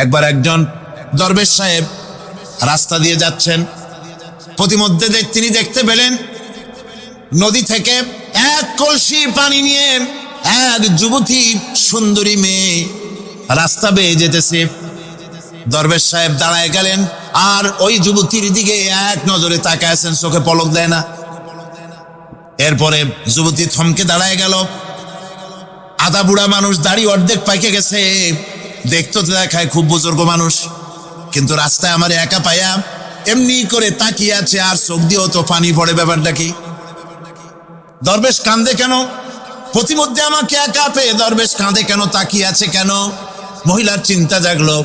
একবার একজন দরবেশ সাহেব রাস্তা দিয়ে যাচ্ছেন, প্রতিমধ্যে তিনি দেখতে পেলেন নদী থেকে এক কলসি পানি নিয়ে এক যুবতী সুন্দরী মেয়ে রাস্তা বেয়ে যেতেছে। দরবেশ সাহেব দাঁড়ায় গেলেন আর ওই যুবতীর দিকে এক নজরে তাকায় আছেন, চোখে পলক দেয় না। এরপরে যুবতী থমকে দাঁড়ায় গেল। আধা বুড়া মানুষ, দাড়ি অর্ধেক পাইকে গেছে, দেখতে তো দেখায় খুব বুজুর্গ মানুষ, কিন্তু রাস্তায় আমার একা পাইয়া এমনি করে তাকিয়ে আছে আর চোখ দিয়েও তো পানি পড়ে। ব্যাপারটা কি? দরবেশ কাঁদে কেন? প্রতিমধ্যে আমাকে একা পেয়ে দরবেশ কাঁদে কেন, তাকিয়ে আছে কেন? মহিলার চিন্তা জাগলো।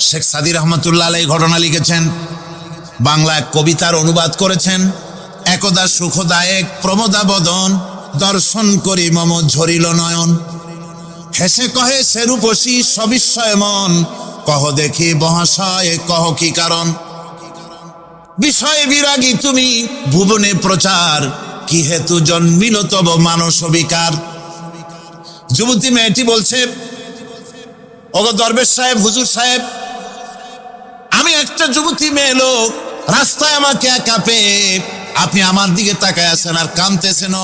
শেখ সাদি রহমতুল্লাহ আলাইহি ঘটনা লিখেছেন, বাংলা কবিতার অনুবাদ করেছেন। একদা সুখদায়ক প্রমোদা বদন, দর্শন করি মম ঝরিল নয়ন। হেসে কহে সে রূপসী সবিস্ময় মন, কহ দেখি মহাশয় কহ কি কারণ। বিষয় বিরাগী তুমি ভুবনে প্রচার, কি হেতু জন্মিল তব মানস বিকার। যুবতী মেয়েটি বলছে, ওগো দরবেশ সাহেব, হুজুর সাহেব, আমি একটা যুবতী মেয়ে লোক, রাস্তায় আমাকে একা পেয়ে আপনি আমার দিকে তাকায় আছেন আর কাঁদতেছেন।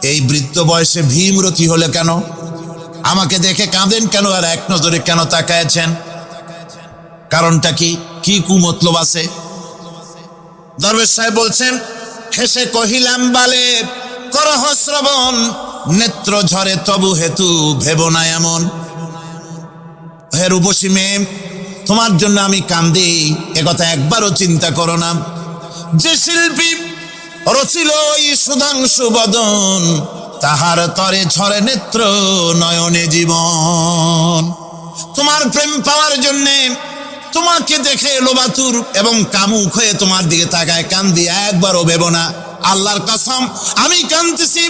এই বৃদ্ধ বয়সে ভীমরতি হলে কেন? আমাকে দেখে কাঁদেন কেন আর এক নজরে কেন তাকায়ছেন? কারণটা কি? কি কুমতলব আছে? দরবেশ সাহেব বলছেন, হেসে কহিলাম বালে করহ শ্রবণ, নেত্র ঝরে তবু হেতু ভেব না এমন। হে রূপসী মেয়ে, তোমার জন্য আমি কান্দি, একথা একবারও চিন্তা করো না। যে শিল্পী রচিল ওই সুধাংশু বদন, তাহার তরে ঝরে নেত্র নয়নে জীবন। তোমার প্রেম পাওয়ার জন্যে, তোমাকে দেখে লোবাতুর এবং কামুক হয়ে তোমার দিকে তাকায় কান্দি, একবারও ভেবো না। আল্লাহর কসম আমি কাঁদতেছি,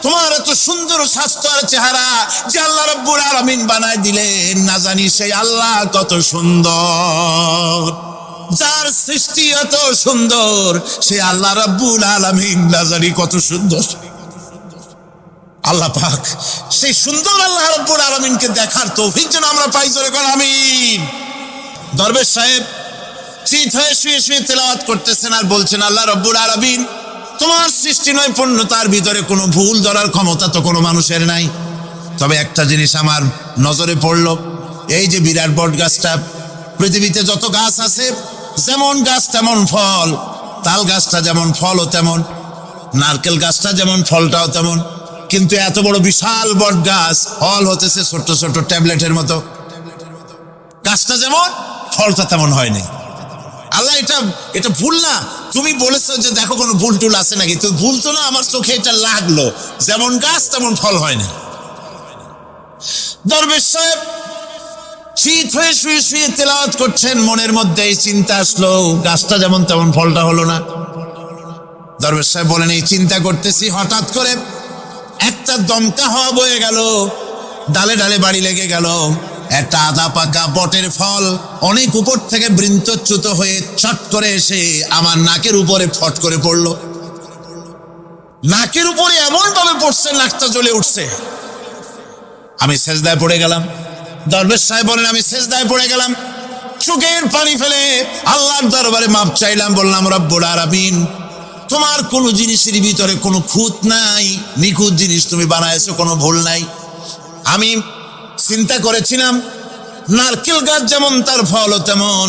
তোমার এত সুন্দর স্বাস্থ্য আর চেহারা যে আল্লাহ রাব্বুল আলামিন বানায় দিলেন, না জানি সেই আল্লাহ কত সুন্দর। যার সৃষ্টি এত সুন্দর সেই আল্লাহ রাব্বুল আলামিন না জানি কত সুন্দর। আল্লাহ পাক সেই সুন্দর আল্লাহ রাব্বুল আলামিনকে দেখার তৌফিক যেন আমরা পাই। জোরে কর আমিন। দরবেশ সাহেব চিত হয়ে শুয়ে শুয়ে তেলাওয়াত করতেছেন আর বলছেন, আল্লাহ রাব্বুল আলামিন, তোমার সৃষ্টি নৈপুণ্যতার ভিতরে কোনো ভুল ধরার ক্ষমতা তো কোনো মানুষের নাই। তবে একটা জিনিস আমার নজরে পড়ল, এই যে বিরাট বট গাছটা, পৃথিবীতে যত গাছ আছে যেমন গাছ তেমন ফল, তাল গাছটা যেমন ফলও তেমন, নারকেল গাছটা যেমন ফলটাও তেমন, কিন্তু এত বড় বিশাল বট গাছ ফল হতেছে ছোট্ট ছোট্ট ট্যাবলেটের মতো। গাছটা যেমন ফলটা তেমন হয়নি। আল্লাহ এটা ভুল না? তুমি বলেছো যে দেখো কোনো ভুল টুল আছে নাকি, তো ভুল তো না, আমার চোখে এটা লাগলো, যেমন গাছ তেমন ফল হয় না। দরবেশ সাহেব চিত হয়ে শুয়ে শুয়ে তেলাওয়াত করছেন, মনের মধ্যে এই চিন্তা আসলো, গাছটা যেমন তেমন ফলটা হলো না। দরবেশ সাহেব বলেন, এই চিন্তা করতেছি, হঠাৎ করে একটা দমকা হাওয়া বয়ে গেল, ডালে ডালে বাড়ি লেগে গেল। একটা আধা পাকা বটের ফল অনেক উপর থেকে বৃন্তচ্যুত হয়ে চট করে এসে আমার নাকের উপরে ফট করে পড়লো। নাকের উপরে এমন ভাবে পড়ছে, নাকটা জ্বলে উঠছে। আমি সেজদায় পড়ে গেলাম। দরবেশ সাহেব বলেন, আমি সেজদায় পড়ে গেলাম, চোখের পানি ফেলে আল্লাহর দরবারে মাপ চাইলাম। বললাম, রব্বুল আলামিন, তোমার কোনো জিনিসের ভিতরে কোনো খুঁত নাই, নিখুঁত জিনিস তুমি বানাইছো, কোনো ভুল নাই। আমি চিন্তা করেছিলাম নারকেল গাছ যেমন তার ফলও তেমন,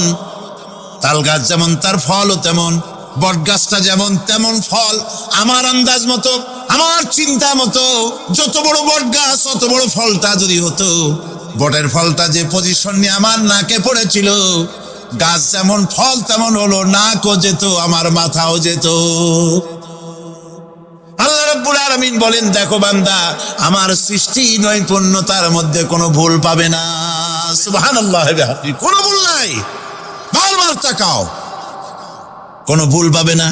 তাল গাছ যেমন তার ফলও তেমন, বট গাছটা যেমন তেমন ফল। আমার আন্দাজ মতো, আমার চিন্তা মতো, যত বড় বট গাছ অত বড় ফলটা যদি হতো, বটের ফলটা যে পজিশন নিয়ে আমার নাকে পড়েছিল, গাছ যেমন ফল তেমন হলো, নাকও যেত, আমার মাথাও যেত। আল্লাহ রাব্বুল আলামিন বলেন, দেখো বান্দা, আমার সৃষ্টি নৈপুণ্যতার মধ্যে কোনো ভুল পাবে না। সুবহানাল্লাহ, কোনো ভুল নাই। বারবার তাকাও, কোনো ভুল পাবে না।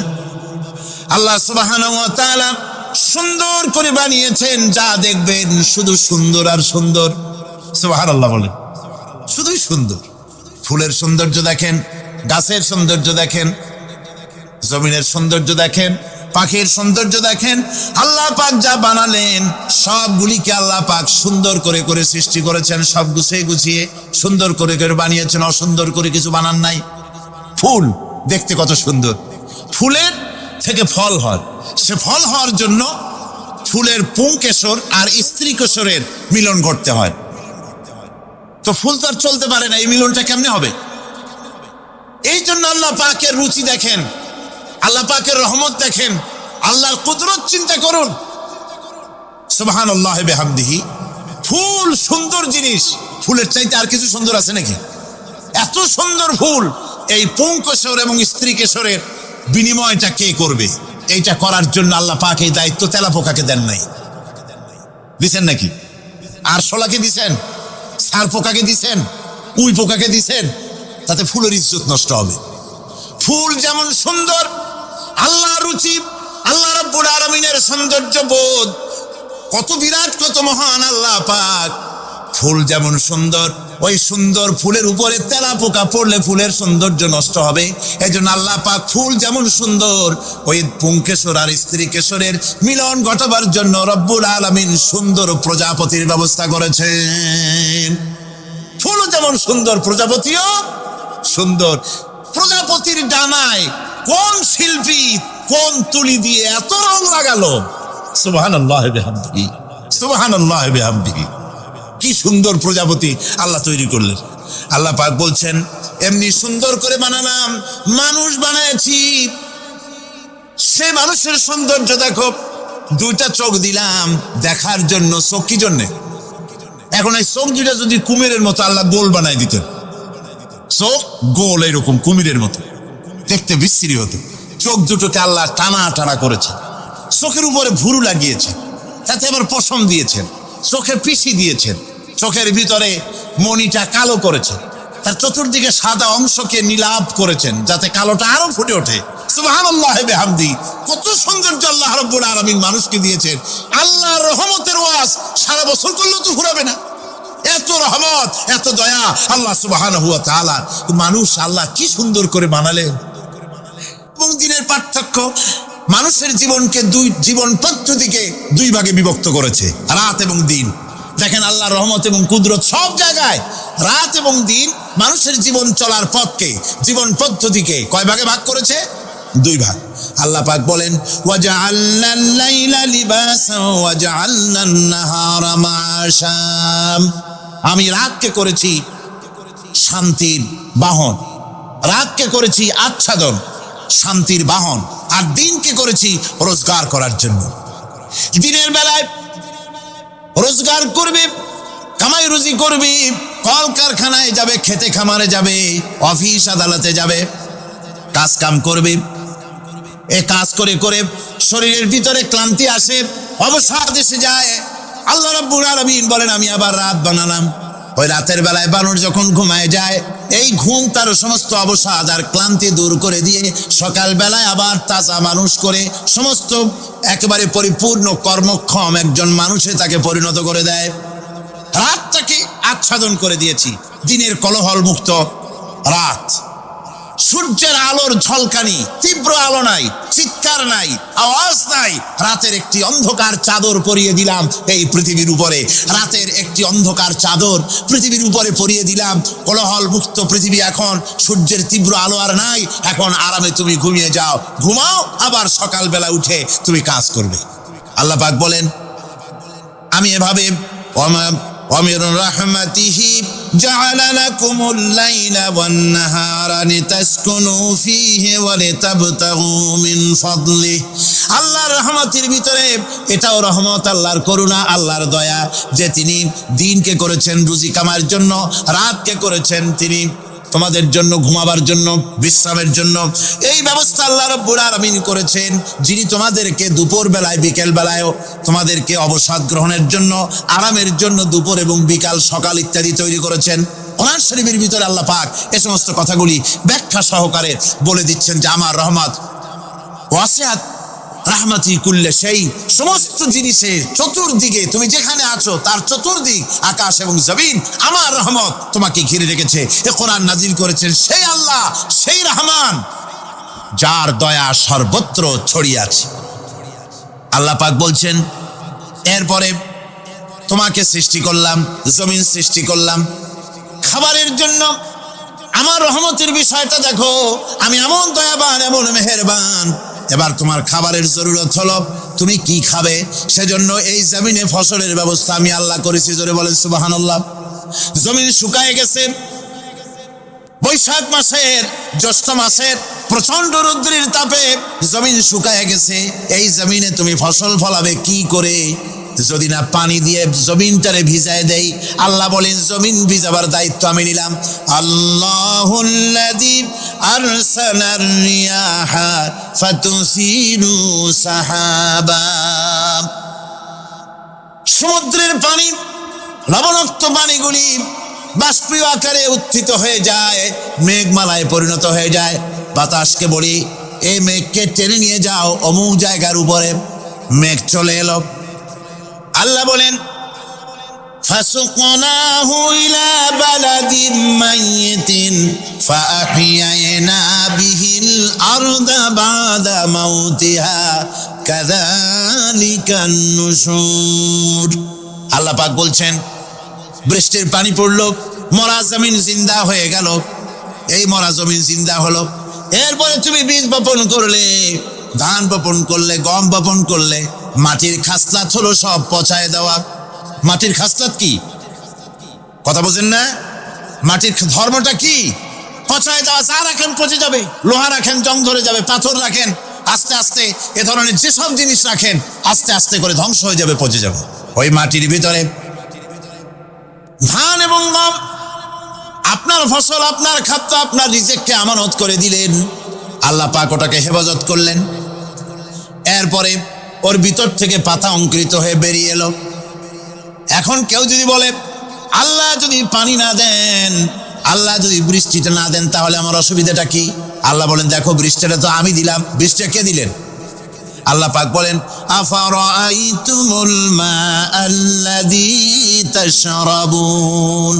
আল্লাহ সুবহানাহু ওয়া তাআলা সুন্দর করে বানিয়েছেন, যা দেখবেন শুধু সুন্দর আর সুন্দর। সুবহানাল্লাহ বলেন, শুধুই সুন্দর। ফুলের সৌন্দর্য দেখেন, গাছের সৌন্দর্য দেখেন, জমিনের সৌন্দর্য দেখেন, পাখির সৌন্দর্য দেখেন, আল্লাহ পাক যা বানালেন সবগুলিকে আল্লাহ পাক সুন্দর করে করে সৃষ্টি করেছেন, সব গুছিয়ে গুছিয়ে সুন্দর করে করে বানিয়েছেন, অসুন্দর করে কিছু বানান নাই। ফুল দেখতে কত সুন্দর, ফুলের থেকে ফল হয়, সে ফল হওয়ার জন্য ফুলের পুংকেশর আর স্ত্রী কেশরের মিলন ঘটতে হয়। তো ফুল তো আর চলতে পারে না, এই মিলনটা কেমনে হবে? এই জন্য আল্লাহ পাকের রুচি দেখেন, আল্লাহ পাকের রহমত দেখেন, আল্লাহর কুদরত চিন্তা করুন। সুবহানাল্লাহি বিহামদিহি। ফুল সুন্দর জিনিস, ফুলের চাইতে আর কিছু সুন্দর আছে নাকি? এত সুন্দর ফুল, এই পুংকেশর এবং স্ত্রী কেশরের বিনিময়টা কে করবে? এইটা করার জন্য আল্লাহ পাক এই দায়িত্ব তেলাপোকাকে দেন নাই, দিছেন নাকি? আর শোলাকে দিছেন, সার পোকাকে দিছেন, উই পোকাকে দিছেন, তাতে ফুলের ইজ্জত নষ্ট হবে। ফুল যেমন সুন্দর, আল্লাহ রুচি, আল্লাহ রাব্বুল আলামিনের সৌন্দর্য বোধ কত বিরাট, কত মহান আল্লাহ পাক। ফুল যেমন সুন্দর, ওই সুন্দর ফুলের উপরে তেলাপোকা পড়লে ফুলের সৌন্দর্য নষ্ট হবে। এই জন্য আল্লাহ পাক ফুল যেমন সুন্দর, ওই পুংকেশর আর স্ত্রী কেশরের মিলন ঘটাবার জন্য রব্বুল আলামিন সুন্দর প্রজাপতির ব্যবস্থা করেছেন। ফুলও যেমন সুন্দর, প্রজাপতিও সুন্দর। প্রজাপতির ডানায় কোন শিল্পী কোন তুলি দিয়ে এত রং লাগালো! সুবহানাল্লাহি বিহামদিহি, সুবহানাল্লাহি বিহামদিহি। কি সুন্দর প্রজাপতি আল্লাহ তৈরি করলেন। আল্লাহ পাক বলছেন, এমনি সুন্দর করে বানালাম, মানুষ বানাইছি, সে মানুষের সৌন্দর্য দেখো। দুইটা চোখ দিলাম দেখার জন্য। চোখ কি জন্যে? এখন এই চোখ দুইটা যদি কুমিরের মতো আল্লাহ গোল বানাই দিতেন, চোখ গোল এরকম কুমিরের মতো দেখতে বিশ্রী হতো। চোখ দুটোকে আল্লাহ টানা টানা করেছেন, চোখের উপরে ভুরু লাগিয়েছেন, তাতে আবার পশম দিয়েছেন, চোখে পিসি দিয়েছেন, চোখের ভিতরে মণিটা কালো করেছেন, তার চতুর্দিকে সাদা অংশকে নীলাভ করেছেন যাতে কালোটা আরো ফুটে ওঠে। সুবহানাল্লাহি বিহামদিহি। কত সৌন্দর্য আল্লাহ রাব্বুল আলামিন মানুষকে দিয়েছেন। আল্লাহর রহমতের ওয়াজ সারা বছর করলেও তো ফুরাবে না, এত রহমত, এত দয়া আল্লাহ সুবহানাহু ওয়া তাআলা। মানুষ আল্লাহ কি সুন্দর করে বানালেন। এবং দিনের পার্থক্য, মানুষের জীবনকে জীবন পদ্ধতিকে দুই ভাগে বিভক্ত করেছে, রাত এবং দিন। দেখেন আল্লাহর রহমত এবং কুদরত সব জায়গায়। রাত এবং দিন মানুষের জীবন চলার পথকে, জীবন পদ্ধতিকে কয় ভাগে ভাগ করেছে? দুই ভাগ। আল্লাহ পাক বলেন, ওয়াজআলনাল লাইলা লিবাসান ওয়াজআলনান নাহারা মাআশা। আমি রাতকে করেছি শান্তির বাহন, রাতকে করেছি আচ্ছাদন, শান্তির বাহন, আর দিনকে করেছি রোজগার করার জন্য। দিনের বেলায় রোজগার করবে, কামাই রুজি করবে, কল কারখানায় যাবে, খেতে খামারে যাবে, অফিস আদালতে যাবে, কাজ কাম করবে। এ কাজ করে করে শরীরের ভিতরে ক্লান্তি আসে, অবসাদ এসে যায়। আল্লাহ রাব্বুল আলামিন বলেন, আমি আবার রাত বানালাম। ওই রাতের বেলায় বানর যখন ঘুমায় যায়, এই ঘুম তার সমস্ত অবসাদ আর ক্লান্তি দূর করে দিয়ে সকাল বেলায় আবার তাজা মানুষ করে সমস্ত একেবারে পরিপূর্ণ কর্মক্ষম একজন মানুষে তাকে পরিণত করে দেয়। রাতটাকে আচ্ছাদন করে দিয়েছি, দিনের কোলাহল মুক্ত রাত। সূর্যের আলোর ঝলকানি, তীব্র আলো নাই, চিৎকার নাই, আওয়াজ নাই। রাতের একটি অন্ধকার চাদর পরিয়ে দিলাম এই পৃথিবীর উপরে। রাতের একটি অন্ধকার চাদর পৃথিবীর উপরে পরিয়ে দিলাম। কোলাহল মুক্ত পৃথিবী এখন। সূর্যের তীব্র আলো আর নাই। এখন আরামে তুমি ঘুমিয়ে যাও, ঘুমাও, আবার সকালবেলা উঠে তুমি কাজ করবে। আল্লাহ পাক বলেন, আমি এভাবে ومن رحمته جعل لكم الليل والنهار لتسكنوا فيه ولتبتغوا من فضله। আল্লাহর রহমতের ভিতরে এটাও রহমত, আল্লাহর করুণা, আল্লাহর দয়া যে তিনি দিনকে করেছেন রুজি কামার জন্য, রাতকে করেছেন তিনি তোমাদের জন্য ঘুমাবার জন্য, বিশ্রামের জন্য। এই ব্যবস্থা আল্লাহ রাব্বুল আলামিন করেছেন, যিনি তোমাদেরকে দুপুর বেলায়, বিকেল বেলায়ও তোমাদেরকে অবসাদ গ্রহণের জন্য, আরামের জন্য দুপুর এবং বিকাল, সকাল ইত্যাদি তৈরি করেছেন। কোরআন শরীফের ভিতরে আল্লাহ পাক এই সমস্ত কথাগুলি ব্যাখ্যা সহকারে বলে দিচ্ছেন যে আমার রহমত ওয়াসিআত রাহমাতি কুল্লে সেই, সমস্ত জিনিসের চতুর্দিকে তুমি যেখানে আছো তার চতুর্দিক, আকাশ এবং জমিন, আমার রহমত তোমাকে ঘিরে রেখেছে। এ কোরআন নাজিল করেছেন সেই আল্লাহ, সেই রহমান যার দয়া সর্বত্র ছড়িয়ে আছে। আল্লাহ পাক বলছেন, এরপরে তোমাকে সৃষ্টি করলাম, জমিন সৃষ্টি করলাম খাবারের জন্য। আমার রহমতের বিষয়টা দেখো, আমি এমন দয়াবান, এমন মেহেরবান। এবার তোমার খাবারের জরুরত হলো, তুমি কি খাবে? সেজন্য এই জমিনে ফসলের ব্যবস্থা আমি আল্লাহ করেছি। জোরে বলেন সুবহানাল্লাহ। জমিন শুকায় গেছে, বৈশাখ মাসের জ্যৈষ্ঠ মাসের প্রচন্ড রৌদ্রের তাপে জমিন শুকায় গেছে। এই জমিনে তুমি ফসল ফলাবে কি করে? যদি না পানি দিয়ে জমিনটারে ভিজায় দেই। আল্লাহ বলেন, জমিন ভিজাবার দায়িত্ব আমি নিলাম। আল্লাহুল্লাযী আরসালার রিয়াহা ফাতুসিরু সাহাবা। সমুদ্রের পানি, লবণাক্ত পানিগুলি বাষ্পীয় আকারে উত্থিত হয়ে যায়, মেঘমালায় পরিণত হয়ে যায়। বাতাসকে বলি, এই মেঘকে টেনে নিয়ে যাও অমুক জায়গার উপরে। মেঘ চলে এলো। আল্লাহ বলেন, ফাসুকনাহু ইলা বালাদিন মাইয়িতিন ফাআহইয়ানা বিহিল আরদা বাদা মাউতিহা কাযালিকান নুশুর। আল্লাহ পাক বলছেন, বৃষ্টির পানি পড়লো, মরা জমিন জিন্দা হয়ে গেল। এই মরা জমিন জিন্দা হলো। এরপরে তুমি বীজ বপন করলে, ধান বপন করলে, গম বপন করলে, মাটির খাসলাত হলো সব পচায় দেওয়া। মাটির খাসলাত কি? কথা বোঝেন না? মাটির ধর্মটা কি? পচায় দেওয়া। যা রাখেন পচে যাবে, লোহা রাখেন জং ধরে যাবে, পাথর রাখেন আস্তে আস্তে, এ ধরনের যেসব জিনিস রাখেন আস্তে আস্তে করে ধ্বংস হয়ে যাবে, পচে যাবে। ওই মাটির ভিতরে ধান এবং গম, আপনার ফসল, আপনার খাদ্য, আপনার রিজিককে আমানত করে দিলেন। আল্লাহ পাক ওটাকে হেফাজত করলেন। এরপরে ওর ভিতর থেকে পাতা অঙ্কুরিত হয়ে বেরিয়ে এলো। এখন কেউ যদি বলে, আল্লাহ যদি পানি না দেন, আল্লাহ যদি বৃষ্টিটা না দেন, তাহলে আমার অসুবিধাটা কি? আল্লাহ বলেন, দেখো বৃষ্টিটা তো আমি দিলাম। বৃষ্টিটা কে দিলেন? আল্লাহ পাক বলেন, আফারাআইতুমুল মাআল্লাযী তাশরাবুন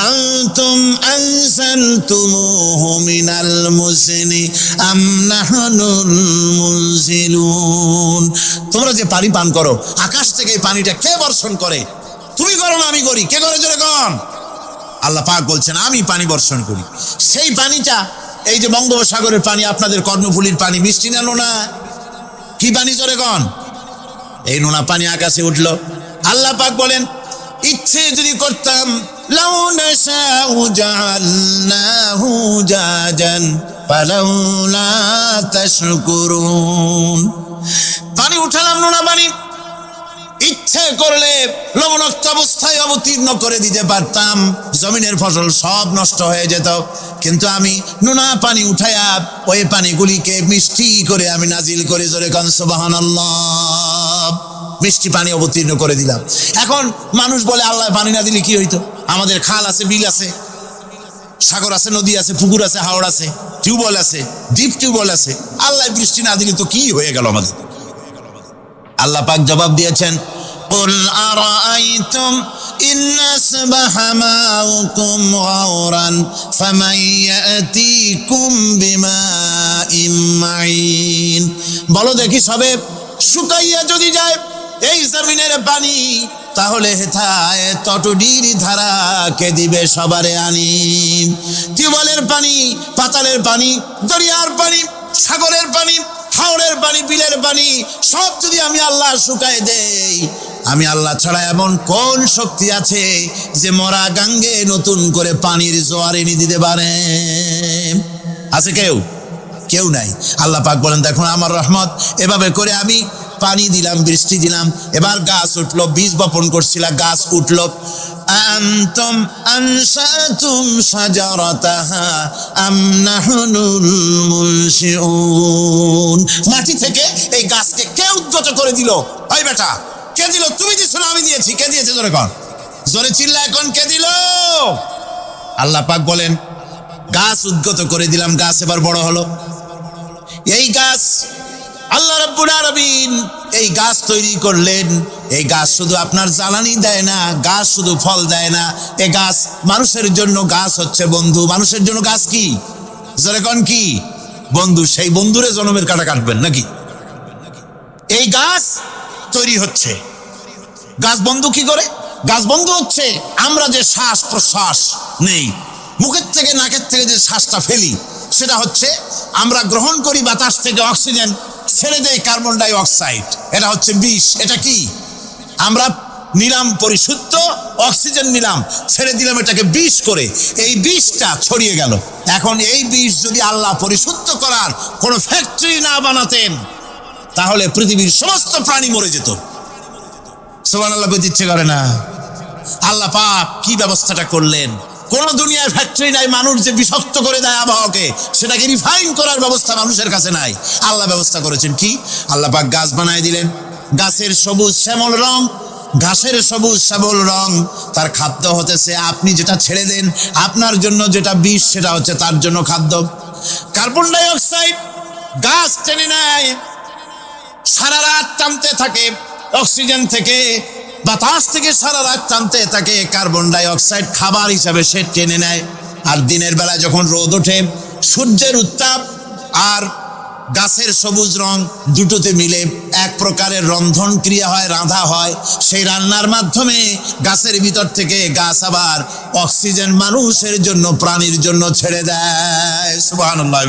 আনতুম আনসালতুমুহু মিনাল মুজনি আম নাহনুল মুনজিলুন। তোমরা যে পানি পান করো, আকাশ থেকে এই পানিটা কে বর্ষণ করে? তুমি করো না আমি করি? কে করে জোরে কন? আল্লাহ পাক বলছেন, আমি পানি বর্ষণ করি। সেই পানিটা, এই যে বঙ্গোপসাগরের পানি, আপনাদের কর্ণফুলীর পানি, মিষ্টি না নোনা? কি পানি জোরে কন? এই নোনা পানি আকাশে উঠলো। আল্লাহ পাক বলেন, ইচ্ছে যদি করতাম, লাউ নাশাউ জাআলনাহু জাজান ফালাউলা তাশকুরুন। পানি উঠালাম, নোনা পানি, ইচ্ছে করলে লবণাক্ত অবস্থায় অবতীর্ণ করে দিতে পারতাম, জমিনের ফসল সব নষ্ট হয়ে যেত। কিন্তু আমি নোনা পানি উঠায়া ওই পানিগুলিকে মিষ্টি করে আমি নাজিল করে, জোরে কান সুবহানাল্লাহ, মিষ্টি পানি অবতীর্ণ করে দিলাম। এখন মানুষ বলে, আল্লাহ পানি না দিলে কি হইতো? আমাদের খাল আছে, বিল আছে, সাগর আছে, নদী আছে, পুকুর আছে, হাওড় আছে, টিউবওয়েল আছে, ডিপ টিউবওয়েল আছে। আল্লাহ বৃষ্টি না দিলে তো কি হয়ে গেল আমাদের? আল্লাহ পাক জবাব দিয়েছেন, কুল আরাআইতুম ইন আসবাহা মাউকুম গাওরান ফামান ইয়াতিকুম বিমাইন মাইন। বলো দেখি, সবে শুকাইয়া যদি যায় এই জমিনের পানি, তাহলে হেথায় তটডির ধারা কে দিবে সবারে আনি? টিউবওয়েলের পানি, পাতালের পানি, দরিয়ার পানি, সাগরের পানি, হাওড়ের পানি, বিলের পানি, সব যদি আমি আল্লাহ শুকায় দেই, আমি আল্লাহ ছাড়া এমন কোন শক্তি আছে যে মরা গাঙ্গে নতুন করে পানির জোয়ার এনে দিতে পারে? আছে কেউ? কেউ নাই। আল্লাহ পাক বলেন, দেখুন আমার রহমত, এভাবে করে আমি পানি দিলাম, বৃষ্টি দিলাম, এবার গাছ উঠলো। বীজ বপন করছিল, গাছ উঠলো। আনতুম আনশাতুম শাজারাতাহা আম নাহনুল মুনশিউন। মাটি থেকে এই গাছকে কে উদ্গত করে দিল? ওই বেটা, কে দিল? তুমি দিছো না আমি দিয়েছি? কে দিয়েছে জোরে কন? জোরে চিল্লা এখন, কে দিল? আল্লাহ পাক বলেন, গাছ উদ্গত করে দিলাম, গাছ এবার বড় হলো। এই গাছ আল্লাহ রাব্বুল আলামিন এই গাছ তৈরি করলেন। এই গাছ শুধু আপনার জ্বালানি দেয় না, গাছ শুধু ফল দেয় না, এই গাছ মানুষের জন্য, গাছ হচ্ছে বন্ধু। মানুষের জন্য গাছ কি? জোরে কোন কি? বন্ধু, সেই বন্ধুরে জনমের কাটা কাটবেন নাকি? এই গাছ তৈরি হচ্ছে, গাছ বন্ধু কি করে? গাছ বন্ধু হচ্ছে আমরা যে শ্বাস প্রশ্বাস নেই, মুখের থেকে নাকের থেকে যে শ্বাসটা ফেলি, সেটা হচ্ছে আমরা গ্রহণ করি বাতাস থেকে অক্সিজেন, ছেড়ে দেয় কার্বন ডাই অক্সাইড। এটা হচ্ছে বিষ। এটা কি? আমরা নিলাম পরিশুদ্ধ অক্সিজেন, নিলাম, ছেড়ে দিলাম এটাকে বিষ করে, এই বিষটা ছড়িয়ে গেল। এখন এই বিষ যদি আল্লাহ পরিশুদ্ধ করার কোনো ফ্যাক্টরি না বানাতেন, তাহলে পৃথিবীর সমস্ত প্রাণী মরে যেত। সুবহানাল্লাহ বলতে ইচ্ছে করে না? আল্লাহ পাক কি ব্যবস্থাটা করলেন! কোন দুনিয়ায় ফ্যাক্টরি নাই, মানুষ যে বিষাক্ত করে দেয় আবহাওয়াকে, সেটাকে রিফাইন করার ব্যবস্থা মানুষের কাছে নাই। আল্লাহ ব্যবস্থা করেছেন কি? আল্লাহ পাক গাছ বানায় দিলেন, গাছের সবুজ শ্যামল রং, ঘাসের সবুজ শ্যামল রং, তার খাদ্য হতেছে আপনি যেটা ছেড়ে দেন, আপনার জন্য যেটা বিষ সেটা হচ্ছে তার জন্য খাদ্য। কার্বন ডাই অক্সাইড গাছ টেনে নেয়, সারা রাত টানতে থাকে, অক্সিজেন থেকে বাতাস থেকে সারা রাত টানতে থাকে, কার্বন ডাই অক্সাইড খাবার হিসাবে সে টেনে নেয়। আর দিনের বেলা যখন রোদ ওঠে, সূর্যের উত্তাপ আর গাছের সবুজ রং দুটোতে মিলে এক প্রকারের রন্ধন ক্রিয়া হয়, রাঁধা হয়। সেই রান্নার মাধ্যমে গাছের ভিতর থেকে গাছ আবার অক্সিজেন মানুষের জন্য, প্রাণীর জন্য ছেড়ে দেয়। সুবহানাল্লাহ।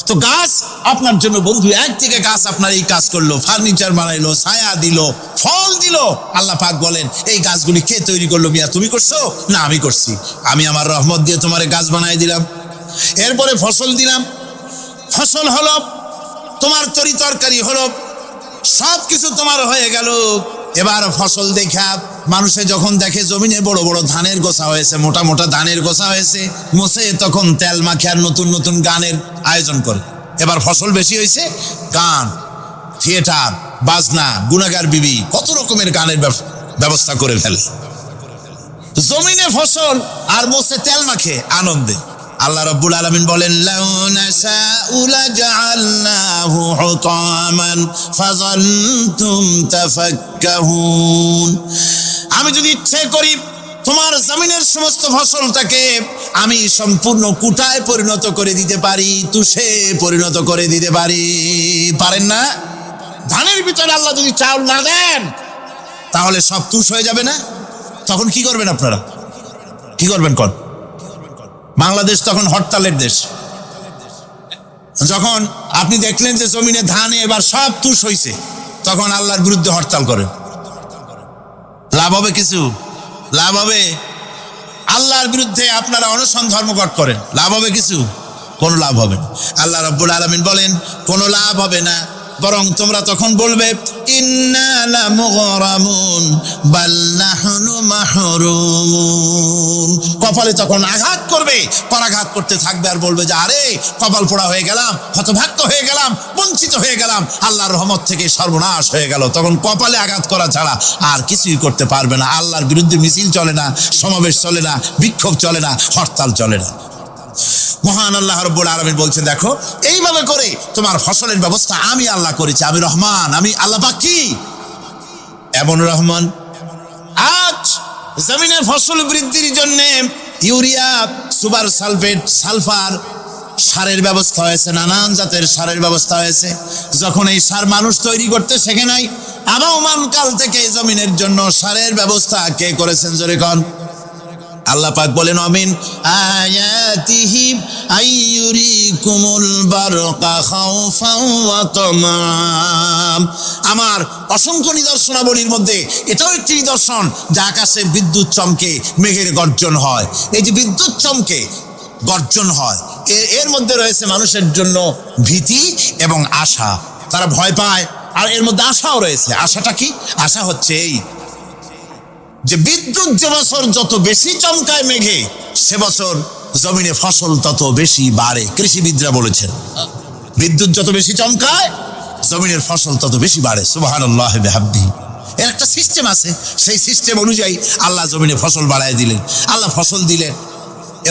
তো গাছ আপনার জন্য বন্ধু। একদিকে গাছ আপনার এই কাজ করলো, ফার্নিচার বানাইলো, ছায়া দিল, ফল দিল। আল্লাহ পাক বলেন, এই গাছগুলি কে তৈরি করলো? মিয়া তুমি করছো? না, আমি করছি। আমি আমার রহমত দিয়ে তোমার গাছ বানাই দিলাম। এরপরে ফসল দিলাম, ফসল হলো, তোমার তরি তরকারি হলো, সব কিছু তোমার হয়ে গেল। এবার ফসল দেখা মানুষে যখন দেখে জমিনে বড় বড় ধানের গোছা হয়েছে, মোটা মোটা ধানের গোছা হয়েছে, মোছে তখন তেল মাখে আর নতুন নতুন গানের আয়োজন করে। এবার ফসল বেশি হয়েছে, গান, থিয়েটার, বাজনা, গুনাগার বিবি, কত রকমের গানের ব্যবস্থা করে ফেলে। জমিনে ফসল আর মোছে তেল মাখে আনন্দে। আল্লাহ রাব্বুল আলামিন বলেন, লাউ নাশাউ লাজআলনাহু হুতামান ফাযালতুম তাফাক্কাহুন। আমি যদি ইচ্ছে করি তোমার জমিনের সমস্ত ফসলটাকে আমি সম্পূর্ণ কুটায় পরিণত করে দিতে পারি, তুষে পরিণত করে দিতে পারি। পারেন না? ধানের ভিতরে আল্লাহ যদি চাউল না দেন, তাহলে সব তুষ হয়ে যাবে না? তখন কি করবেন আপনারা? কি করবেন? কোন বাংলাদেশ তখন হরতালের দেশ। যখন আপনি দেখলেন যে জমিনে ধান এবার সব তুষ হয়েছে, তখন আল্লাহর বিরুদ্ধে হরতাল করেন। লাভ হবে কিছু? লাভ হবে? আল্লাহর বিরুদ্ধে আপনারা অনশন ধর্মঘট করেন, লাভ হবে কিছু? কোনো লাভ হবে না। আল্লাহ রাব্বুল আলামিন বলেন, কোনো লাভ হবে না, বরং তোমরা তখন বলবে, ইন্না লামুগরামুন বাল নাহনু মাহরুমুন। কপালে তখন আঘাত করবে, পরাঘাত করতে থাকবে আর বলবে যে আরে কপাল পোড়া হয়ে গেলাম, হতভাগ্য হয়ে গেলাম, বঞ্চিত হয়ে গেলাম, আল্লাহর রহমত থেকে সর্বনাশ হয়ে গেল। তখন কপালে আঘাত করা ছাড়া আর কিছুই করতে পারবে না। আল্লাহর বিরুদ্ধে মিছিল চলে না, সমাবেশ চলে না, বিক্ষোভ চলে না, হরতাল চলে না। মহান আল্লাহ রাব্বুল আলামিন বলছে, দেখো এইভাবে করে তোমার ফসলের ব্যবস্থা আমি আল্লাহ করেছি। আমি রহমান, আমি আল্লাহ পাক কি এমন রহমান। আজ জমিনের ফসল বৃদ্ধির জন্য ইউরিয়া, সুপার সালফেট, সালফার সারের ব্যবস্থা হয়েছে, নানান জাতের সারের ব্যবস্থা হয়েছে। যখন এই সার মানুষ তৈরি করতে শেখে নাই, আবহমান কাল থেকে জমিনের জন্য সারের ব্যবস্থা কে করেছেন? জোরে কোন? আল্লাহ পাক বলেন, আমিন আয়াতিহি আইয়ুরিকুমুল বারকা খাউফান ওয়া তামাম। আমার অসংখ্য নিদর্শনাবলীর মধ্যে এটাও একটি নিদর্শন যে আকাশে বিদ্যুৎ চমকে মেঘের গর্জন হয়। এই যে বিদ্যুৎ চমকে গর্জন হয়, এর মধ্যে রয়েছে মানুষের জন্য ভীতি এবং আশা। তারা ভয় পায়, আর এর মধ্যে আশাও রয়েছে। আশাটা কি? আশা হচ্ছে এই যে বিদ্যুৎ যে বছর যত বেশি চমকায় মেঘে, সে বছর জমিনে ফসল তত বেশি বাড়ে। কৃষিবিদরা বলেছেন, বিদ্যুৎ যত বেশি চমকায় জমিনের ফসল তত বেশি বাড়ে। সুবহানাল্লাহ বিহামদিহি। এর একটা সিস্টেম আছে, সেই সিস্টেম অনুযায়ী আল্লাহ জমিনে ফসল বাড়ায় দিলেন। আল্লাহ ফসল দিলেন।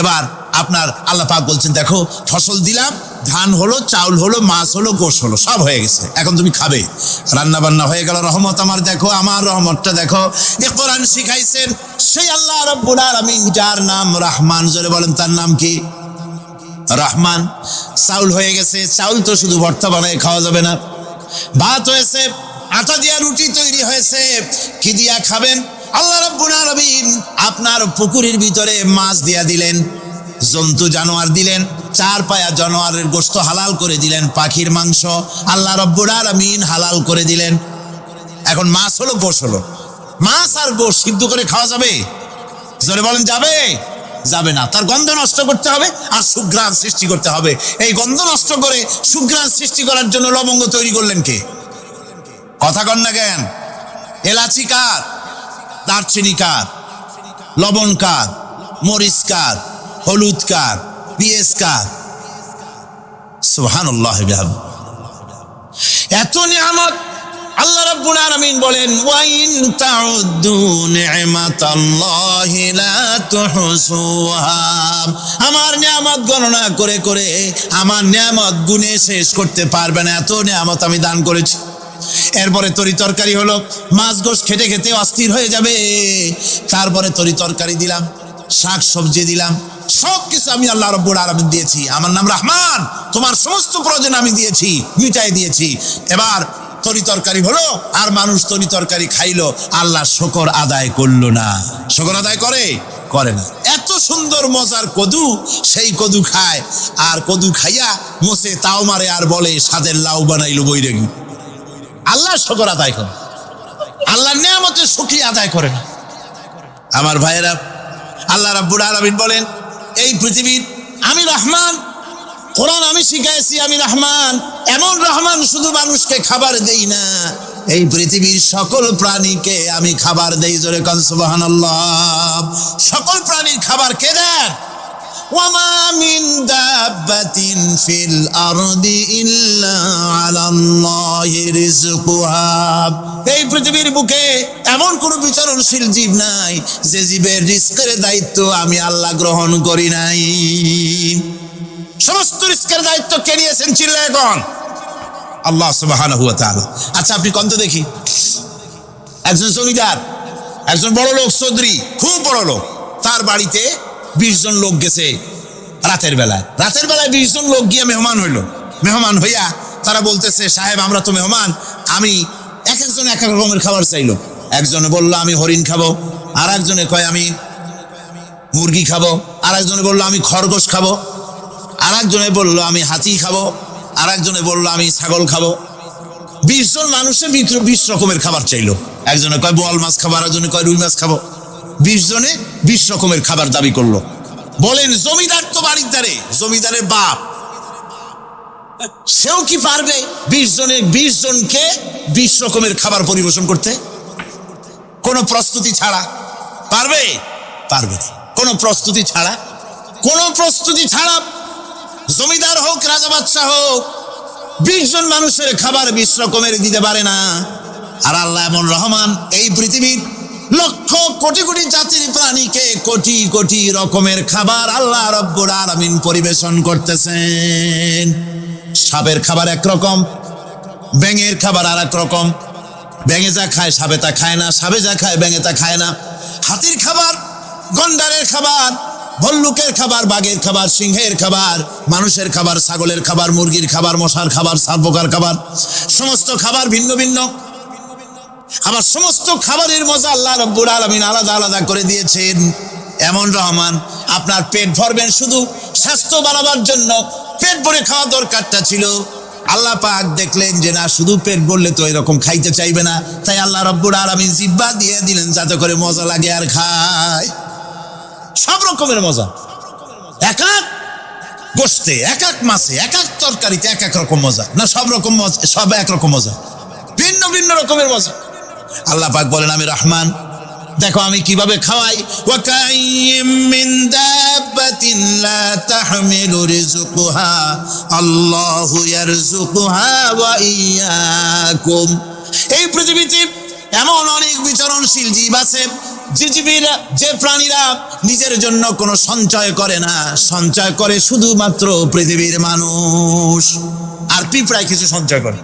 এবার আপনার আল্লাহ পাক বলছেন, দেখো ফসল দিলাম, ধান হলো, চাউল হলো, মাছ হলো, গোশ হলো, সব হয়ে গেছে, এখন তুমি খাবে। রান্না বান্না হয়ে গেল, রহমত আমার দেখো, আমার রহমতটা দেখো। এ কোরআন শিখাইছেন সেই আল্লাহ রাব্বুল আলামিন, যার নাম রহমান। জোরে বলেন, তার নাম কি? রহমান। চাউল হয়ে গেছে, চাউল তো শুধু ভর্তা বানায় খাওয়া যাবে না, ভাত হয়েছে, আটা দিয়া রুটি তৈরি হয়েছে, কি দিয়া খাবেন? আল্লাহ রাব্বুল আলামিন আপনার পুকুরের ভিতরে মাছ দিয়া দিলেন, জন্তু জানোয়ার দিলেন, চার পায়া জানোয়ারের গোশত হালাল করে দিলেন, পাখির মাংস আল্লাহ রাব্বুল আলামিন হালাল করে দিলেন। এখন মাছ হলো, গোশ হলো, মাছ আর গোশ সিদ্ধ করে খাওয়া যাবে? জোরে বলেন, যাবে? যাবে না। তার গন্ধ নষ্ট করতে হবে আর সুঘ্রাণ সৃষ্টি করতে হবে। এই গন্ধ নষ্ট করে সুঘ্রাণ সৃষ্টি করার জন্য লবঙ্গ তৈরি করলেন কে? কথা কন না কেন? এলাচি কার? দারচিনি কার? লবণ কার? মরিচ কার? হলুদ কার? পেঁয়াজ কার? সুবহানাল্লাহ। এত নিয়ামত আল্লাহ রাব্বুল আলামিন বলেন, ওয়া ইন তাউদ্দু নি'মাতাল্লাহি লা তুহসুহা। আমার নিয়ামত গণনা করে করে আমার নিয়ামত গুণে শেষ করতে পারবে না, এত নিয়ামত আমি দান করেছি। এরপরে তরি তরকারি হলো, মাছ গোশ খেতে খেতে অস্থির হয়ে যাবে, তারপরে তরি তরকারি দিলাম, শাক সবজি দিলাম, সব কিছু আমি আল্লাহ রাব্বুল আলামিন দিয়েছি। আমার নাম রহমান, তোমার সমস্ত প্রয়োজন আমি দিয়েছি, মিটাই দিয়েছি। এবার তরি তরকারি হলো আর মানুষ তরি তরকারি খাইলো, আল্লাহ শুকর আদায় করলো না। শুকর আদায় করে? করে না। এত সুন্দর মজার কদু, সেই কদু খায়, আর কদু খাইয়া মোসে তাও মারে আর বলে স্বাদের লাউ বানাইলো বৈরাগী। আল্লাহ শুকর আদায় করে, আল্লাহর নিয়ামতের শুকরিয়া আদায় করে না। আমার ভাইয়েরা, আল্লাহ রাব্বুল আলামিন বলেন, এই পৃথিবীর আমি রহমান, কোরআন আমি শিখাইছি আমি রহমান। এমন রহমান শুধু মানুষকে খাবার দেই না, এই পৃথিবীর সকল প্রাণীকে আমি খাবার দেই। জোরে কান সুবহানাল্লাহ। সকল প্রাণীর খাবার কে দেন? ওয়ামা মিন দাব্বাতিন ফিল আরদি ইল্লা আলাল্লাহি রিজকুহা। এই পৃথিবীর বুকে এমন কোন বিচরণশীল জীব নাই যে জীবের রিজকের দায়িত্ব আমি আল্লাহ গ্রহণ করি নাই। সমস্ত রিজকের দায়িত্ব কে নিয়েছেন? চিল্লায় এখন আল্লাহ সুবহানাহু ওয়া তাআলা। আচ্ছা আপনি কোন তো দেখি, একজন জমিদার, একজন বড় লোক, চৌধুরী, খুব বড় লোক, তার বাড়িতে 20 জন লোক গেছে রাতের বেলায়। রাতের বেলায় 20 জন লোক গিয়ে মেহমান হইল। মেহমান হইয়া তারা বলতেছে, সাহেব আমরা তো মেহমান, আমি এক একজন এক এক রকমের খাবার চাইলো। একজনে বললো আমি হরিণ খাবো, আর একজনে কয় আমি মুরগি খাবো, আর একজনে বললো আমি খরগোশ খাবো, আর একজনে বললো আমি হাতি খাবো, আর একজনে বললো আমি ছাগল খাবো। 20 জন মানুষের ভিতরে 20 রকমের খাবার চাইলো। একজনে কয় বোয়াল মাছ খাবো, আর একজনে কয় রুই মাছ খাবো। 20 জনে 20 রকমের খাবার দাবি করলো। বলেন জমিদার তো বাড়ির ধারে, জমিদারের বাপ, সেও কি পারবে 20 জনকে 20 রকমের খাবার পরিবেশন করতে? কোনো প্রস্তুতি ছাড়া পারবে? পারবে না। কোনো প্রস্তুতি ছাড়া, কোনো প্রস্তুতি ছাড়া জমিদার হোক রাজা বাদশাহ হোক 20 জন মানুষের খাবার 20 রকমের দিতে পারে না। আর আল্লাহ এমন রহমান, এই পৃথিবীর লক্ষ কোটি কোটি জাতির প্রাণীকে কোটি কোটি রকমের খাবার আল্লাহ রাব্বুল আলামিন পরিবেশন করতেছেন। সাপের খাবার একরকম, ব্যাঙের খাবার আর এক রকম। ব্যাঙে যা খায় সাপে তা খায় না, সাপে যা খায় ব্যাঙে তা খায় না। হাতির খাবার, গন্ডারের খাবার, ভল্লুকের খাবার, বাঘের খাবার, সিংহের খাবার, মানুষের খাবার, ছাগলের খাবার, মুরগির খাবার, মশার খাবার, সারপোকার খাবার, সমস্ত খাবার ভিন্ন ভিন্ন। আবার সমস্ত খাবারের মজা আল্লাহ রাব্বুল আলামিন আলাদা আলাদা করে দিয়েছেন। এমন রহমান, আপনার পেট ভরবেন শুধু স্বাস্থ্য বাড়াবার জন্য, পেট ভরে খাওয়া দরকারটা ছিল। আল্লাহ পাক দেখলেন যে না, শুধু পেট ভরলে তো এরকম খাইতে চাইবে না, তাই আল্লাহ রাব্বুল আলামিন জিহ্বা দিয়ে দিলেন যাতে করে মজা লাগে আর খায়। সব রকমের মজা, এক এক গোশতে, এক এক মাছে, এক এক তরকারিতে এক এক রকম মজা না, সব রকম মজা, সব একরকম মজা, ভিন্ন ভিন্ন রকমের মজা। আল্লাহ পাক বলেন আমি রহমান, দেখো আমি কিভাবে খাওয়াই। ওয়া কাইয়্যিম মিন দাব্বাতিন লা তাহমিলু রিজকুহা আল্লাহু ইয়ারযুকুহা ওয়া ইয়্যাকুম। এই পৃথিবীতে এমন অনেক বিচরণশীল জীব আছে যে প্রাণীরা নিজের জন্য কোনো সঞ্চয় করে না, সঞ্চয় করে শুধুমাত্র পৃথিবীর মানুষ। আর পিঁপড়ায় কিছু সঞ্চয় করে।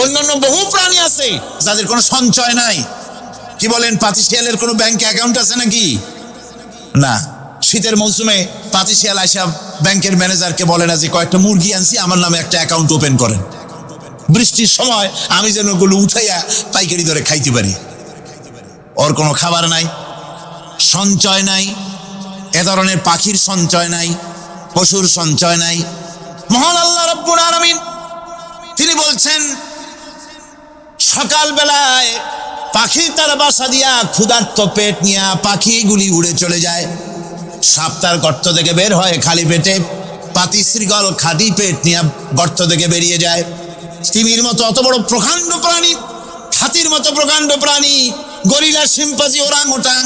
অন্যান্য বহু প্রাণী আছে যাদের কোনো সঞ্চয় নাই। কি বলেন, পাতি শিয়ালের কোনো ব্যাংকে অ্যাকাউন্ট আছে নাকি? না, শীতের মৌসুমে পাতিশিয়াল আইসা ব্যাংকের ম্যানেজারকে বলে না যে কয়েকটা মুরগি আনছি, আমার নামে একটা অ্যাকাউন্ট ওপেন করেন, বৃষ্টির সময় আমি যেন ওগুলো উঠাইয়া পাইকারি দরে খাইতে পারি। ওর কোনো খাবার নাই, সঞ্চয় নাই, এ ধরনের পাখির সঞ্চয় নাই, পশুর সঞ্চয় নাই। মহান আল্লাহ রাব্বুল আলামিন তিনি বলছেন, সকাল বেলায় পাখি তার বাসা দিয়া ক্ষুধার্ত পেট নিয়ে পাখিগুলি উড়ে চলে যায়, সাপ তার গর্ত থেকে বের হয় খালি পেটে, পাতি শৃগাল খালি পেট নিয়ে গর্ত থেকে বেরিয়ে যায়। তিমির মতো অত বড় প্রকাণ্ড প্রাণী, হাতির মতো প্রকাণ্ড প্রাণী, গরিলা, শিম্পাঞ্জি, ওরাংওটাং,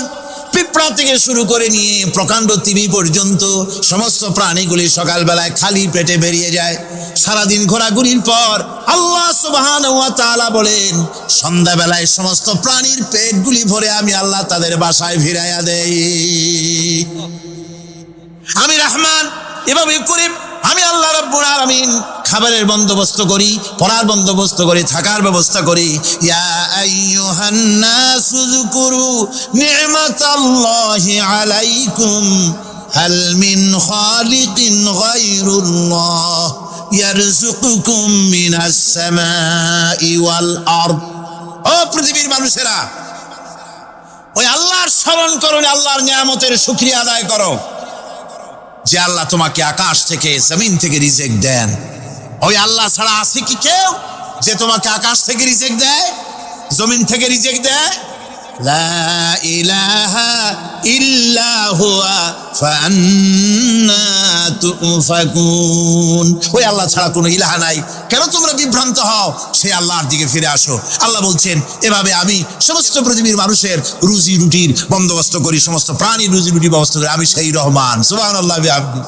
পিঁপড়া থেকে শুরু করে নিয়ে প্রকাণ্ড তিমি পর্যন্ত সমস্ত প্রাণীগুলি সকালবেলায় খালি পেটে বেরিয়ে যায়। সারাদিন ঘোরাঘুরির পর আল্লাহ সুবহানাহু ওয়া তাআলা বলেন, সন্ধ্যাবেলায় সমস্ত প্রাণীর পেটগুলি ভরে আমি আল্লাহ তাদের বাসায় ফিরাইয়া দেই। আমি রহমান, এভাবে করে আমি আল্লাহ রাব্বুল আলামিন খাবারের বন্দোবস্ত করি, পড়ার বন্দোবস্ত করি, থাকার ব্যবস্থা করি। ইয়া আইয়ুহান নাসু যুকুরু নি'মাতাল্লাহি আলাইকুম হাল মিন খালিকিন গায়রুল্লাহ ইয়ারযুকুকুম মিনাস সামাই ওয়াল আরদ। ও পৃথিবীর মানুষেরা, ওই আল্লাহর স্মরণ করো, আল্লাহর নিয়ামতের শুকরিয়া আদায় করো যে আল্লাহ তোমাকে আকাশ থেকে, জমিন থেকে রিজিক দেন। ওই আল্লাহ ছাড়া আছে কি কেউ যে তোমাকে আকাশ থেকে রিজিক দেয়, জমিন থেকে রিজিক দেয়? লা ইলাহা ইল্লা হুয়া ফান্না তুফাকুন। ওই আল্লাহ ছাড়া কোনো ইলাহা নাই, কেন তোমরা বিভ্রান্ত হও? সেই আল্লাহর দিকে ফিরে আসো। আল্লাহ বলছেন, এভাবে আমি সমস্ত পৃথিবীর মানুষের রুজি রুটির বন্দোবস্ত করি, সমস্ত প্রাণীর রুজি রুটি ব্যবস্থা করি, আমি সেই রহমান। সুবহানাল্লাহ বিহামদি।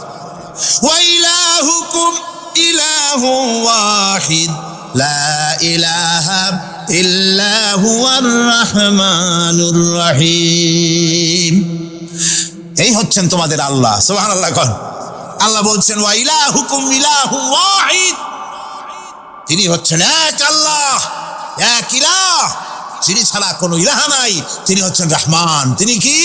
ওয়া ইলাহুকুম ইলাহু ওয়াহিদ লা ইলাহা ইল্লা হুয়ার রাহমানুর রহিম। এই হচ্ছেন তোমাদের আল্লাহ। সুবহানাল্লাহ। আল্লাহ বলছেন, ওয়া ইলাহুকুম ইলাহু ওয়াহিদ, তিনি হচ্ছেন এক আল্লাহ, এক ইলাহ, যিনি ছাড়া কোনো ইলাহা নাই। তিনি হচ্ছেন রহমান। তিনি কি?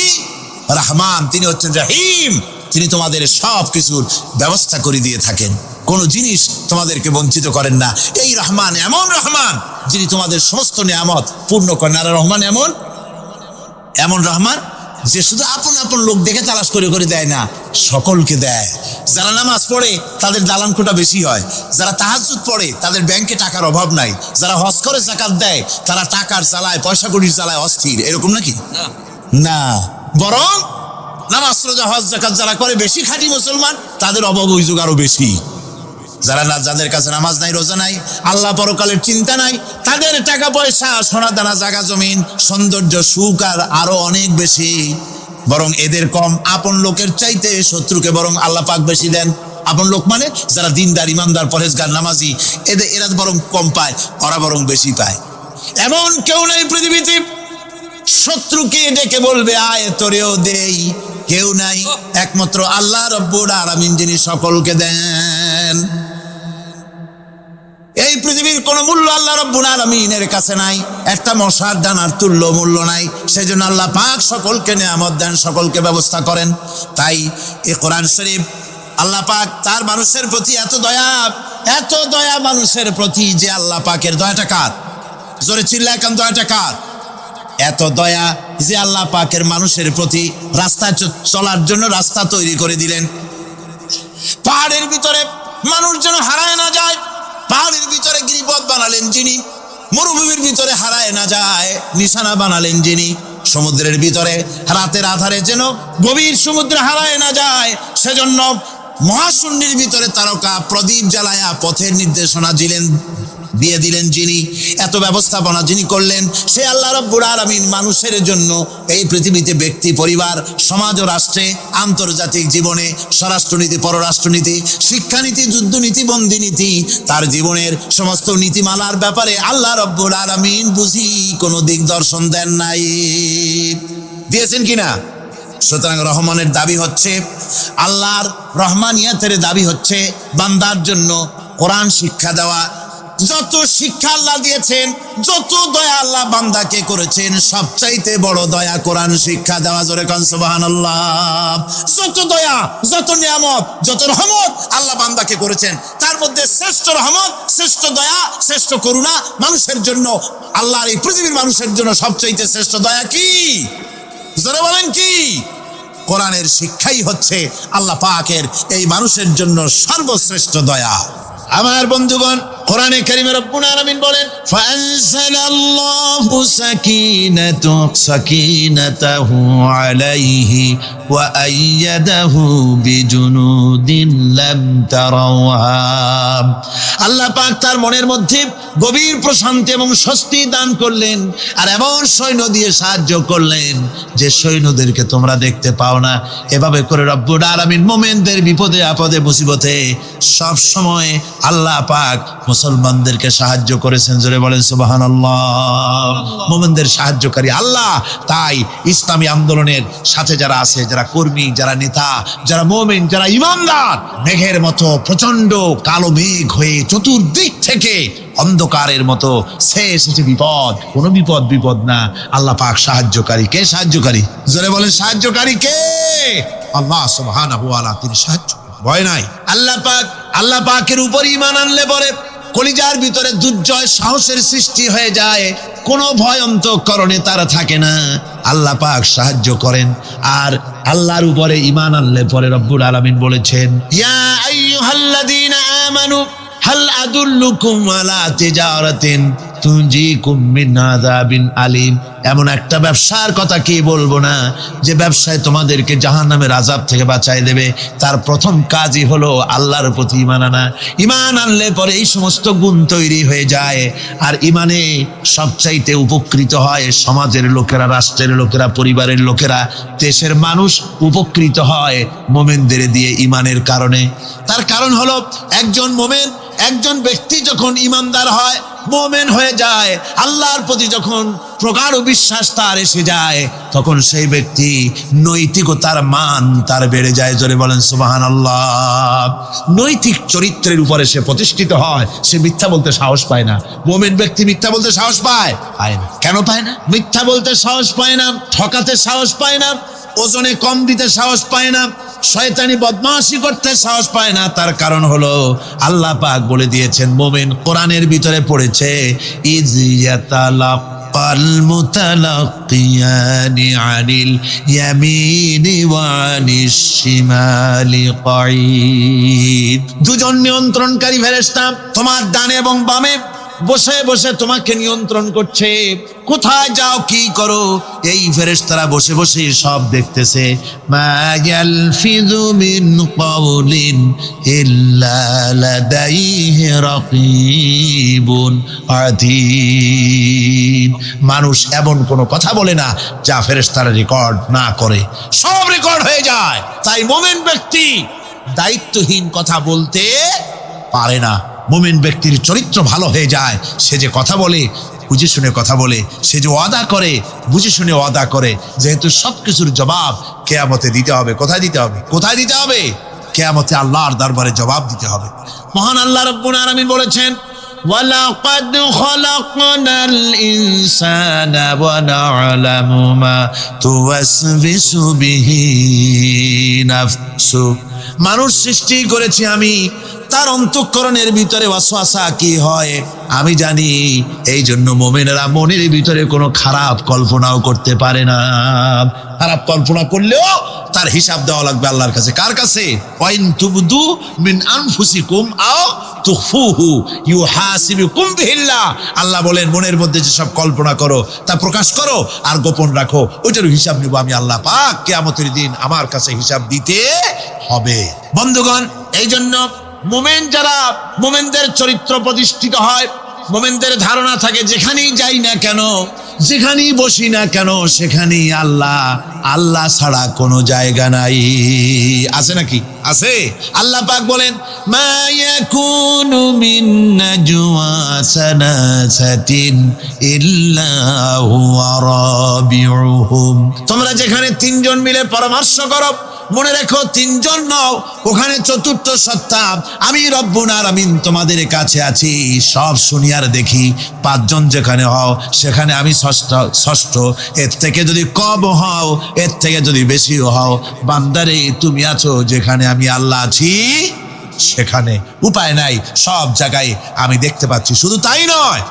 রহমান। তিনি হচ্ছেন রহিম। তিনি তোমাদের সব কিছুর ব্যবস্থা করে দিয়ে থাকেন, কোনো জিনিস তোমাদেরকে বঞ্চিত করেন না। এই রহমান এমন রহমান যিনি তোমাদের সমস্ত নিয়ামত পূর্ণ করেন। আর রহমান এমন রহমান যে শুধু আপন আপন লোক দেখে তালাশ করে করে দেয় না, সকলকে দেয়। যারা নামাজ পড়ে তাদের দালান কোটা বেশি হয়, যারা তাহাজ্জুদ পড়ে তাদের ব্যাংকে টাকার অভাব নাই, যারা হজ করে যাকাত দেয় তারা টাকার জ্বালায়, পয়সা কড়ির জ্বালায় অস্থির। এরকম নাকি? না, বরং নামাজ রোজা হজ যাকাত যারা করে বেশি খাঁটি মুসলমান, তাদের অভাব অভিযোগ আরো বেশি। যাদের কাছে নামাজ নাই, রোজা নাই, আল্লাহ পরকালের চিন্তা নাই, তাদের টাকা পয়সা, সোনা দানা, জায়গা জমিন, সৌন্দর্য, সুখ আর আরো অনেক বেশি। বরং এদের কম। আপন লোকের চাইতে শত্রুকে বরং আল্লাহ পাক বেশি দেন। আপন লোক মানে যারা দিনদার, ইমানদার, পরেজগার, নামাজি, এরা বরং কম পায়, ওরা বরং বেশি পায়। এমন কেউ নাই পৃথিবীতে শত্রুকে ডেকে বলবে আয় তোরেও দেই, কেউ নাই। একমাত্র আল্লাহ রব্বুল আলামিন যিনি সকলকে দেন। এই পৃথিবীর কোন মূল্য আল্লাহ রব্বুল আলামিনের কাছে নাই, একটা মশার দানার তুল্য মূল্য নাই। সেজন্য আল্লাহ পাক সকলকে নিয়ামত দেন, সকলকে ব্যবস্থা করেন। তাই এই কোরআন শরীফ আল্লাহ পাক তার মানুষের প্রতি এত দয়া মানুষের প্রতি, যে আল্লাহ পাকের দয়াটা কার? জোরে চিল্লায় কান, দয়াটা কার? এত দয়া যে আল্লাহ পাকের মানুষের প্রতি রাস্তা চলার জন্য রাস্তা তৈরি করে দিলেন। পাহাড়ের ভিতরে মানুষ যেন হারায় না যায়, পাহাড়ের ভিতরে গিরিপথ বানালেন যিনি, মরুভূমির ভিতরে হারায় না যায় নিশানা বানালেন যিনি, সমুদ্রের ভিতরে রাতের আধারে যেন গভীর সমুদ্রে হারায় না যায়, সেজন্য মহাশূন্যের ভিতরে তারকা প্রদীপ জ্বালায়া পথের নির্দেশনা দিয়ে দিলেন যিনি, এত ব্যবস্থাপনা যিনি করলেন, সে আল্লাহ রাব্বুল আলামিন মানুষের জন্য এই পৃথিবীতে ব্যক্তি, পরিবার, সমাজ ও রাষ্ট্রে, আন্তর্জাতিক জীবনে, স্বরাষ্ট্রনীতি, পররাষ্ট্রনীতি, শিক্ষানীতি, যুদ্ধনীতি, বন্দিনীতি, তার জীবনের সমস্ত নীতিমালার ব্যাপারে আল্লাহ রাব্বুল আলামিন বুঝি কোনো দিক দর্শন দেন নাই। দিয়েছেন কিনা? সুতরাং রহমানের দাবি হচ্ছে, আল্লাহর রহমানিয়াতের দাবি হচ্ছে বান্দার জন্য কোরআন শিক্ষা দেওয়া, যত শিক্ষা আল্লাহ দিয়েছেন, যত দয়া আল্লাহ বান্দাকে করেছেন, সবচাইতে বড় দয়া কোরআন শিক্ষা দেওয়া। জোরে কান সুবহানাল্লাহ। যত দয়া, যত নিয়ামত, যত রহমত আল্লাহ বান্দাকে করেছেন, তার মধ্যে শ্রেষ্ঠ রহমত, শ্রেষ্ঠ দয়া, শ্রেষ্ঠ করুণা মানুষের জন্য, আল্লাহর এই পৃথিবীর মানুষের জন্য সবচাইতে শ্রেষ্ঠ দয়া কি? জোরে বলেন কি? কোরআনের শিক্ষাই হচ্ছে আল্লাহ পাকের এই মানুষের জন্য সর্বশ্রেষ্ঠ দয়া। আমার বন্ধুগণ, কোরআনে কারীমে রব্বুল আলামিন বলেন, ফাআনজালাল্লাহু সাকিনাতাহু আলাইহি ওয়া আইয়াদাহু বিজুনুদিন লাম তারাওহা। আল্লাহ পাক তার মনের মধ্যে গভীর প্রশান্তি এবং স্বস্তি দান করলেন, আর এমন সৈন্য দিয়ে সাহায্য করলেন যে সৈন্যদেরকে তোমরা দেখতে পাও না। এভাবে করে রব্বুল আলামিন মুমিনদের বিপদে আপদে মুসিবতে সব সময় আল্লাহ পাক মুসলমানদেরকে সাহায্য করেছেন। জোরে বলেন সুবহানাল্লাহ। মুমিনদের সাহায্যকারী আল্লাহ। তাই ইসলামী আন্দোলনের সাথে যারা আছে, যারা কর্মী, যারা নেতা, যারা মুমিন, যারা ঈমানদার, মেঘের মতো প্রচন্ড কালো মেঘ হয়ে চতুর্দিক থেকে অন্ধকারের মতো সে এসেছে বিপদ, কোনো বিপদ না। আল্লাহ পাক সাহায্যকারী। কে সাহায্যকারী? জোরে বলেন সাহায্যকারী কে? আল্লাহ সুবহানাহু ওয়া তাআলা, তিনি সাহায্য, ভয় নাই। আল্লাহ পাকের উপর ঈমান আনলে পরে কলিজার ভিতরে দুর্জয় সাহসের সৃষ্টি হয়ে যায়, কোনো ভয় অন্তঃকরণে তার থাকে না। আল্লাহ পাক সাহায্য করেন। আর আল্লাহর উপরে ঈমান আনলে পরে রব্বুল আলামিন বলেছেন, ইয়া আইয়ুহাল্লাযীনা আমানু হাল আদুল্লুকুম আলা তিজারাতিন তুনজিকুম মিন আযাবিন আলিম। এমন একটা ব্যবসার কথা কি বলবো না যে ব্যবসায় তোমাদেরকে জাহান্নামের আযাব থেকে বাঁচায় দেবে। তার প্রথম কাজই হলো আল্লাহর প্রতি ঈমান আনা। ঈমান আনলে পরে এই সমস্ত গুণ তৈরি হয়ে যায়। আর ঈমানে সবচাইতে উপকৃত হয় সমাজের লোকেরা, রাষ্ট্রের লোকেরা, পরিবারের লোকেরা, দেশের মানুষ উপকৃত হয় মুমিনদের দিয়ে ঈমানের কারণে। তার কারণ হলো একজন মুমিন, একজন ব্যক্তি যখন ঈমানদার হয়, মুমিন হয়ে যায়, আল্লাহর প্রতি যখন প্রগাঢ় বিশ্বাস তার এসে যায়, তখন সেই ব্যক্তি নৈতিকতার মান তার বেড়ে যায়। জোরে বলেন সুবহানাল্লাহ। নৈতিক চরিত্রের উপরে সে প্রতিষ্ঠিত হয়। সে মিথ্যা বলতে সাহস পায় না। মুমিন ব্যক্তি মিথ্যা বলতে সাহস পায় না। কেন পায় না? মিথ্যা বলতে সাহস পায় না, ঠকাতে সাহস পায় না, ওজনে কম দিতে সাহস পায় না, শয়তানি বদমাশি করতে সাহস পায় না। তার কারণ হলো আল্লাহ পাক বলে দিয়েছেন, মুমিন কোরআনের ভিতরে পড়েছে, ইয ইয়াতালাক্কাল মুতালাক্কিয়ানি আনিল ইয়ামিনি ওয়া আনিশ শিমালি কাঈদ। দুজন নিয়ন্ত্রণকারী ফেরেশতা তোমার ডানে এবং বামে বসে বসে তোমাকে নিয়ন্ত্রণ করছে। কোথায় যাও, কি করো, এই ফেরেশতারা বসে বসে সব দেখতেছে। মা ইয়ালফিযু মিন কাওলিন ইল্লা লাদাইহি রাকীবুন আতীদ। মানুষ এমন কোনো কথা বলে না যা ফেরেশতারা রেকর্ড না করে, সব রেকর্ড হয়ে যায়। তাই মুমিন ব্যক্তি দায়িত্বহীন কথা বলতে পারে না। মুমিন ব্যক্তির চরিত্র ভালো হয়ে যায়। সে যে কথা বলে বুঝে শুনে কথা বলে, সে যে ওয়াদা করে বুঝে শুনে ওয়াদা করে। যেহেতু সবকিছুর জবাব কিয়ামতে দিতে হবে। কোথায় দিতে হবে? কোথায় দিতে হবে? কিয়ামতে আল্লাহর দরবারে জবাব দিতে হবে। মহান আল্লাহ রাব্বুল আলামিন বলেছেন, ওয়ালাকাদ খালাকনাল ইনসানা ওয়া না'লামু মা তুওয়াসবিসু বিহি নাফসু। মানুষ সৃষ্টি করেছি আমি, তার অন্তঃকরণের ভিতরে ওয়াসওয়াসা কি হয় আমি জানি। এই জন্য মুমিনেরা মনের ভিতরে কোনো খারাপ কল্পনাও করতে পারে না। খারাপ কল্পনা করলেও তার হিসাব দেওয়া লাগবে আল্লাহর কাছে। কার কাছে? ওয়াইন তুবদু মিন আনফুসিকুম আও তুখফুহু ইউহাসিবুকুম বিহিল্লাহ। আল্লাহ বলেন, মনের মধ্যে যেসব কল্পনা করো তা প্রকাশ করো আর গোপন রাখো, ওইটার হিসাব নিব আমি আল্লাহ পাক। কিয়ামতের দিন আমার কাছে হিসাব দিতে হবে। বন্ধুগণ, এই জন্য মুমিন যারা, মুমিনদের চরিত্র প্রতিষ্ঠিত হয়, মুমিনদের ধারণা থাকে যেখানেই যাই না কেন, যেখানেই বসি না কেন, সেখানেই আল্লাহ, আল্লাহ ছাড়া কোনো জায়গা নাই। আছে নাকি? আছে। আল্লাহ পাক বলেন, মা ইয়াকুনু মিন নাজওয়া সালাসাতিন ইল্লা হুয়া রাবিউহুম। তোমরা যেখানে তিনজন মিলে পরামর্শ করো, মনে রেখো তিনজন নও, ওখানে চতুর্থ সত্তা আমি রব্বুল আলামিন তোমাদের কাছে আছি। সব শুনি আর দেখি, পাঁচজন যেখানে হও সেখানে আমি ষষ্ঠ। এর থেকে যদি কম হও, এর থেকে যদি বেশিও হও, বান্দারে তুমি আছো যেখানে আমি আল্লাহ আছি সেখানে। উপায় নাই, সব জায়গায় আমি দেখতে পাচ্ছি। শুধু তাই নয়,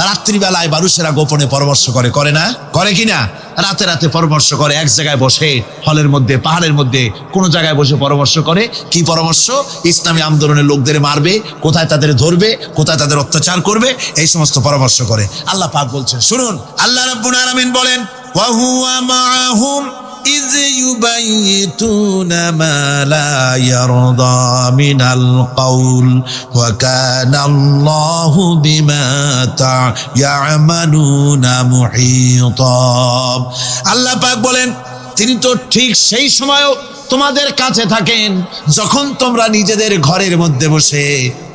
রাত্রিবেলায় মানুষেরা গোপনে পরামর্শ করে, করে না? করে কিনা? রাতে রাতে পরামর্শ করে, এক জায়গায় বসে, হলের মধ্যে, পাহাড়ের মধ্যে কোনো জায়গায় বসে পরামর্শ করে। কি পরামর্শ? ইসলামী আন্দোলনের লোকদের মারবে, কোথায় তাদের ধরবে, কোথায় তাদের অত্যাচার করবে, এই সমস্ত পরামর্শ করে। আল্লাহ পাক বলছেন, শুনুন, আল্লাহ রাব্বুল আলামিন বলেন, ওয়া হুয়া মাআহুম إذ يبيتون ما لا يرضى من القول وكان الله بما يعملون محيطا। আল্লাহ পাক বলেন, তিনি তো ঠিক সেই সময়ও তোমাদের কাছে থাকেন যখন তোমরা নিজেদের ঘরের মধ্যে বসে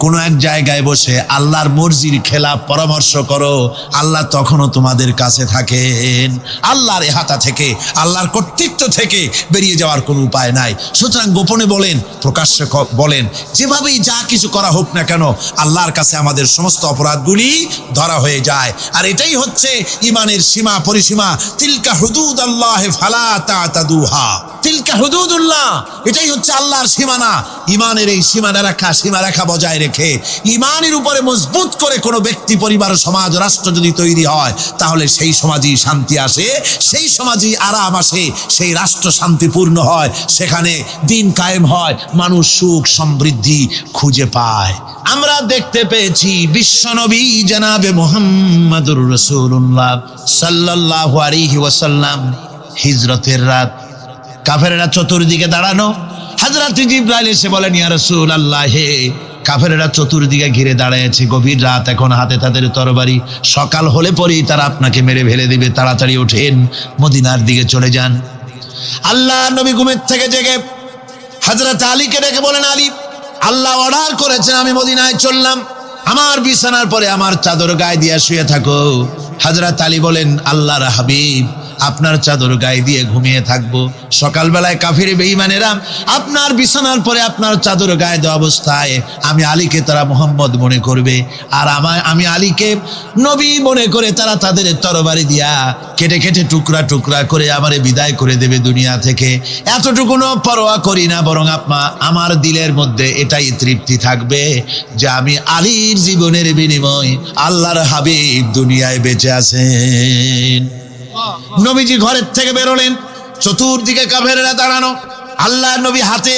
কোনো এক জায়গায় বসে আল্লাহর মর্জির খেলাফ পরামর্শ করো, আল্লাহ তখনও তোমাদের কাছে থাকেন। আল্লাহর এহাতা থেকে, আল্লাহর কর্তৃত্ব থেকে বেরিয়ে যাওয়ার কোনো উপায় নাই। সুতরাং গোপনে বলেন, প্রকাশ্যে বলেন, যেভাবেই যা কিছু করা হোক না কেন, আল্লাহর কাছে আমাদের সমস্ত অপরাধগুলি ধরা হয়ে যায়। আর এটাই হচ্ছে ইমানের সীমা পরিসীমা। তিলকা হুদুদাল্লাহ ফালা তাতাদুহা, তিলকা হুদুদুল্লাহ, এটাই হচ্ছে আল্লাহর সীমানা। ইমানের এই সীমারেখা বজায় রেখে ইমানের উপরে মজবুত করে কোনো ব্যক্তি, পরিবার, সমাজ, রাষ্ট্র যদি তৈরি হয়, তাহলে সেই সমাজই শান্তি আসে, সেই সমাজই আরাম আসে, সেই রাষ্ট্র শান্তিপূর্ণ হয়, সেখানে দিন কায়েম হয়, মানুষ সুখ সমৃদ্ধি খুঁজে পায়। আমরা দেখতে পেয়েছি বিশ্বনবী জনাবে মুহাম্মাদুর রাসূলুল্লাহ সাল্লাল্লাহু আলাইহি ওয়াসাল্লাম হিজরতের রাত, কাফেরেরা চতুর্দিকে দাঁড়ানো। হযরত জিবরাইল এসে বলেন, ইয়া রাসূলুল্লাহ, হে কাফেরেরা চতুর্দিকে ঘিরে দাঁড়িয়েছে, গভীর রাত, এখন হাতে তাদের তরবারি, সকাল হলে পরেই তারা আপনাকে মেরে ফেলে দিবে, তাড়াতাড়ি ওঠেন, মদিনার দিকে চলে যান। আল্লাহ নবী ঘুমের থেকে জেগে হযরত আলীকে ডেকে বলেন, আলী, আল্লাহ অর্ডার করেছেন, আমি মদিনায় চললাম, আমার বিছানার পরে আমার চাদর গায়ে দিয়ে শুয়ে থাকো। হযরত আলী বলেন, আল্লাহর হাবিব, আপনার চাদর গায়ে দিয়ে ঘুমিয়ে থাকবো, সকালবেলায় কাফির বেঈমানেরা আপনার বিছানার পরে আপনার চাদর গায়ে দেওয়া অবস্থায় আমি আলীকে তারা মুহাম্মদ মনে করবে, আর আমি আলীকে নবী মনে করে তারা তাদের তরবারি দিয়া কেটে কেটে টুকরা টুকরা করে আমারে বিদায় করে দেবে দুনিয়া থেকে। এতটুকুনো পরোয়া করি না, বরং আমার দিলের মধ্যে এটাই তৃপ্তি থাকবে যে আমি আলীর জীবনের বিনিময় আল্লাহর হাবিব দুনিয়ায় বেঁচে আছেন। নবীজি ঘরের থেকে বেরোলেন, চতুর্দিকে কাফেররা দাঁড়ানো। আল্লাহ নবী হাতে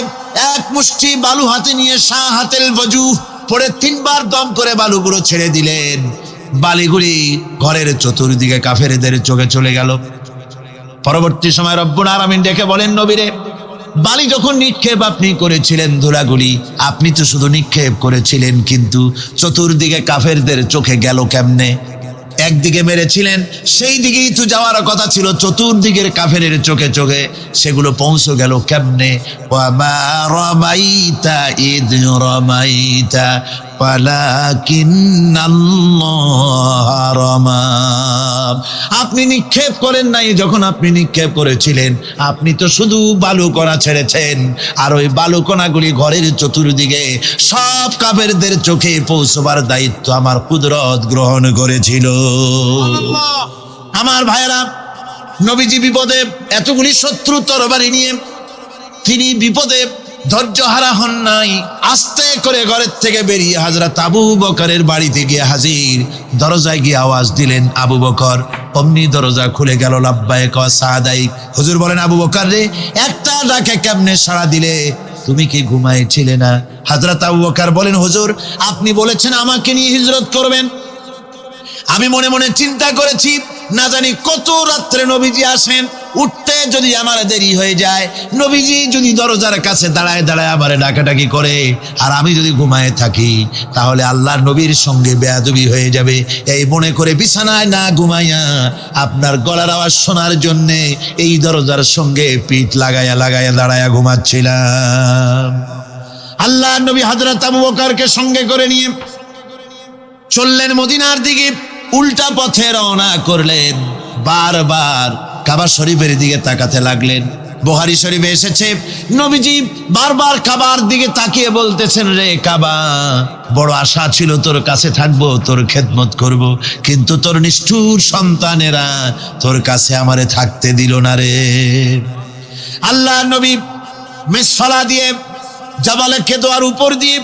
এক মুষ্টি বালু হাতে নিয়ে শাহাতেল ওযু পরে 3 বার দম করে বালুগুলো ছেড়ে দিলেন। বালিগুলি ঘরের চতুর্দিকে কাফেরদের চোখে চলে গেল। পরবর্তী সময় রব্বুল আলামিন ডেকে বলেন, নবীরে, বালি যখন নিক্ষেপ আপনি করেছিলেন, ধুলাগুলি আপনি তো শুধু নিক্ষেপ করেছিলেন, কিন্তু চতুর্দিকে কাফেরদের চোখে গেল কেমনে? একদিকে মেরেছিলেন, সেই দিকেই তো যাওয়ার কথা ছিল, চতুর্দিকের কাফেরের চোখে চোখে সেগুলো পৌঁছে গেল কেমনে? ওয়ামা রামাইতা ইদ রামাইতা ওয়ালাকিন্নাল্লাহ রামা। আপনি নিক্ষেপ করেন নাই, যখন আপনি নিক্ষেপ করেছিলেন আপনি তো শুধু বালুকণা ছেড়েছেন, আর ওই বালুকণাগুলি ঘরের চতুর্দিকে সব কাফেরদের চোখে পৌঁছবার দায়িত্ব আমার কুদরত গ্রহণ করেছিল। আমার ভাইয়েরা, নবীজি বিপদে, এতগুলি শত্রু তরবারি নিয়ে তিনি বিপদে ধৈর্য হারা হন নাই। আস্তে করে ঘরের থেকে বেরিয়ে হযরত আবু বকরের বাড়িতে গিয়ে হাজির। দরজায় গিয়ে আওয়াজ দিলেন, আবু বকর। অমনি দরজা খুলে গেল, লাব্বাইক ওয়া সাদাইক। হুজুর বলেন, আবু বকর রে, একটা ডাকে কেমনে সাড়া দিলে? তুমি কি ঘুমাইছিলে না? হযরত আবু বকর বলেন, হুজুর, আপনি বলেছেন আমাকে নিয়ে হিজরত করবেন, আমি মনে মনে চিন্তা করেছি, না জানি কত রাত্রে নবীজি আসেন, উঠতে যদি আমার দেরি হয়ে যায়, নবীজি যদি দরজার কাছে দাঁড়ায় দাঁড়ায় আমারে ডাকাডাকি করে, আর আমি যদি ঘুমায় থাকি, তাহলে আল্লাহর নবীর সঙ্গে বেয়াদবি হয়ে যাবে। এই মনে করে বিছানায় না ঘুমাইয়া আপনার গলার আওয়াজ শোনার জন্যে এই দরজার সঙ্গে পিঠ লাগাইয়া লাগাইয়া দাঁড়াইয়া ঘুমাচ্ছিলাম। আল্লাহর নবী হযরত আবু বকরকে সঙ্গে করে নিয়ে চললেন মদিনার দিকে। উল্টা পথে রওনা করলেন, বারবার কাবা শরীফের দিকে তাকাতে লাগলেন। বুখারী শরীফে এসেছে, নবীজি বারবার কাবার দিকে তাকিয়ে বলতেছেন, রে কাবা, বড় আশা ছিল তোর কাছে থাকবো, তোর খেদমত করব, কিন্তু তোর নিষ্ঠুর সন্তানেরা তোর কাছে আমারে থাকতে দিল না রে। আল্লাহ নবী মিসফালা দিয়ে জাবালে কেদোয়ার উপর দিয়ে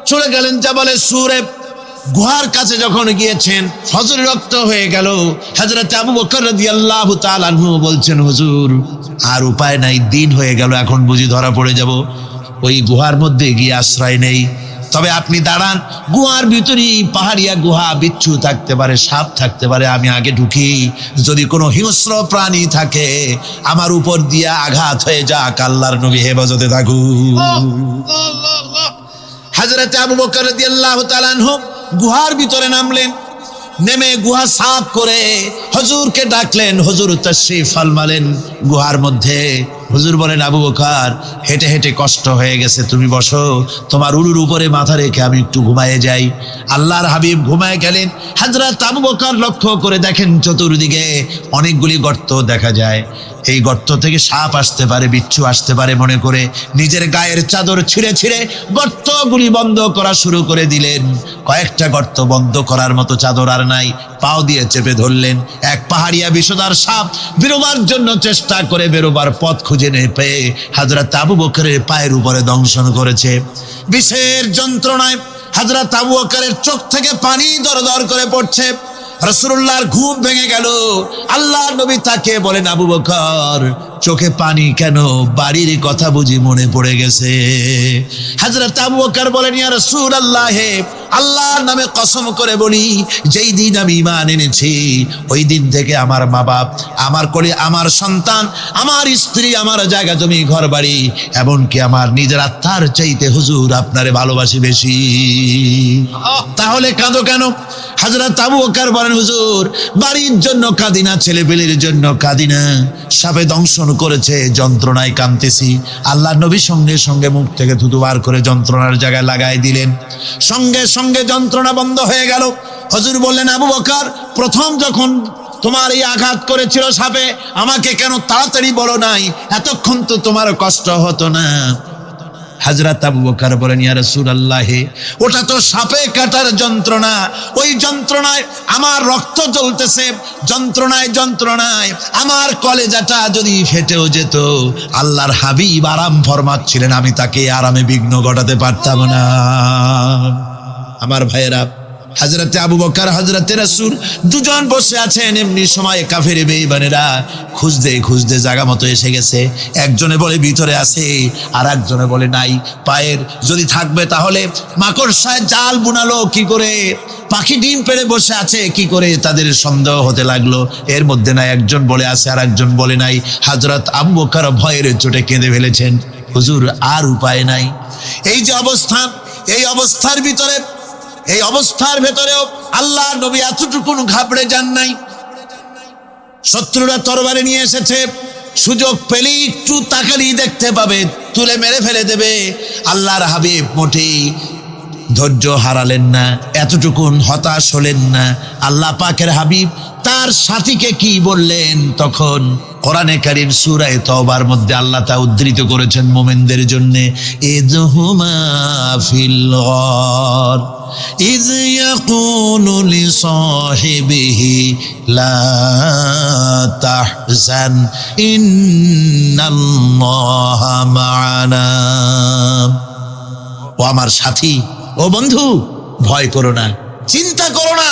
চলে গেলেন জাবালে সুরে। গুহার কাছে যখন গিয়েছেন, ফজর রক্ত হয়ে গেল। হযরত আবু বকর রাদিয়াল্লাহু তাআলা আনহু বলছেন, হুজুর আর উপায় নাই, দিন হয়ে গেল, এখন বুঝি ধরা পড়ে যাব, ওই গুহার মধ্যে গিয়ে আশ্রয় নেই। তবে আপনি দাঁড়ান, গুহার ভিতরেই পাহাড়িয়া গুহা, বিচ্ছু থাকতে পারে, সাপ থাকতে পারে, আমি আগে ঢুকি, যদি কোনো হিংস্র প্রাণী থাকে আমার উপর দিয়া আঘাত হয়ে যাক, আল্লাহর নবী হেফাজতে থাকুক। হযরত আবু বকর রাদিয়াল্লাহু তাআলা আনহু গুহার ভিতরে নামলেন, নেমে গুহা সাফ করে হুজুরকে ডাকলেন। হুজুর তাশরীফ ফরমালেন গুহার মধ্যে। হুজুর বলেন, আবু বকর, হেঁটে হেঁটে কষ্ট হয়ে গেছে, তুমি বসো, তোমার উরুর উপরে মাথা রেখে আমি একটু ঘুমায়ে যাই। আল্লাহর হাবিব ঘুমায় গেলেন। হযরত আবু বকর লক্ষ্য করে দেখেন চতুর্দিকে অনেকগুলি গর্ত দেখা যায়। এই গর্ত থেকে সাপ আসতে পারে, বিচ্ছু আসতে পারে মনে করে নিজের গায়ের চাদর ছিঁড়ে ছিঁড়ে গর্তগুলি বন্ধ করা শুরু করে দিলেন। কয়েকটা গর্ত বন্ধ করার মতো চাদর আর নাই, পাও দিয়ে চেপে ধরলেন। এক পাহাড়িয়া বিষধর সাপ বেরোবার জন্য চেষ্টা করে বেরোবার পথ খুঁজে না পেয়ে হযরত আবু বকরের পায়ের উপরে দংশন করেছে। বিষের যন্ত্রণায় হযরত আবু বকরের চোখ থেকে পানি দরদর করে পড়ছে। রাসূলুল্লাহর ঘুম ভেঙে গেল। আল্লাহর নবী তাকে বলেন, আবু বকর, চোখে পানি কেন? বাড়ির কথা বুঝি মনে পড়ে গেছে? হযরত আবু বকর বলেন, ইয়া রাসূলুল্লাহ, আল্লাহর নামে কসম করে বলি, যেই দিন আমি ঈমান এনেছি ওই দিন থেকে আমার মা বাপ, আমার কোলে আমার সন্তান, আমার স্ত্রী, আমার জায়গা জমি ঘর বাড়ি, এমনকি আমার নিজের আত্মার চাইতে হুজুর আপনারে ভালোবাসি বেশি। তাহলে কাঁদো কেন? হযরত আবু বকর বলেন, হুজুর বাড়ির জন্য কাঁদি না, ছেলেপেলের জন্য কাঁদি না, সাপে দংশন করেছে, যন্ত্রণায় কাঁদতেছি। আল্লাহ নবী সঙ্গে সঙ্গে মুখ থেকে থুতু বার করে যন্ত্রণার জায়গায় লাগাই দিলেন। সঙ্গে সঙ্গে যন্ত্রণা বন্ধ হয়ে গেল। হুজুর বললেন, আবু বকর, প্রথম যখন তোমার এই আঘাত করেছিল সাপে, আমাকে কেন তাড়াতাড়ি বলো নাই? এতক্ষণ তো তোমার কষ্ট হতো না। হযরত আবু বকর বলেন, ইয়া রাসূলুল্লাহ, ওটা তো সাপে কাটার যন্ত্রণা, ওই যন্ত্রণায় আমার রক্ত জ্বলতেছে, যন্ত্রণায় যন্ত্রণায় আমার কলেজাটা যদি ফেটেও যেত, আল্লাহর হাবিব আরাম ফরমাচ্ছিলেন, আমি তাকে আরামে বিঘ্ন ঘটাতে পারতাম না। আমার ভাইয়েরা, হযরতে আবু বকর, হযরতে রাসূল দুজন বসে আছেন। এমনি সময় কাফের বেঈমানেরা খুঁজতে খুঁজতে জায়গা মতো এসে গেছে। একজনে বলে ভিতরে আছে, আর একজনে বলে নাই। পায়ের যদি থাকবে তাহলে মাকড়সায় জাল বুনালো কি করে, পাখি ডিম পেড়ে বসে আছে কি করে, তাদের সন্দেহ হতে লাগলো। এর মধ্যে নাই একজন বলে আছে আর একজন বলে নাই। হযরত আবু বকর ভয়ের চোটে কেঁদে ফেলেছেন, হুজুর আর উপায় নাই। এই যে অবস্থান, এই অবস্থার ভিতরে, এই অবস্থার ভেতরেও আল্লাহ নবী এতটুকু ঘাবড়ে যান নাই। শত্রুরা তরবারি নিয়ে এসেছে, সুযোগ পেলেই একটু তাকালেই দেখতে পাবে, তুলে মেরে ফেলে দেবে। আল্লাহর হাবিব মোটেই ধৈর্য হারালেন না, এতটুকুন হতাশ হলেন না। আল্লাহ পাকের হাবিব তার সাথীকে কি বললেন? তখন কোরআনে কারীম সূরা তাওবার মধ্যে আল্লাহ তা উদ্ধৃত করেছেন মুমিনদের জন্য, ইযহুমা ফিল গার ইয ইয়াকুলু লিসাহিবিহি লা তাহজান ইন্নাল্লাহা মা'ানা। ও আমার সাথী, ও বন্ধু, ভয় করো না, চিন্তা করো না,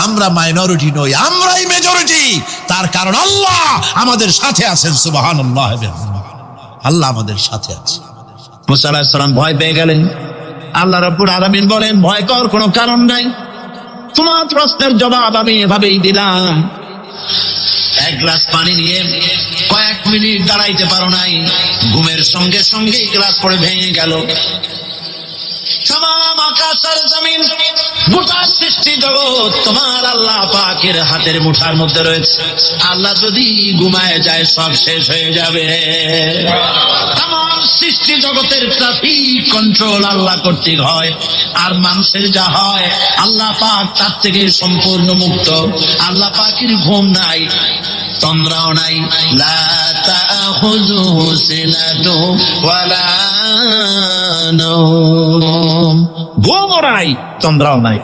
আমরা মাইনরিটি নই, আমরাই মেজরিটি। তার কারণ আল্লাহ আমাদের সাথে আছেন। সুবহানাল্লাহ, আল্লাহ আমাদের সাথে আছে। মুসা আলাইহিস সালাম ভয় পেয়ে গেলেন। আল্লাহ রাব্বুল আলামিন বলেন, ভয় করার কোনো কারণ নাই, তোমার প্রশ্নের জবাব আমি এভাবেই দিলাম। এক গ্লাস পানি নিয়ে কয়েক মিনিট দাঁড়াইতে পারো নাই, ঘুমের সঙ্গে সঙ্গে গ্লাস পড়ে ভেঙে গেল। তামাম আকাশ আর জমিন, গোটা সৃষ্টি জগৎ তোমার আল্লাহ পাকের হাতের মুঠার মধ্যে রয়েছে। আল্লাহ যদি ঘুমায় যায় সব শেষ হয়ে যাবে। তামাম সৃষ্টি জগতের ট্রাফিক কন্ট্রোল আল্লাহ কর্তৃক হয়, আর মানুষের যা হয় আল্লাহ পাক তার থেকে সম্পূর্ণ মুক্ত। আল্লাহ পাকের ঘুম নাই, তন্দ্রাও নাই। লা تأخذه سنة ولا نوم ঘুমও নাই, তন্দ্রাও নাই।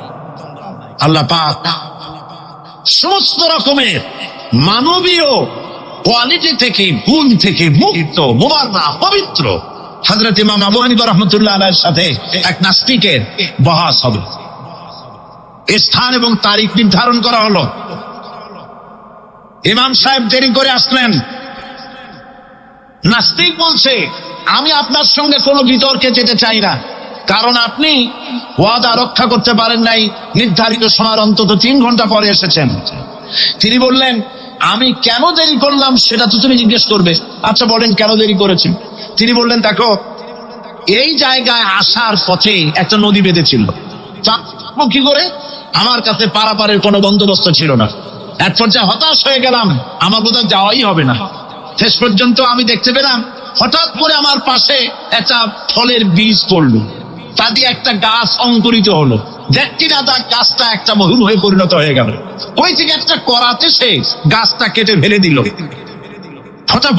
আল্লাহ পাক সমস্ত রকমের মানবীয় কোয়ালিটি থেকে, গুণ থেকে মুক্ত, মুবাররা, পবিত্র। হযরত ইমাম আবু হানিফা রাহমাতুল্লাহ আলাইহির সাথে এক নাস্তিকের বহাস হবে। স্থান এবং তারিখ নির্ধারণ করা হলো। ইমাম সাহেব দেরি করে আসলেন। নাস্তিক বলছে, আমি আপনার সঙ্গে কোনো বিতর্কে যেতে চাই না, কারণ আপনি ওয়াদা রক্ষা করতে পারেন নাই, নির্ধারিত সময়ের অন্তত 3 ঘন্টা পরে এসেছেন। তিনি বললেন, আমি কেন দেরি করলাম সেটা তো তুমি জিজ্ঞেস করবে। আচ্ছা বলেন কেন দেরি করেছেন? তিনি বললেন, দেখো, এই জায়গায় আসার পথে একটা নদী বেঁধেছিল, কি করে আমার কাছে পারাপারের কোনো বন্দোবস্ত ছিল না। এক পর্যায়ে হতাশ হয়ে গেলাম, আমার বোধহয় যাওয়াই হবে না। শেষ পর্যন্ত আমি দেখতে পেলাম হঠাৎ করে আমার পাশে একটা ফলের বীজ পড়লো, তা দিয়ে একটা গাছ অঙ্কুরিত হলো। দেখছি না তার গাছটা একটা মহুল হয়ে পরিণত হয়ে গেল। ওই থেকে একটা করাতে সে গাছটা কেটে ফেলে দিল। হঠাৎ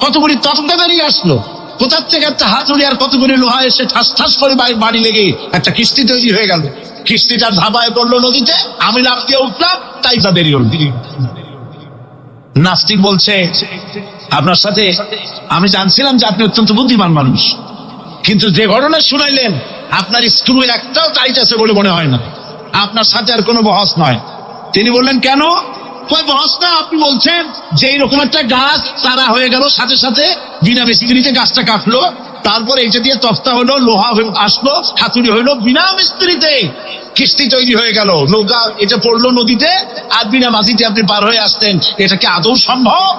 কতগুলি ততটা বেরিয়ে আসলো, কোথার থেকে একটা হাতুড়ি আর কতগুলি লোহা এসে ঠাস ঠাস করে বাড়ি লেগে একটা কিস্তি তৈরি হয়ে গেল। কিস্তিটা ধাবায় পড়লো নদীতে, আমি লাফ দিয়ে উঠলাম, তাই তা দেরি হল। নাস্তিক বলছে, আপনার সাথে আমি জানছিলাম যে আপনি অত্যন্ত বুদ্ধিমান মানুষ, কিন্তু যে ঘটনা শুনাইলেন আপনার স্ক্রু একটাও টাইট আছে বলে মনে হয় না, আপনার সাথে আর কোনো বহস নয়। তিনি বললেন, কেন? কই বহস না, আপনি বলছেন যে এইরকম একটা গাছ তারা হয়ে গেল, সাথে সাথে বিনা মিস্ত্রিতে গাছটা কাটলো, তারপরে এটা দিয়ে তক্তা হলো, লোহা আসলো, হাতুড়ি হইলো, বিনা মিস্ত্রিতে কিস্তি তৈরি হয়ে গেল, নৌকা এটা পড়লো নদীতে, আর বিনা মাঝিতে আপনি পার হয়ে আসতেন। এটা কি আদৌ সম্ভব?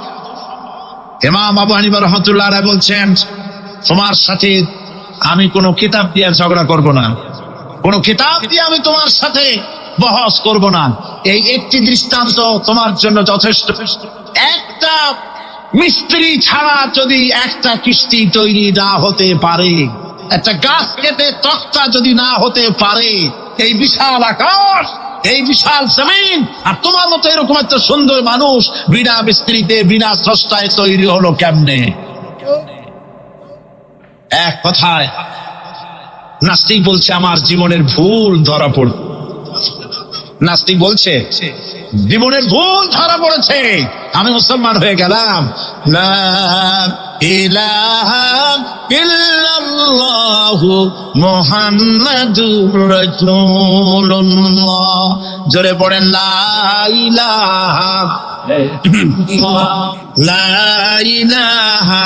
ইমাম আবু হানিফা রাহমাতুল্লাহ আলাইহি বলছেন, তোমার সাথে আমি কোনো কিতাব দিয়ে ঝগড়া করব না, কোনো কিতাব দিয়ে আমি তোমার সাথে বহস করব না। এই একটি দৃষ্টান্ত তোমার জন্য যথেষ্ট। একটা মিস্ত্রি ছাড়া যদি একটা কিস্তি তৈরি না হতে পারে, একটা গাছ কেটে তক্তা যদি না হতে পারে, এই বিশাল আকাশ, এই বিশাল জমিন, আর তোমার মতো এরকম একটা সুন্দর মানুষ বিনা মিস্ত্রিতে, বিনা স্রষ্টায় তৈরি হলো কেমনে? এক কথায় নাস্তিক বলছে, আমার জীবনের ভুল ধরা পড়ল। নাস্তিক বলছে, জীবনের ভুল ধরা পড়েছে, আমি মুসলমান হয়ে গেলাম। লা ইলাহা ইল্লাল্লাহু মুহাম্মাদুর রাসূলুল্লাহ। জোরে পড়েন, লা ইলাহা লা ইলাহা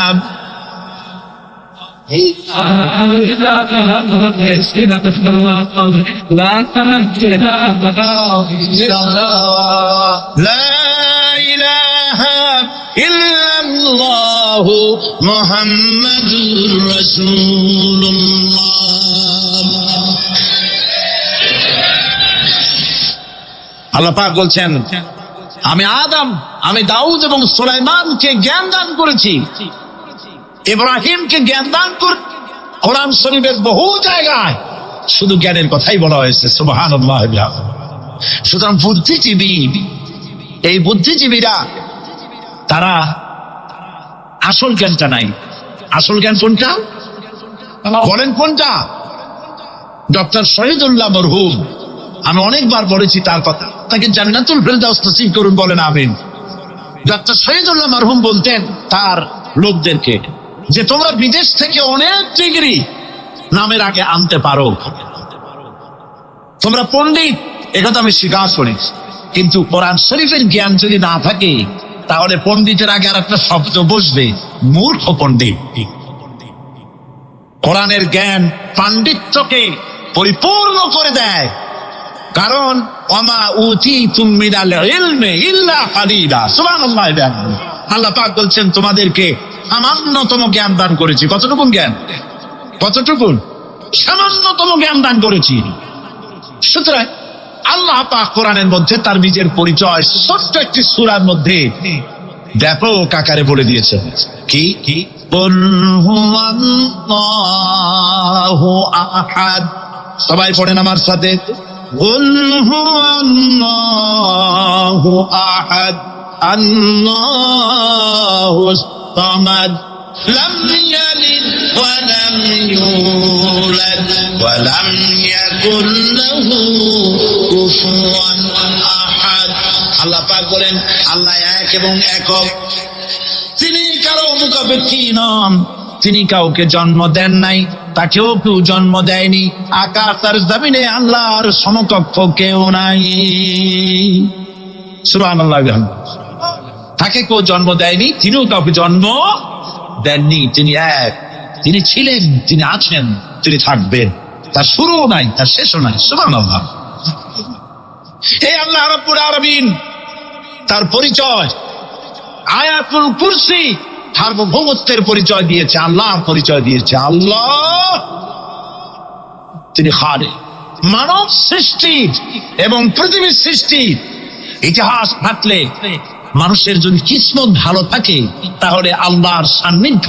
মুহাম্মাদুর রাসূলুল্লাহ। আল্লাহ পাক বলছেন, আমি আদম, আমি দাউদ এবং সুলাইমানকে জ্ঞান দান করেছি, ইব্রাহিমকে জ্ঞান দান করে। কোরআন শরীফের বহু জায়গায় শুধু জ্ঞানের কথাই বলা হয়েছে। সুবহানাল্লাহ। সুতরাং বুদ্ধিজীবী, এই বুদ্ধিজীবীরা তারা আসল জ্ঞানটা নাই। আসল জ্ঞান কোনটা বলেন? কোনটা? ডক্টর শহীদুল্লাহ মরহুম, আমি অনেকবার বলেছি তার কথা, তাকে জান্নাতুল ফেরদাউস নসিব করুন, বলেন আমিন। ডক্টর শহীদুল্লাহ মরহুম বলতেন তার লোকদেরকে যে তোমরা বিদেশ থেকে অনেক ডিগ্রি নামের আগে আনতে পারো, তোমরা পণ্ডিত, একথা আমি স্বীকার করি, কিন্তু কোরআন শরীফের জ্ঞান যদি না থাকে তাহলে পণ্ডিতের আগে আর একটা শব্দ বসবে, মূর্খ পণ্ডিত। কোরআনের জ্ঞান পাণ্ডিত্যকে পরিপূর্ণ করে দেয়, কারণ ওমা উতীতুম মিনাল ইলমি ইল্লা কালিলা। সুবহানাল্লাহ। আল্লাহ পাক বলছেন, তোমাদেরকে সামান্যতম জ্ঞান দান করেছি। কতটুকু জ্ঞান? কতটুকু? সামান্যতম জ্ঞান দান করেছি। সুতরাং আল্লাহ পাক কোরআনের মধ্যে তার নিজের পরিচয় ছোট্ট একটি সূরার মধ্যে ব্যাপক আকারে বলে দিয়েছেন। কি? কুল হুয়াল্লাহু আহাদ। সবাই পড়েন আমার সাথে, কুল হুয়াল্লাহু আহাদ আল্লাহুস সামাদ লাম ইয়ালিদ ওয়া লাম ইউলাদ ওয়া লাম ইয়াকুল লাহু কুফুয়ান আহাদ। আল্লাহ পাক বলেন আল্লাহ এক এবং একক, তিনি কারো মুখাপেক্ষী নন, তিনি কাউকে জন্ম দেন নাই, তাকেও কেউ জন্ম দেয়নি। আকাশ আর জমিনে আল্লাহর সমকক্ষ কেউ নাই। সুবহানাল্লাহ। তাকে কেউ জন্ম দেয়নি, তিনিও কাউকে জন্ম দেননি। তিনি এক, তিনি ছিলেন, তিনি আছেন, তিনি থাকবেন। তার শুরুও নাই, তার শেষও নাই। সুবহানাল্লাহ। এই আল্লাহ রাব্বুল আলামিন তার পরিচয় আয়াতুল কুরসি সার্বভৌমত্বের পরিচয় দিয়েছে, আল্লাহর পরিচয় দিয়েছে। আল্লাহ তিনি খালিক। মানব সৃষ্টি এবং পৃথিবীর সৃষ্টি ইতিহাস ঘাটলে মানুষের যদি কিসমত ভালো থাকে, তাহলে আল্লাহর সান্নিধ্য,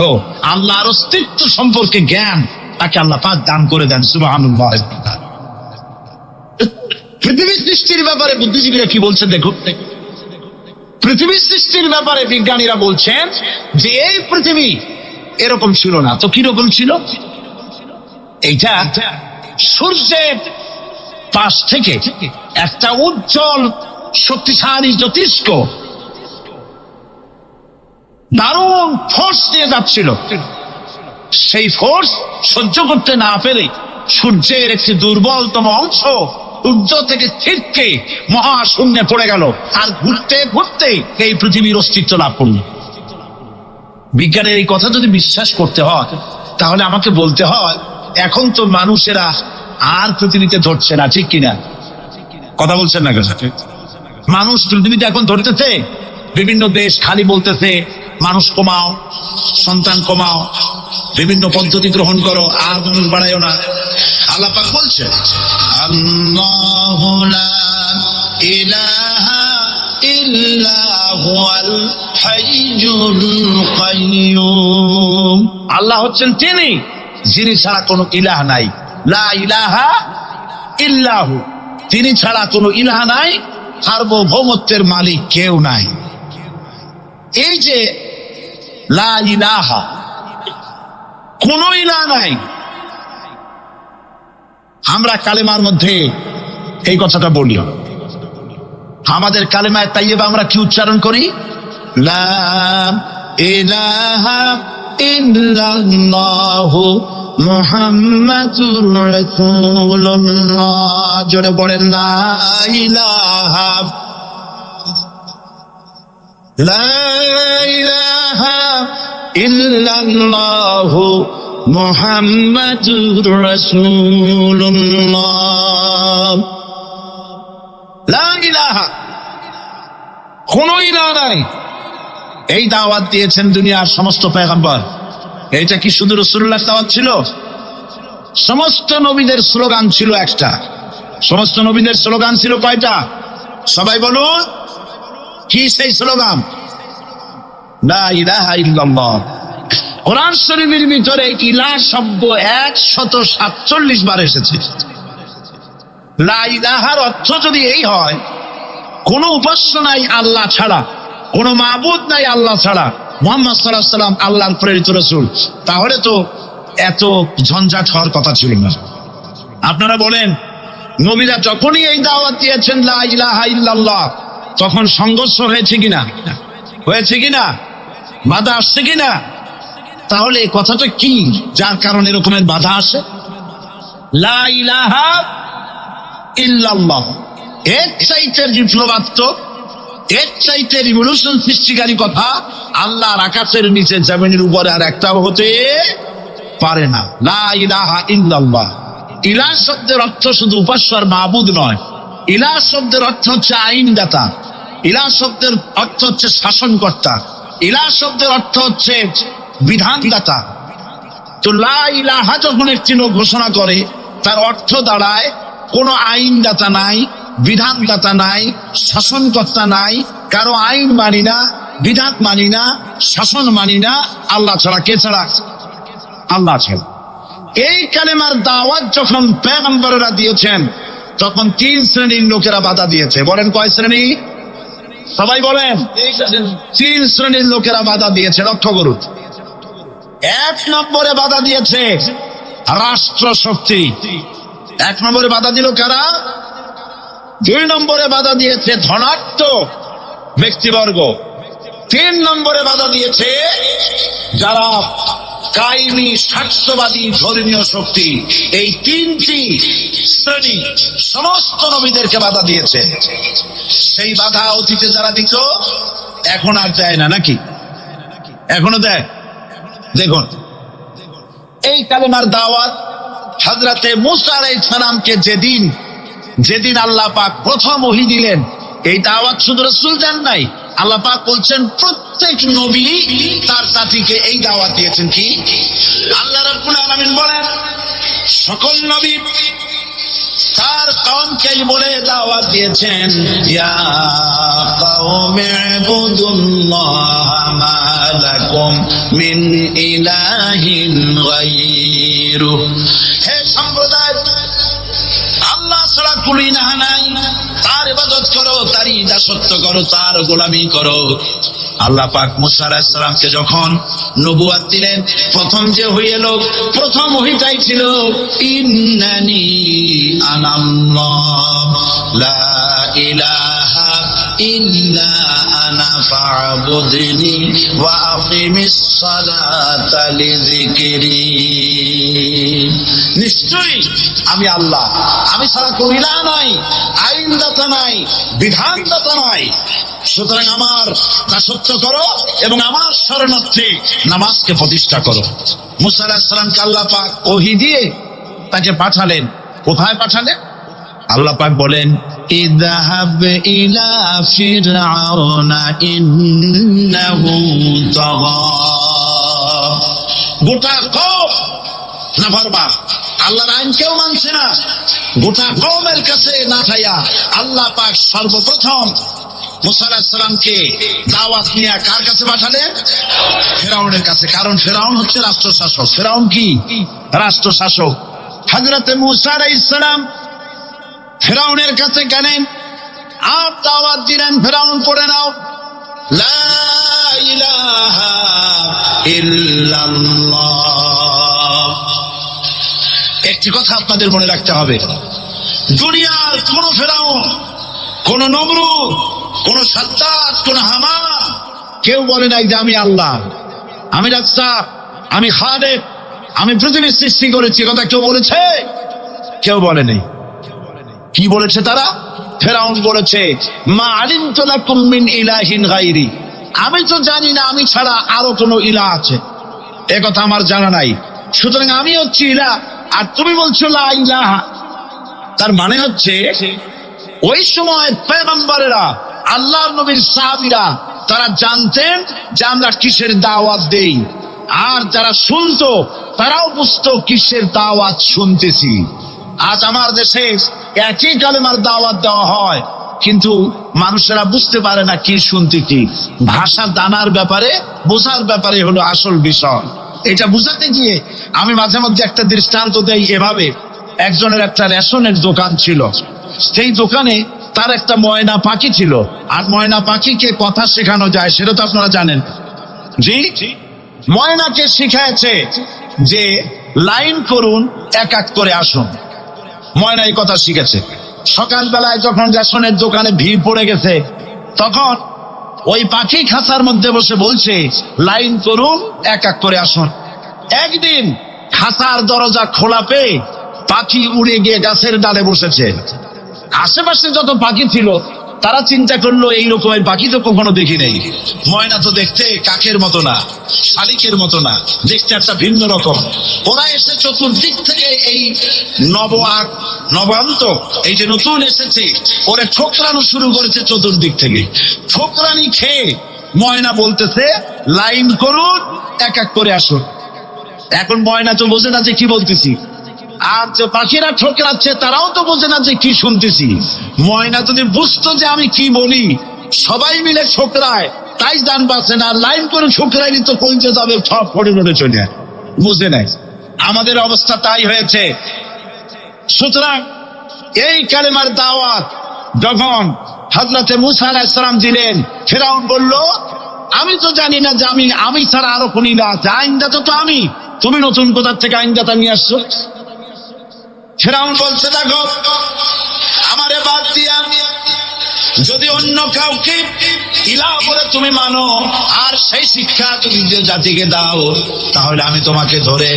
আল্লাহর অস্তিত্ব সম্পর্কে জ্ঞান তাকে আল্লাহ পাক দান করে দেন। সুবহানাল্লাহ। পৃথিবীর সৃষ্টির ব্যাপারে বুদ্ধিজীবীরা কি বলছে দেখো। পৃথিবীর সৃষ্টির ব্যাপারে বিজ্ঞানীরা বলছেন যে এই পৃথিবী এরকম ছিল না। তো কিরকম ছিল? এইটা সূর্যের পাশ থেকে একটা উজ্জ্বল শক্তিশালী জ্যোতিষ্ক দারুণ ফোর্স নিয়ে যাচ্ছিল। সেই ফোর্স সহ্য করতে না পেরে সূর্যের একটি দুর্বলতম অংশ সূর্য থেকে ছিটকে মহাশূন্যে পড়ে গেল, আর ঘুরতে ঘুরতে এই পৃথিবীর অস্তিত্ব লাভ করল। বিজ্ঞানের এই কথা যদি বিশ্বাস করতে হয়, তাহলে আমাকে বলতে হয় এখন তো মানুষেরা আর পৃথিবীতে ধরছে না, ঠিক কিনা? কথা বলছেন না? মানুষ পৃথিবীতে এখন ধরতেছে, বিভিন্ন দেশ খালি বলতেছে মানুষ কমাও, সন্তান কমাও, বিভিন্ন পদ্ধতি গ্রহণ করো, আর মানুষ বাড়াইও না। আল্লাহ পাক বলছে আল্লাহু লা ইলাহা ইল্লা হুয়াল হাইয়ুল কাইয়্যুম। আল্লাহ হচ্ছেন তিনি, যিনি ছাড়া কোনো ইলাহ নাই। লা ইলাহা ইল্লাহু, তিনি ছাড়া কোনো ইলাহ নাই, সার্বভৌমত্বের মালিক কেউ নাই। এই যে লা ইলাহা, কোন ইলাহ নাই, আমরা কালেমার মধ্যে এই কথাটা বলি। আমাদের কালেমায় তাইয়্যিবা আমরা কি উচ্চারণ করি? লা ইলাহা ইল্লাল্লাহু মুহাম্মাদুর রাসূলুল্লাহ। জোরে বলেন লা ইলাহা, লা ইলাহা ইল্লাল্লাহু মুহাম্মাদুর রাসূলুল্লাহ। লা ইলাহা, কোন ইলাহ নাই। এই দাওয়াত দিয়েছেন দুনিয়ার সমস্ত পয়গম্বর। এইটা কি শুধু রাসূলুল্লাহর দাওয়াত ছিল? সমস্ত নবীদের স্লোগান ছিল একটা। সমস্ত নবীদের স্লোগান ছিল কয়টা? সবাই বলুন, কি সেই স্লোগান? লা ইলাহা ইল্লাল্লাহ। কোরআন শরীফের ভিতরে ইলাহ শব্দ 147 বার এসেছে। লা ইলাহার অর্থ যদি এই হয়, কোন উপাস্য নাই আল্লাহ ছাড়া, কোন মাবুদ নাই আল্লাহ ছাড়া, মুহাম্মদ সাল্লাল্লাহু আলাইহি ওয়াসাল্লাম আল্লাহর প্রেরিত রাসূল, তাহলে তো এত ঝঞ্ঝাট হওয়ার কথা ছিল না। আপনারা বলেন, নবীরা যখনই এই দাওয়াত দিয়েছেন লা ইলাহা ইল্লাল্লাহ, তখন সংঘর্ষ হয়েছে কিনা? হয়েছে কিনা? বাধা আসছে কিনা? তাহলে এই কথাটা কি, যার কারণে এরকমের বাধা আসে? লা ইলাহা ইল্লাল্লাহ এর চাইতে বিপ্লবাত্মক, এর চাইতে রিভলিউশন সৃষ্টিকারী কথা আল্লাহর আকাশের নিচে জমিনের উপরে আর একটাও হতে পারে না। লা ইলাহা ইল্লাল্লাহ। ইলাহ শব্দের অর্থ শুধু উপাস্য আর মাবুদ নয়। ইলাহ শব্দের অর্থ হচ্ছে আইনদাতা, ইলাহ শব্দের অর্থ হচ্ছে শাসনকর্তা, ইলাহ শব্দের অর্থ হচ্ছে বিধানদাতা। তো লা ইলাহা যখন একটি লোক ঘোষণা করে, তার অর্থ দাঁড়ায় কোনো আইনদাতা নাই, বিধানদাতা নাই, শাসনকর্তা নাই, কারো আইন মানি না, বিধান মানি না, শাসন মানি না, আল্লাহ ছাড়া। কে ছাড়া? আল্লাহ ছাড়া। এই কালেমার দাওয়াত যখন পয়গম্বররা দিয়েছেন, তখন 3 শ্রেণীর লোকেরা বাধা দিয়েছে। বলেন কয় শ্রেণী? সবাই বলেন। 3 শ্রেণীর লোকেরা বাধা দিয়েছে, লক্ষ্য করুন। 1 নম্বরে বাধা দিয়েছে রাষ্ট্র শক্তি। 1 নম্বরে বাধা দিল কারা? 2 নম্বরে বাধা দিয়েছে ধনাঢ্য ব্যক্তিবর্গ। 3 নম্বরে বাধা দিয়েছে যারা কায়েমি স্বার্থবাদী ধর্মীয় শক্তি। এই 3টি শ্রেণী সমস্ত নবীদেরকে বাধা দিয়েছে। সেই বাধা অতীতে যারা দিত এখন আর দেয় না, নাকি? এখনো দেয়? দেখুন, এই কালেমার দাওয়াত হযরতে মূসা আলাইহিস সালামকে যেদিন আল্লাহ পাক প্রথম ওহী দিলেন, এই দাওয়াত শুধু রাসূল দেন নাই, আল্লাহ পাক বলছেন প্রত্যেক নবী তার জাতিকে এই দাওয়াত দিয়েছেন। কি? আল্লাহ রাব্বুল আলামিন বলেন সকল নবী তার কওমকে বলে দাওয়াত দিয়েছেন, ইয়া কওমি ইবুদুল্লাহ মা লাকুম মিন ইলাহিন গায়রু। হে সম্প্রদায়, আল্লাহ ছাড়া কোনো ইলাহ নাই, তার ইবাদত করো, তারই দাসত্ব করো, তার গোলামি করো। আল্লাহ পাক মূসা আলাইহিস সালামকে যখন নবুয়ত দিলেন, প্রথম যে ওহী এলো, প্রথম ওহীটাই ছিল ইন্নানি আনাল্লাহ লা ইলাহা ইল্লা আনা ফা'বুদনি ওয়া আকিমিস সালাতা লিযিকরি। নিশ্চয়ই আমি আল্লাহ, আমি ছাড়া কোনো ইলাহ নাই, আইনদাতা নাই, বিধানদাতা নাই, সুতরাং আমার দাসত্ব করো এবং আমার শরণার্থে নামাজকে প্রতিষ্ঠা করো। মূসা আলাইহিস সালামকে আল্লাহ পাক ওহী দিয়ে তাকে পাঠালেন। কোথায় পাঠালেন? আল্লাহ পাক বলেন, ইযহাব ইলা ফিরআউনা ইন্নাহু তাগা। গোটা কওম নাফরমান, আল্লাহর আইন কেউ মানছে না। গোটা কওমের কাছে না খাইয়া আল্লাহ পাক সর্বপ্রথম মূসা আলাইহিস সালামকে দাওয়াত নিয়ে কার কাছে পাঠালেন? ফিরআউনের কাছে। কারণ ফিরআউন হচ্ছে রাষ্ট্রশাসক। ফিরআউন কি? রাষ্ট্রশাসক। হযরতে মূসা আলাইহিস সালাম ফিরআউনের কাছে গেলেন আর দাওয়াত দিলেন, ফিরআউন পড়ে নাও লা ইলাহা ইল্লাল্লাহ। একটি কথা আপনাদের মনে রাখতে হবে, দুনিয়ার কোন ফিরআউন, কোন নমরুদ, কোন সাদ্দাত, কোন হামান কেউ বলে নাই যে আমি আল্লাহ, আমি রাজ্জাক, আমি খালেক, আমি পৃথিবীর সৃষ্টি করেছি। কথা কেউ বলেছে? কেউ বলে নাই। কি বলেছে তারা? ফিরআউন বলেছে মা আলিমতু লাকুম মিন ইলাহিন গায়রি, আমি তো জানি না আমি ছাড়া আরো কোনো ইলাহ আছে, এ কথা আমার জানা নাই, সুতরাং আমি হচ্ছি ইলাহ আর তুমি বলছো লা ইলাহা। তার মানে হচ্ছে ওই সময় পয়গম্বরেরা, আল্লাহর নবীর সাহাবীরা তারা জানতেন যে আমরা কিসের দাওয়াত দেই, আর যারা শুনতো তারাও বুঝতো কিসের দাওয়াত শুনতেছি। আজ আমার দেশে একই কালেমার দাওয়াত দেওয়া হয়, কিন্তু মানুষেরা বুঝতে পারে না কি শুনতে কি। ভাষা জানার ব্যাপারে, বোঝার ব্যাপারে হলো আসল বিষয়। এটা বুঝাতে গিয়ে আমি মাঝে মধ্যে একটা দৃষ্টান্ত দেই এভাবে। একজনের একটা রেশনের দোকান ছিল, সেই দোকানে তার একটা ময়না পাখি ছিল। আর ময়না পাখিকে কথা শেখানো যায় সেটা তো আপনারা জানেন। জি, ময়নাকে শিখাইছে যে লাইন করুন, এক এক করে আসুন। ময়না এই কথা শিখেছে। সকালবেলায় যখন রেশনের দোকানে ভিড় পড়ে গেছে, তখন ওই পাখি খাঁচার মধ্যে বসে বলছে লাইন করুন, এক এক করে আসুন। একদিন খাঁচার দরজা খোলা পেয়ে পাখি উড়ে গিয়ে গাছের ডালে বসেছে। আশেপাশে যত পাখি ছিল তারা চিন্তা করলো এই রকমের পাখি তো কখনো দেখি নেই। ময়না তো দেখতে কাকের মতো না, শালিকের মতো না, দেখতে একটা ভিন্ন রকম। ওরা এসে চতুর্দিক থেকে এই নবান্ত, এই যে নতুন এসেছে, ওরা ঠোকরানো শুরু করেছে চতুর্দিক থেকে। ঠোকরানি খেয়ে ময়না বলতেছে লাইন করুন, এক এক করে আসুন। এখন ময়না তো বোঝে না যে কি বলতেছি, আর যে পাখিরা ঠোকরাচ্ছে তারাও তো বোঝে না যে কি শুনতেছি। ময়না যদি বুঝতো যে আমি কি বলি, সবাই মিলে ঠোকরায়, তাই জান পাচ্ছে না। লাইন করে ঠোকরাইনি তো পৌঁছে যাবে, সব ফড়ে ফড়ে চলে, বুঝে নাই। আমাদের অবস্থা তাই হয়েছে। সুতরাং এই কালেমার দাওয়াত যখন হযরতে মূসা আলাইহিস সালাম দিলেন। ফিরআউন বলল, আমি তো জানি না যে আমি ছাড়া আরো কোন ইলাহ আছে, আইনদাতা তো আমি, তুমি নতুন কোথা থেকে আইনদাতা নিয়ে আসছো? ফিরআউন বলছে, দেখো আমারে বাদ দিয়া যদি অন্য কাউকে ইলাহ বলে তুমি মানো আর সেই শিক্ষা তুমি যে জাতিকে দাও, তাহলে আমি তোমাকে ধরে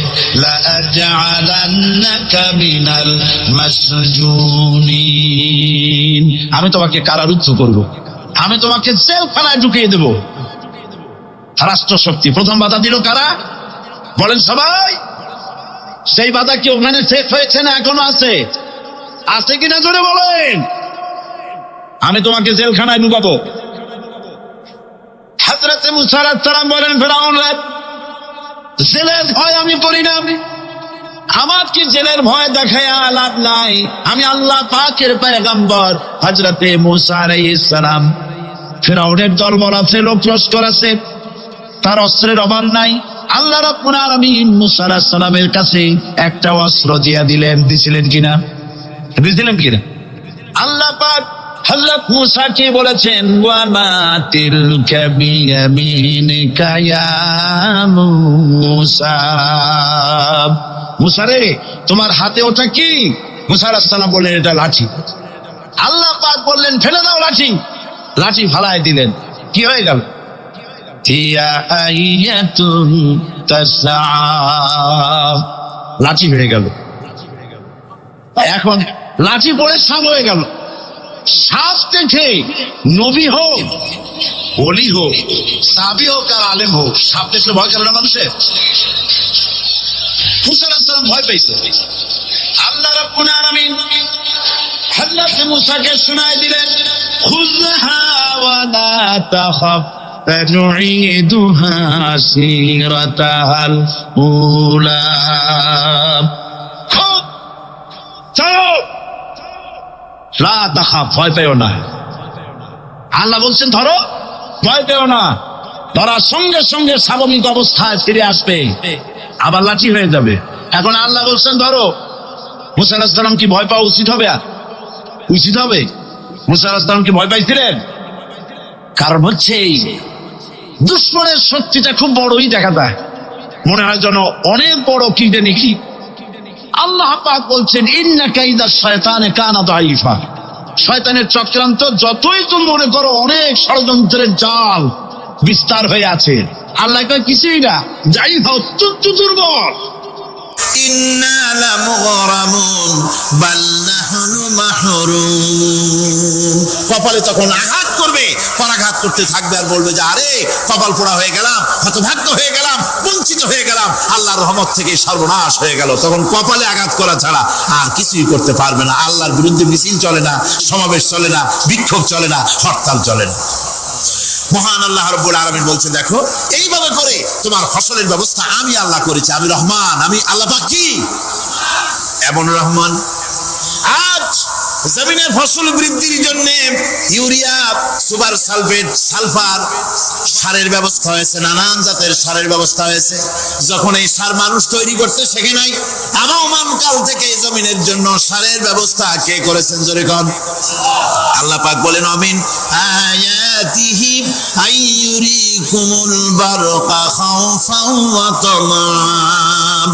লাআজআলান্নাকা মিনাল মাসজুনিন, আমি তোমাকে কারারুদ্ধ করব, আমি তোমাকে জেলখানায় ঢুকিয়ে দেব। রাষ্ট্রশক্তি প্রথম বাধা দিল কারা? বলেন সবাই। সেই বাধা কি ওখানে শেষ হয়েছে না এখনো আছে? আছে কিনা জোরে বলেন। আমি তোমাকে জেলখানায় ঢুকাবো। হযরত মূসা আলাইহিস সালাম বলেন, ফিরআউন জেলের ভয় আমি করি না, আমার কি জেলের ভয় দেখায়া লাভ নাই, আমি আল্লাহ পাকের পয়গম্বর হযরত মূসা আলাইহিস সালাম। ফিরআউনের দরবার আছে, লোক লস্কর আছে, তার অস্ত্রের অভাব নাই। আল্লাহ রাব্বুল আলামিন মূসা আলাইহিস সালামের কাছে একটা অস্ত্র দিয়ে দিলেন। দিছিলেন কিনা? দিছিলেন কিনা? আল্লাহ পাক হযরত মূসাকে বলেছেন, ওয়া মা তিলকা বিয়ামিনিকা ইয়া মূসা, মূসা রে তোমার হাতে ওটা কি? মূসা আলাইহিস সালাম বললেন, এটা লাঠি। আল্লাহ পাক বললেন, ফেলে দাও লাঠি। লাঠি ফালায় দিলেন। কি হয়ে গেল? ইয়া আইয়াতুন তাসআ, লাঠি হয়ে গেল। এখন লাঠি পড়ে সাপ হয়ে গেল। সাপ দেখে নবী হোক, ওলি হোক, সাবি হোক আর আলেম হোক, সাপ দেখলে ভয় করে না মানুষের? মূসা আলাইহিস সালাম ভয় পেয়েছে। আল্লাহ রাব্বুল আলামিন হযরত মূসাকে শোনায় দিলেন, খুযহা ওয়া লা তাখাফ সানুঈদুহা সিরাতাল উলা, চলো লা তাখাফ, ভয় পেও না। আল্লাহ বলছেন ধরো, ভয় পেও না। ধরার সঙ্গে সঙ্গে স্বাভাবিক অবস্থায় ফিরে আসবে, আবার লাঠি হয়ে যাবে। এখন আল্লাহ বলছেন ধরো। মূসা আলাইহিস সালাম কি ভয় পাওয়া উচিত হবে? উচিত হবে? মূসা আলাইহিস সালাম কি ভয় পাইছিলেন? কারণ হচ্ছে দুশমনের শক্তিটা খুব বড়ই দেখা যায়, মনে হয় যেন অনেক বড় কি জানি কি। আল্লাহ পাক বলছেন, ইন্না কাইদা শায়তানে কানা দাঈফা, শয়তানের চক্রান্ত যতই তুমি মনে করো অনেক ষড়যন্ত্রের জাল বিস্তার হয়ে আছে, আল্লাহ কয় কিছুই না, যাই অত্যন্ত দুর্বল। ইন্না লামুগরামুন বাল নাহনু মাহরুম, কপালে তখন আঘাত করবে, পরাঘাত করতে থাকবে আর বলবে যে আরে কপাল পোড়া হয়ে গেলাম, হতভাগ্য হয়ে গেলাম, বঞ্চিত হয়ে গেলাম, আল্লাহর রহমত থেকে সর্বনাশ হয়ে গেল। তখন কপালে আঘাত করা ছাড়া আর কিছুই করতে পারবে না। আল্লাহর বিরুদ্ধে মিছিল চলে না, সমাবেশ চলে না, বিক্ষোভ চলে না, হরতাল চলে না। মহান আল্লাহ রাব্বুল আলামিন বলছে, দেখো এইভাবে করে তোমার ফসলের ব্যবস্থা আমি আল্লাহ করেছি। আমি রহমান, আমি আল্লাহ পাক কি এমন রহমান। আজ জমিনের ফসল বৃদ্ধির জন্য ইউরিয়া, সুপার সালফেট, সালফার সারের ব্যবস্থা হয়েছে, নানান জাতের সারের ব্যবস্থা হয়েছে। যখন এই সার মানুষ তৈরি করতে শেখে নাই, আবহমান কাল থেকে জমিনের জন্য সারের ব্যবস্থা কে করেছেন? জোরে কোন? আল্লাহ পাক বলেন, আমিন আয়াতিহি আইয়ুরিকুমুল বারকা খাওফান ওয়া তামাম,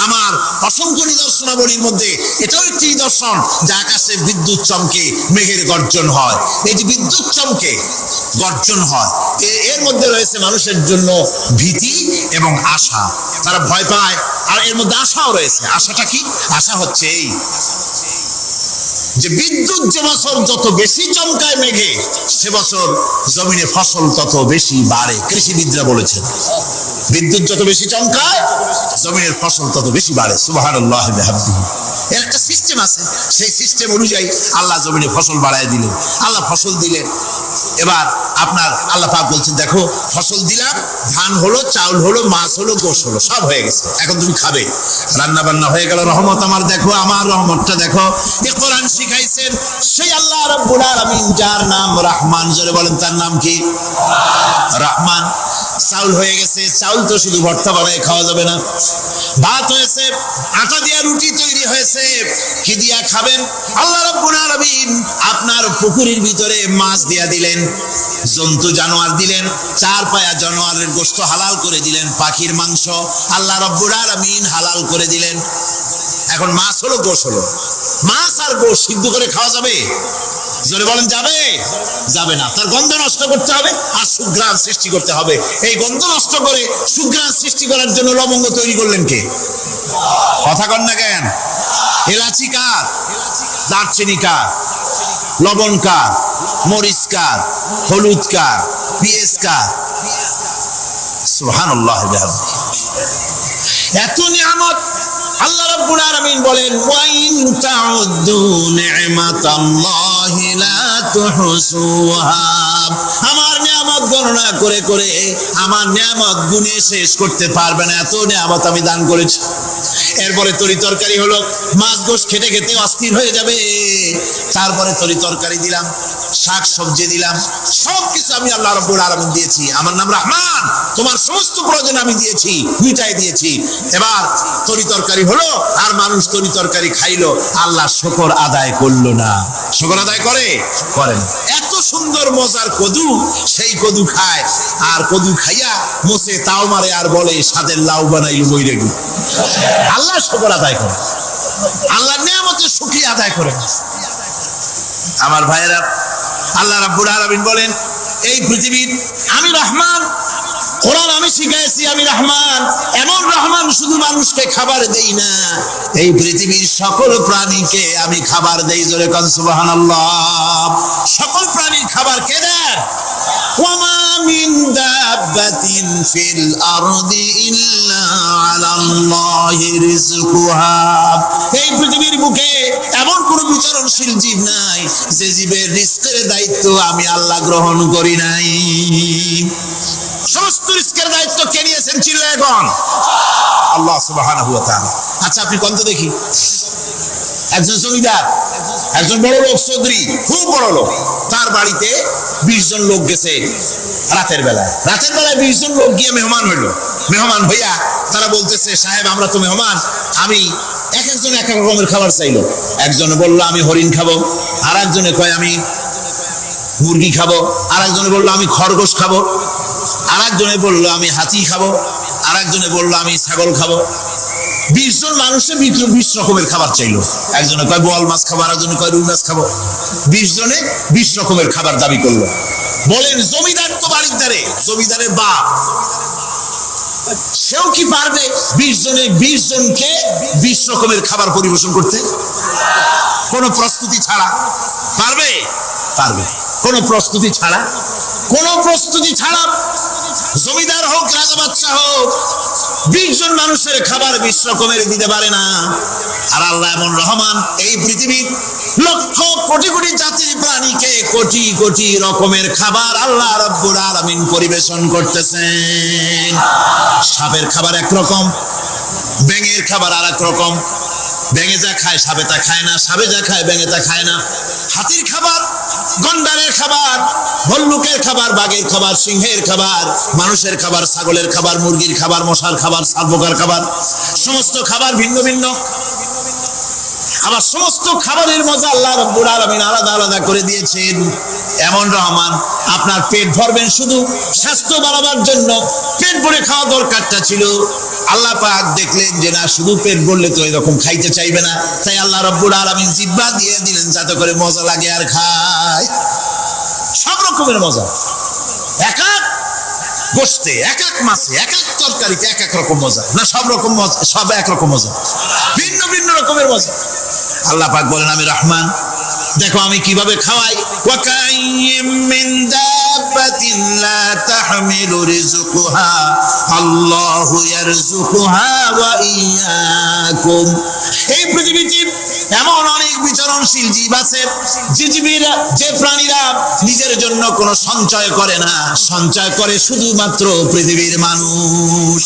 আমার অসংখ্য নিদর্শনাবলীর মধ্যে এটাও একটি নিদর্শন যে আকাশে বিদ্যুৎ চমকে মেঘের গর্জন হয়। এই যে বিদ্যুৎ চমকে গর্জন হয়, এর মধ্যে রয়েছে মানুষের জন্য ভীতি এবং আশা। তারা ভয় পায়, আর এর মধ্যে আশাও রয়েছে। আশাটা কি? আশা হচ্ছে এই যে বিদ্যুৎ যে বছর যত বেশি চমকায় মেঘে, সে বছর জমিনে ফসল তত বেশি বাড়ে। কৃষিবিদরা বলেছেন, বিদ্যুৎ যত বেশি চমকায় জমিনের ফসল তত বেশি বাড়ে। সুবহানাল্লাহ ওয়া বিহামদিহি। এর একটা সিস্টেম আছে, সেই সিস্টেম অনুযায়ী আল্লাহ জমিনে ফসল বাড়ায় দিলেন। আল্লাহ ফসল দিলেন। এবার আপনার আল্লাহ পাক বলছেন, দেখো ফসল দিলাম, ধান হলো, চাউল হলো, মাছ হলো, গোশ হলো, সব হয়ে গেছে, এখন তুমি খাবে। রান্না বান্না হয়ে গেল, রহমত আমার দেখো, আমার রহমতটা দেখো। এই কোরআন শিখাইছেন সেই আল্লাহ রাব্বুল আলামিন, যার নাম রহমান। জোরে বলেন, তার নাম কি? রহমান। চাউল হয়ে গেছে, চাউল তো শুধু ভর্তা বানায় খাওয়া যাবে না। ভাত হয়েছে, আটা দিয়ে রুটি তৈরি হয়েছে। গেছে, কি দিয়া খাবেন? আল্লাহ রাব্বুল আলামিন আপনার পুকুরের ভিতরে মাছ দিয়া দিলেন, জন্তু জানোয়ার দিলেন, চার পায়া জানোয়ারের গোশত হালাল করে দিলেন, পাখির মাংস আল্লাহ রাব্বুল আলামিন হালাল করে দিলেন। এখন মাছ হলো, গোশ হলো, মাছ আর গোশ সিদ্ধ করে খাওয়া যাবে? জোরে বলেন, যাবে? যাবে না। তার গন্ধ নষ্ট করতে হবে আর সুঘ্রাণ সৃষ্টি করতে হবে। এই গন্ধ নষ্ট করে সুঘ্রাণ সৃষ্টি করার জন্য লবঙ্গ তৈরি করলেন কে? কথা কন না কেন? এলাচি কার? দারচিনি কার? লবণ কার? মরিচ কার? হলুদ কার? পেঁয়াজ কার? সুবহানাল্লাহ। এত নিয়ামত আল্লাহ রাব্বুল আলামিন বলেন, ওয়া ইন তাউদ্দু নি'মাতাল্লাহি লা তুহসুহা। আমার নিয়ামত গণনা করে করে আমার নিয়ামত গুণে শেষ করতে পারবে না, এত নিয়ামত আমি দান করেছি। এরপরে তরি তরকারি হলো, মাছ গোশ খেতে খেতে অস্থির হয়ে যাবে। তারপরে তরি তরকারি দিলাম, শাক সবজি দিলাম, সবকিছু আমি আল্লাহ রাব্বুল আলামিন দিয়েছি। আমার নাম রহমান, তোমার সমস্ত প্রয়োজন আমি দিয়েছি, মিটাই দিয়েছি। এবার তরি তরকারি হলো আর মানুষ তরি তরকারি খাইলো, আল্লাহ শুকর আদায় করলো না। শুকর আদায় করেন। এত সুন্দর মজার কদু, সেই কদু খায়, আর কদু খাইয়া মোসে তাও মারে আর বলে স্বাদের লাউ বানাইল বইরে গু। আল্লাহ শুকর আদায় করে, আল্লাহর নিয়ামতের শুকরিয়া আদায় করে। আমার ভাইয়েরা, আল্লাহ রাব্বুল আলামিন বলেন, এই পৃথিবীর আমি রহমান, কোরআন আমি শিখাইছি আমি রহমান। এমন রহমান শুধু মানুষকে খাবার দেই না, এই পৃথিবীর সকল প্রাণীকে আমি খাবার দেই। জোরে কোন সুবহানাল্লাহ। সকল প্রাণীর খাবার কে দেন? ওয়ামা মিন দাব্বাতিন ফিল আরদি ইল্লা আলাল্লাহি রিজকুহা। এই পৃথিবীর বুকে এমন কোন বিচরণশীল জীব নাই যে জীবের রিজকের দায়িত্ব আমি আল্লাহ গ্রহণ করি নাই। সমস্ত রিজকের দায়িত্ব কে নিয়েছেন? চিল্লায় এখন আল্লাহ সুবহানাহু ওয়া তাআলা। আচ্ছা, আপনি কোন তো দেখি, একজন জমিদার, একজন বড় লোক, চৌধুরী, খুব বড় লোক, তার বাড়িতে 20 জন লোক গেছে রাতের বেলায়। 20 জন লোক গিয়ে মেহমান হইলো। মেহমান হইয়া তারা বলতেছে, সাহেব আমরা তো মেহমান, আমি এক একজন এক এক রকমের খাবার চাইলো। একজনে বললো আমি হরিণ খাবো, আর একজনে কয় আমি মুরগি খাবো, আর একজনে বললো আমি খরগোশ খাবো, আর একজনে বললো আমি হাতি খাবো, আর একজনে বললো আমি ছাগল খাবো। 20 জন মানুষের 20 রকমের খাবার চাইলো। একজনে কয় বোয়াল মাছ খাবো, আর একজনে কয় রুই মাছ খাবো। 20 জনে 20 রকমের খাবার দাবি করলো। বলেন, জমিদার তো বাড়িদারে, জমিদারের বাপ, সেও কি পারবে 20 জনকে 20 রকমের খাবার পরিবেশন করতে? কোনো প্রস্তুতি ছাড়া পারবে? কোনো প্রস্তুতি ছাড়া জমিদার হোক, রাজা বাদশা হোক, 20 জন মানুষের খাবার 20 রকমের দিতে পারে না। আর আল্লাহ এমন রহমান, এই পৃথিবীর লক্ষ কোটি কোটি জাতির প্রাণীকে কোটি কোটি রকমের খাবার আল্লাহ রাব্বুল আলামিন পরিবেশন করতেছেন। সাপের খাবার একরকম, ব্যাঙের খাবার আর এক রকম। ব্যাঙে যা খায় সাপে তা খায় না, সাপে যা খায় ব্যাঙে তা খায় না। হাতির খাবার, গন্ডারের খাবার, ভল্লুকের খাবার, বাঘের খাবার, সিংহের খাবার, মানুষের খাবার, ছাগলের খাবার, মুরগির খাবার, মশার খাবার, সাপোকার খাবার, সমস্ত খাবার ভিন্ন ভিন্ন। আবার সমস্ত খাবারের মজা আল্লাহ রাব্বুল আলামিন আলাদা আলাদা করে দিয়েছেন। এমন রহমান, আপনার পেট ভরবেন শুধু স্বাস্থ্য বাড়াবার জন্য, পেট ভরে খাওয়া দরকারটা ছিল। আল্লাহ পাক দেখলেন যে না, শুধু পেট ভরলে তো এরকম খাইতে চাইবে না, তাই আল্লাহ রাব্বুল আলামিন জিহ্বা দিয়ে দিলেন যাতে করে মজা লাগে আর খায়। সব রকমের মজা, এক এক গোশতে, এক এক মাছে, এক এক তরকারিতে এক এক রকম মজা না, সব রকম মজা, সব এক রকম মজা, ভিন্ন ভিন্ন রকমের মজা। আল্লাহ পাক বলেন আমি রহমান, দেখো আমি কিভাবে খাওয়াই। ওয়া কাইয়্যিম মিন দাব্বাতিন লা তাহমিলু রিজকুহা আল্লাহু ইয়ারযুকুহা ওয়া ইয়্যাকুম। এই পৃথিবীতে এমন অনেক বিচরণশীল জীব আছে, যে প্রাণীরা নিজের জন্য কোনো সঞ্চয় করে না, সঞ্চয় করে শুধুমাত্র পৃথিবীর মানুষ।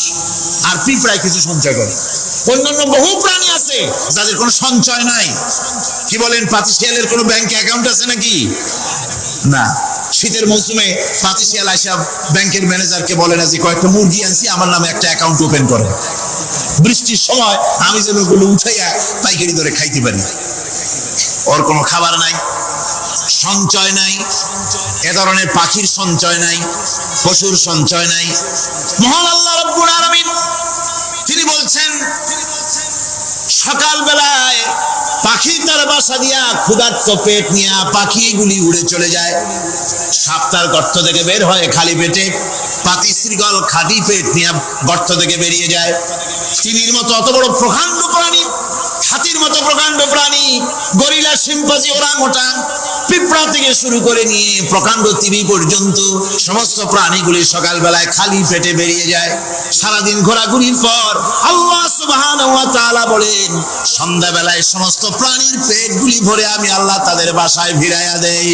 আর পিঁপড়ায় কিছু সঞ্চয় করে। অন্যান্য বহু প্রাণী আছে যাদের কোনো সঞ্চয় নাই। কি বলেন, পাতিশিয়ালের কোনো ব্যাংকে অ্যাকাউন্ট আছে নাকি? না। শীতের মৌসুমে পাতিশিয়াল আইসা ব্যাংকের ম্যানেজারকে বলে না যে কয়েকটা মুরগি আনছি, আমার নামে একটা অ্যাকাউন্ট ওপেন করে। বৃষ্টির সময় আমি যেন ওগুলো উঠাইয়া পাইকারি দরে খাইতে পারি। ওর কোনো খাবার নাই, সঞ্চয় নাই, এ ধরনের পাখির সঞ্চয় নাই, পশুর সঞ্চয় নাই। মহান আল্লাহ রাব্বুল আলামিন তিনি বলছেন, সকাল বেলায় পাখি তার বাসা দিয়া ক্ষুধার্ত পেট নিয়ে পাখিগুলি উড়ে চলে যায়। সাপ তার গর্ত থেকে বের হয় খালি পেটে, পাতি শৃগাল খালি পেট নিয়ে গর্ত থেকে বেরিয়ে যায়। তিমির মতো অত বড় প্রকাণ্ড প্রাণী, হাতির মতো প্রকাণ্ড প্রাণী, গরিলা, শিম্পাঞ্জি, ওরাংওটাং, পিঁপড়া থেকে শুরু করে নিয়ে প্রকাণ্ড তিমি পর্যন্ত সমস্ত প্রাণীগুলি সকালবেলায় খালি পেটে বেরিয়ে যায়। সারাদিন ঘোরাঘুরির পর আল্লাহ সুবহানাহু ওয়া তাআলা বলেন, সন্ধ্যাবেলায় সমস্ত প্রাণীর পেটগুলি ভরে আমি আল্লাহ তাদের বাসায় ফিরাইয়া দেই।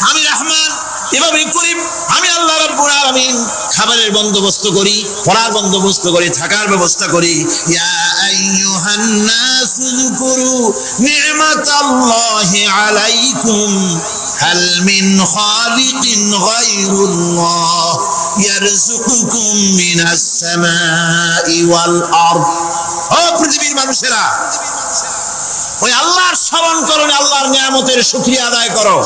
আমি রহমান, এভাবেই করি। আমি আল্লাহ রাব্বুল আলামিন খাবারের বন্দোবস্ত করি, পড়ার বন্দোবস্ত করি, থাকার ব্যবস্থা করি। ইয়া আইয়ুহান নাসু যুকুরু নি'মাতাল্লাহি আলাইকুম হাল মিন খালিকিন গায়রুল্লাহ ইয়ারযুকুকুম মিনাস সামাই ওয়াল আরদ। ও পৃথিবীর মানুষেরা, ওই আল্লাহর স্মরণ করো, আল্লাহর নিয়ামতের শুকরিয়া আদায় করো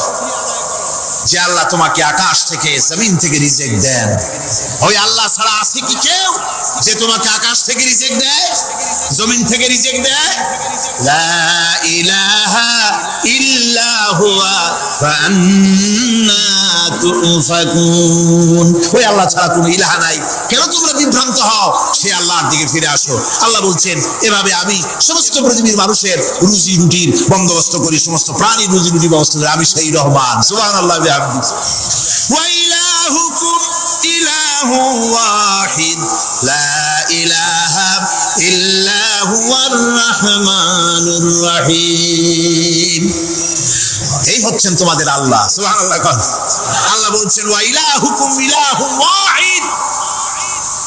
যে আল্লাহ তোমাকে আকাশ থেকে, জমিন থেকে রিজিক দেন। ওই আল্লাহ ছাড়া আছে কি কেউ যে তোমাকে আকাশ থেকে রিজিক দেয়, জমিন থেকে রিজিক দেয়? লা ইলাহা ইল্লা হুয়া ফাআন্না তুফাকুন। ওই আল্লাহ ছাড়া কোনো ইলাহা নাই, কেন তোমরা বিভ্রান্ত হও? সে আল্লাহর দিকে ফিরে আসো। আল্লাহ বলছেন, এভাবে আমি সমস্ত পৃথিবীর মানুষের রুজি রুটির বন্দোবস্ত করি, সমস্ত প্রাণীর রুজি রুটির ব্যবস্থা করি। আমি সেই রহমান। সুবহানাল্লাহ বিহামদিহি। ওয়া ইলাহুকুম ইলাহু ওয়াহিদ লা ইলাহা ইল্লা হুয়ার রাহমানুর রাহিম। এই হচ্ছেন তোমাদের আল্লাহ। সুবহানাল্লাহ। আল্লাহ বলছেন, ওয়া ইলাহুকুম ইলাহু ওয়াহিদ,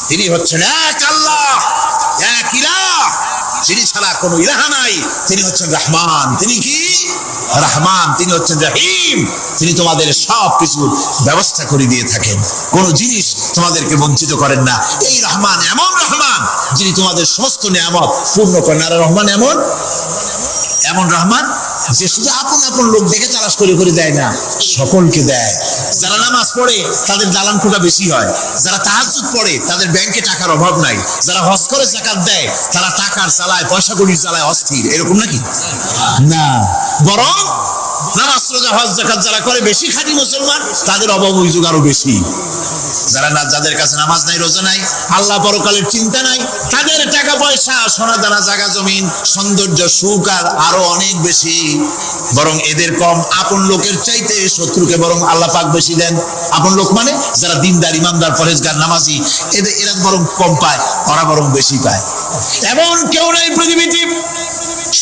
তিনি হচ্ছেন এক আল্লাহ, এক ইলাহ, যিনি ছাড়া কোনো ইলাহা নাই। তিনি হচ্ছেন রহমান। তিনি কি? রহমান। তিনি হচ্ছেন রহিম। তিনি তোমাদের সব কিছুর ব্যবস্থা করে দিয়ে থাকেন, কোনো জিনিস তোমাদেরকে বঞ্চিত করেন না। এই রহমান এমন রহমান যিনি তোমাদের সমস্ত নিয়ামত পূর্ণ করেন। আর রহমান এমন রহমান যে শুধু আপন আপন লোক দেখে তালাশ করে করে দেয় না, সকলকে দেয়। যারা নামাজ পড়ে তাদের দালান কোঠা বেশি হয়, যারা তাহাজ্জুদ পড়ে তাদের ব্যাংকে টাকার অভাব নাই, যারা হজ করে যাকাত দেয় তারা টাকার জ্বালায়, পয়সা কড়ির জ্বালায় অস্থির। এরকম নাকি? না, বরং নামাজ রোজা হজ যাকাত যারা করে বেশি খাঁটি মুসলমান, তাদের অভাব অভিযোগ আরো বেশি। যাদের কাছে নামাজ নাই, রোজা নাই, আল্লাহ পরকালের চিন্তা নাই, তাদের টাকা পয়সা, সোনা দানা, জায়গা জমিন, সৌন্দর্য, সুখ আর আরো অনেক বেশি। বরং এদের কম। আপন লোকের চাইতে শত্রুকে বরং আল্লাহ পাক বেশি দেন। আপন লোক মানে যারা দিনদার, ইমানদার, পরেজগার, নামাজি, এরা বরং কম পায়, ওরা বরং বেশি পায়। এমন কেউ নাই পৃথিবীতে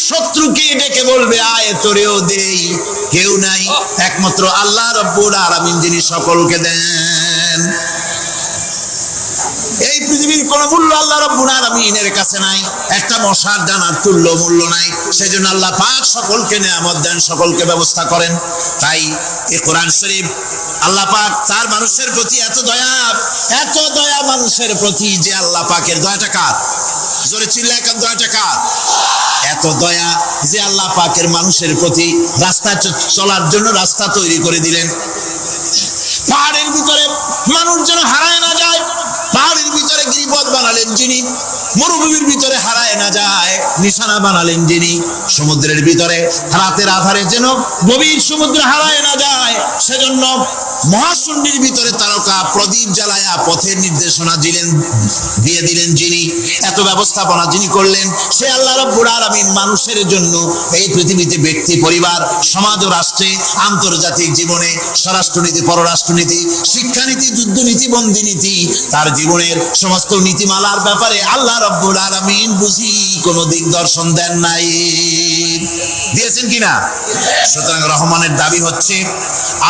শত্রুকে ডেকে বলবে আয় তোরেও দেই, কেউ নাই। একমাত্র আল্লাহ রাব্বুল আলামিন যিনি সকলকে দেন। এই পৃথিবীর কোন মূল্য আল্লাহ রাব্বুল আলামিনের কাছে নাই, একটা মশার দানার তুল্য মূল্য নাই। সেজন্য আল্লাহ পাক সকলকে নিয়ামত দেন, সকলকে ব্যবস্থা করেন। তাই এই কোরআন শরীফ আল্লাহ পাক তার মানুষের প্রতি এত দয়া মানুষের প্রতি, যে আল্লাহ পাকের দয়াটা কার? জোরে চিল্লায় কার দয়াটা কার? এত দয়া যে আল্লাহ পাকের মানুষের প্রতি রাস্তা চলার জন্য রাস্তা তৈরি করে দিলেন। পাহাড়ের ভিতরে মানুষ যেন হারায় না যায়, পাহাড়ের ভিতরে গিরিপথ বানালেন যিনি, মরুভূমির ভিতরে হারায় না যায় নিশানা বানালেন যিনি, সমুদ্রের ভিতরে রাতের আধারে যেন গভীর সমুদ্রে হারায় না যায়, সেজন্য মহাশূন্যের ভিতরে তারকা প্রদীপ জ্বালায়া পথের নির্দেশনা দিয়ে দিলেন যিনি, এত ব্যবস্থাপনা যিনি করলেন, সে আল্লাহ রাব্বুল আলামিন মানুষের জন্য এই পৃথিবীতে ব্যক্তি, পরিবার, সমাজ ও রাষ্ট্রে, আন্তর্জাতিক জীবনে, স্বরাষ্ট্রনীতি, পররাষ্ট্রনীতি, শিক্ষানীতি, যুদ্ধনীতি, বন্দিনীতি, তার জীবনের সমস্ত নীতিমালার ব্যাপারে আল্লাহ রাব্বুল আলামিন বুঝি কোনো দিক দর্শন দেন নাই। দিয়েছেন কিনা? সুতরাং রহমানের দাবি হচ্ছে,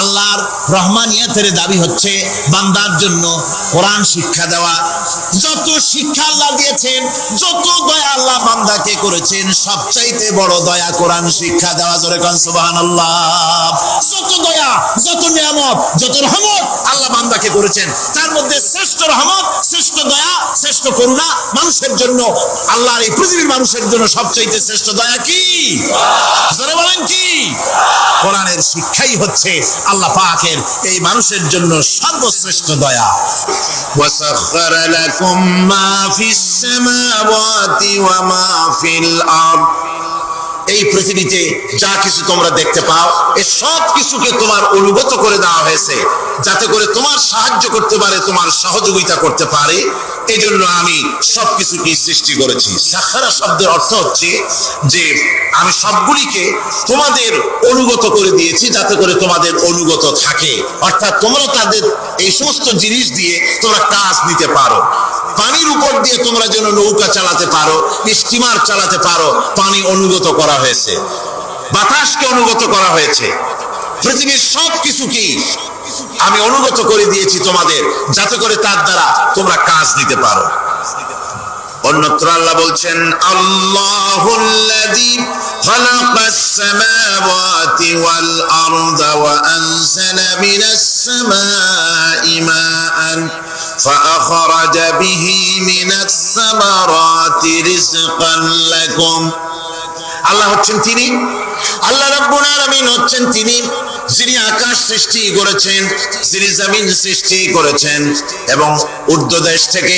আল্লাহর রহমানিয়তের দাবি হচ্ছে বান্দার জন্য কোরআন শিক্ষা দেওয়া। যত শিক্ষা আল্লাহ দিয়েছেন, যত দয়া আল্লাহ বান্দাকে করেছেন, সবচাইতে বড় দয়া কোরআন শিক্ষা দেওয়া। জোরে কান সুবহানাল্লাহ। যত দয়া, যত নিয়ামত, যত রহমত আল্লাহ বান্দাকে করেছেন, তার মধ্যে শ্রেষ্ঠ রহমত শ্রেষ্ঠ দয়া, শ্রেষ্ঠ করুণা মানুষের জন্য, আল্লাহর এই পৃথিবীর মানুষের জন্য সবচাইতে শ্রেষ্ঠ দয়া কি? জোরে বলেন কি? কোরআনের শিক্ষাই হচ্ছে আল্লাহ পাকের এই মানুষের জন্য সর্বশ্রেষ্ঠ দয়া। وسخر لكم ما في السماوات وما في الأرض, এই পৃথিবীতে যা কিছু তোমরা দেখতে পাও এই সব কিছুকে তোমার অনুগত করে দেওয়া হয়েছে, যাতে করে তোমার সাহায্য করতে পারে, তোমার সহযোগিতা করতে পারে। এই জন্য আমি সবকিছুকে সৃষ্টি করেছি। সাখারা শব্দের অর্থ হচ্ছে যে আমি সবগুলিকে তোমাদের অনুগত করে দিয়েছি, যাতে করে তোমাদের অনুগত থাকে, অর্থাৎ তোমরা তাদের এই সমস্ত জিনিস দিয়ে তোমরা কাজ নিতে পারো। পানির উপর দিয়ে তোমরা যেন নৌকা চালাতে পারো, স্টিমার চালাতে পারো, পানি অনুগত করা হয়েছে, বাতাসকে অনুগত করা হয়েছে। পৃথিবীর সব কিছুকেই আমি অনুগত করে দিয়েছি তোমাদের, যাতে করে তার দ্বারা তোমরা কাজ নিতে পারো। অন্যত্র আল্লাহ বলছেন, আল্লাহুল্লাযী খালাকাস সামাওয়াতি ওয়াল আরদা ওয়া আনজালা মিনাস সামাই মাআন ফাআখরাজা বিহি মিনাস সামারাতি রিজকান লাকুম। আল্লাহ হচ্ছেন তিনি, আল্লাহ রাব্বুল আলামিন হচ্ছেন তিনি যিনি আকাশ সৃষ্টি করেছেন, যিনি জমিন সৃষ্টি করেছেন এবং ঊর্ধ্বদেশ থেকে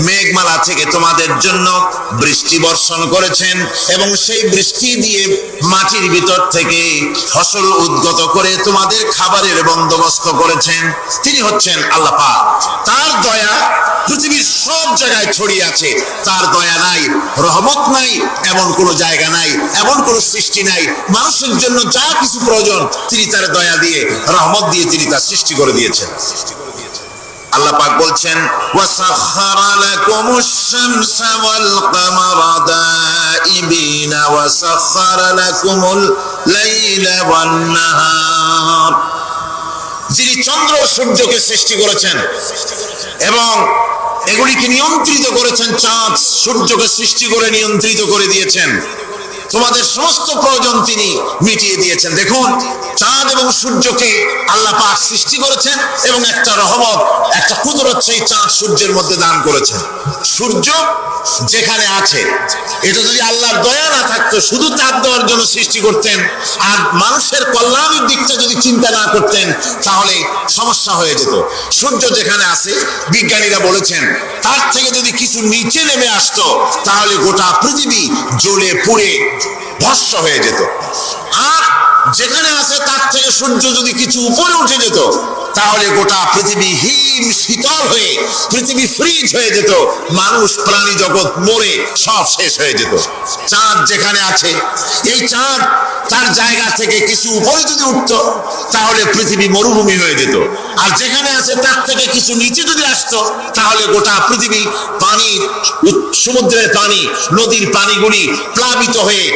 মেঘমালা থেকে তোমাদের জন্য বৃষ্টি বর্ষণ করেছেন এবং সেই বৃষ্টি দিয়ে মাটির ভিতর থেকে ফসল উদ্গত করে তোমাদের খাবারের বন্দোবস্ত করেছেন। তিনি হচ্ছেন আল্লাহ পাক। তার দয়া পৃথিবীর সব জায়গায় ছড়িয়ে আছে। তার দয়া নাই, রহমত নাই, এমন কোনো জায়গা নাই, এমন কোনো সৃষ্টি নাই। মানুষের জন্য যা কিছু প্রয়োজন তিনি তার দয়া দিয়ে, রহমত দিয়ে তিনি তা সৃষ্টি করে দিয়েছেন। আল্লাহ পাক বলছেন, ওয়াসাখখারা লাকুমুশ শামসা ওয়াল কামারা দাইবিনা ওয়াসাখখারা লাকুমুল লাইলা ওয়ান নাহার। যিনি চন্দ্র সূর্যকে সৃষ্টি করেছেন এবং এগুলিকে নিয়ন্ত্রিত করেছেন, চাঁদ সূর্যকে সৃষ্টি করে নিয়ন্ত্রিত করে দিয়েছেন, তোমাদের সমস্ত প্রয়োজন তিনি মিটিয়ে দিয়েছেন। দেখুন, চাঁদ এবং সূর্যকে আল্লাহ পাক সৃষ্টি করেছেন এবং একটা রহমত, একটা কুদরত সেই চাঁদ সূর্যের মধ্যে দান করেছেন। সূর্য যেখানে আছে, এটা যদি আল্লাহর দয়া না থাকতো, শুধু তাপ দেওয়ার জন্য সৃষ্টি করতেন আর মানুষের কল্যাণের দিকটা যদি চিন্তা না করতেন, তাহলে সমস্যা হয়ে যেত। সূর্য যেখানে আছে, বিজ্ঞানীরা বলেছেন তার থেকে যদি কিছু নিচে নেমে আসতো, তাহলে গোটা পৃথিবী জ্বলে পুড়ে ভস্ম হয়ে যেত। আর যেখানে আছে তার থেকে সূর্য যদি কিছু উপরে উঠে যেত, তাহলে গোটা পৃথিবী হিম শীতল হয়ে, পৃথিবী ফ্রিজ হয়ে যেত, মানুষ প্রাণী জগৎ মরে সব শেষ হয়ে যেত। চাঁদ যেখানে আছে, এই চাঁদ তার জায়গা থেকে কিছু উপরে যদি উঠতো, তাহলে পৃথিবী মরুভূমি হয়ে যেত। আর যেখানে আছে তার থেকে কিছু নিচে যদি আসতো, তাহলে গোটা পৃথিবী পানি, সমুদ্রের পানি, নদীর পানিগুলি প্লাবিত হয়ে,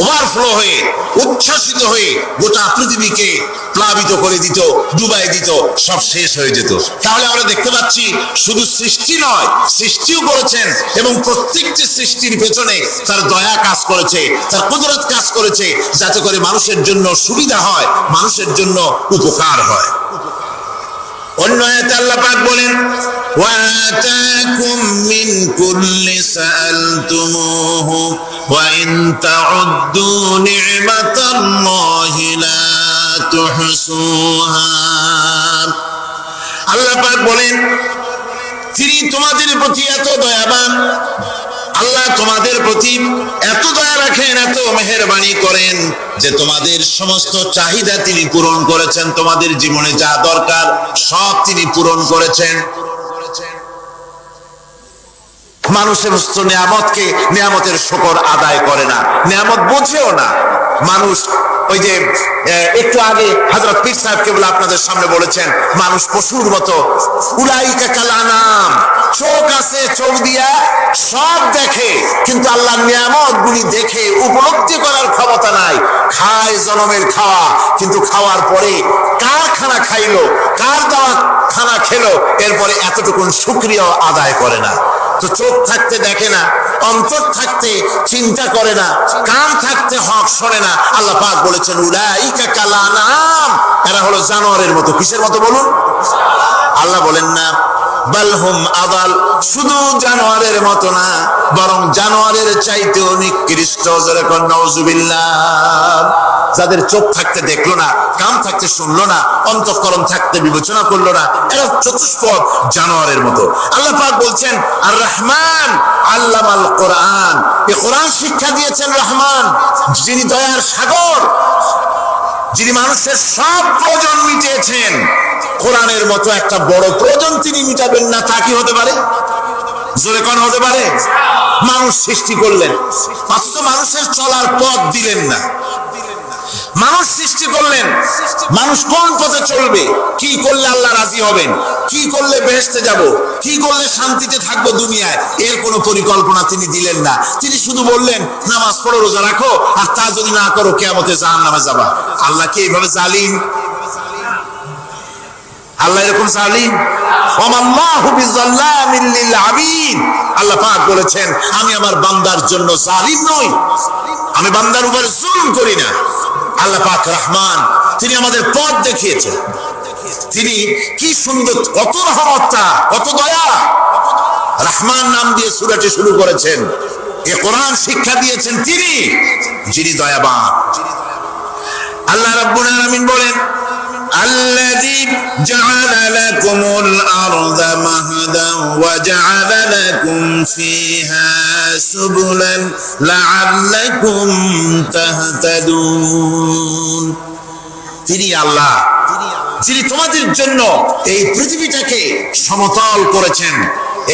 ওভারফ্লো হয়ে, উচ্ছ্বাসিত হয়ে গোটা পৃথিবীকে প্লাবিত করে দিত, ডুবাই দিত, সব শেষ হয়ে যেত। তাহলে আমরা দেখতে পাচ্ছি শুধু সৃষ্টি নয়, সৃষ্টিও করেছেন এবং প্রত্যেকটি সৃষ্টির পেছনে তার দয়া কাজ করেছে, তার কুদরত কাজ করেছে, যাতে করে মানুষের জন্য সুবিধা হয়, মানুষের জন্য উপকার হয়। অন্য আয়াতে আল্লাহ পাক বলেন, ওয়াতাকুম মিন কুল্লি সাআলতুমুহু ওয়া ইন তাউদ্দু নি'মাতাল্লাহি লা তুহসুহা। আল্লাহ পাক বলেন, তিনি তোমাদের প্রতি এত দয়াবান, আল্লাহ তোমাদের প্রতি এত দয়া রাখেন, এত মেহেরবানি করেন যে তোমাদের সমস্ত চাহিদা তিনি পূরণ করেছেন। তোমাদের জীবনে যা দরকার সব তিনি পূরণ করেছেন। মানুষ সমস্ত নিয়ামতকে, নিয়ামতের শুকর আদায় করে না, নিয়ামত বোঝেও না। মানুষ ওই যে একটু আগে হযরত পীর সাহেব কেবল আপনাদের সামনে বলেছেন, মানুষ পশুর মতো, উলাইকা কাল আনাম, চোখ আছে, চোখ দিয়া সব দেখে, কিন্তু আল্লাহর নিয়ামত গুলি দেখে উপলব্ধি করার ক্ষমতা নাই। খায় জনমের খাওয়া, কিন্তু খাওয়ার পরে কার খানা খাইলো, কার দেওয়া খানা খেলো, এরপরে এতটুকুন শুকরিয়া আদায় করে না। তো চোখ থাকতে দেখে না, অন্তর থাকতে চিন্তা করে না, কান থাকতে হক শোনে না। আল্লাহ পাক বলেছেন, উলাইকা কাল আনাম, এরা হলো জানোয়ারের মতো। কিসের মতো বলুন? আল্লাহ বলেন না বাল হুম আদাল, শুধু জানোয়ারের মতো না, বরং জানোয়ারের চাইতেও নিকৃষ্ট। জোরে কোন নাউজুবিল্লাহ। যাদের চোখ থাকতে দেখলো না, কান থাকতে শুনলো না, অন্তঃকরণ থাকতে বিবেচনা করলো না, এরা চতুষ্পদ জানোয়ারের মতো। আল্লাহ পাক বলছেন আর রহমান আল্লামাল কোরআন, এই কোরআন শিক্ষা দিয়েছেন রহমান, যিনি দয়ার সাগর, যিনি মানুষের সব প্রয়োজন মিটিয়েছেন। কোরআনের মতো একটা বড় প্রয়োজন তিনি মিটাবেন না, তা কি হতে পারে? জোরে কোন হতে পারে? মানুষ সৃষ্টি করলেন, অথচ মানুষের চলার পথ দিলেন না। মানুষ সৃষ্টি করলেন, মানুষ কোন পথে চলবে, কি করলে আল্লাহ রাজি হবেন, কি করলে বেহেশতে যাব, কি করলে শান্তিতে থাকবো দুনিয়ায়, এর কোনো পরিকল্পনা তিনি দিলেন না। তিনি শুধু বললেন নামাজ পড়ো, রোজা রাখো, আর তা যদি না করো কিয়ামতে জাহান্নামে যাবা। আল্লাহ কি এইভাবে জালিম? আল্লাহ এরকম জালিম? ওয়ামাল্লাহু বিযাল্লামিল লিল আবিদ। আল্লাহ পাক বলেছেন আমি আমার বান্দার জন্য জালিম নই, আমি বান্দার উপর জুলুম করি না। আল্লাহ পাক রহমান, তিনি আমাদের পথ দেখিয়েছেন। তিনি কি সুন্দর, কত রহমত, কত দয়া। রহমান নাম দিয়ে সূরাটি শুরু করেছেন। এই কোরআন শিক্ষা দিয়েছেন তিনি, যিনি দয়াবান। আল্লাহ রাব্বুল আলামিন বলেন الذي جعل لكم الأرض مهدا وجعل لكم فيها سبلا لعلكم تهتدون। তিনি আল্লাহ, যিনি তোমাদের জন্য এই পৃথিবীটাকে সমতল করেছেন,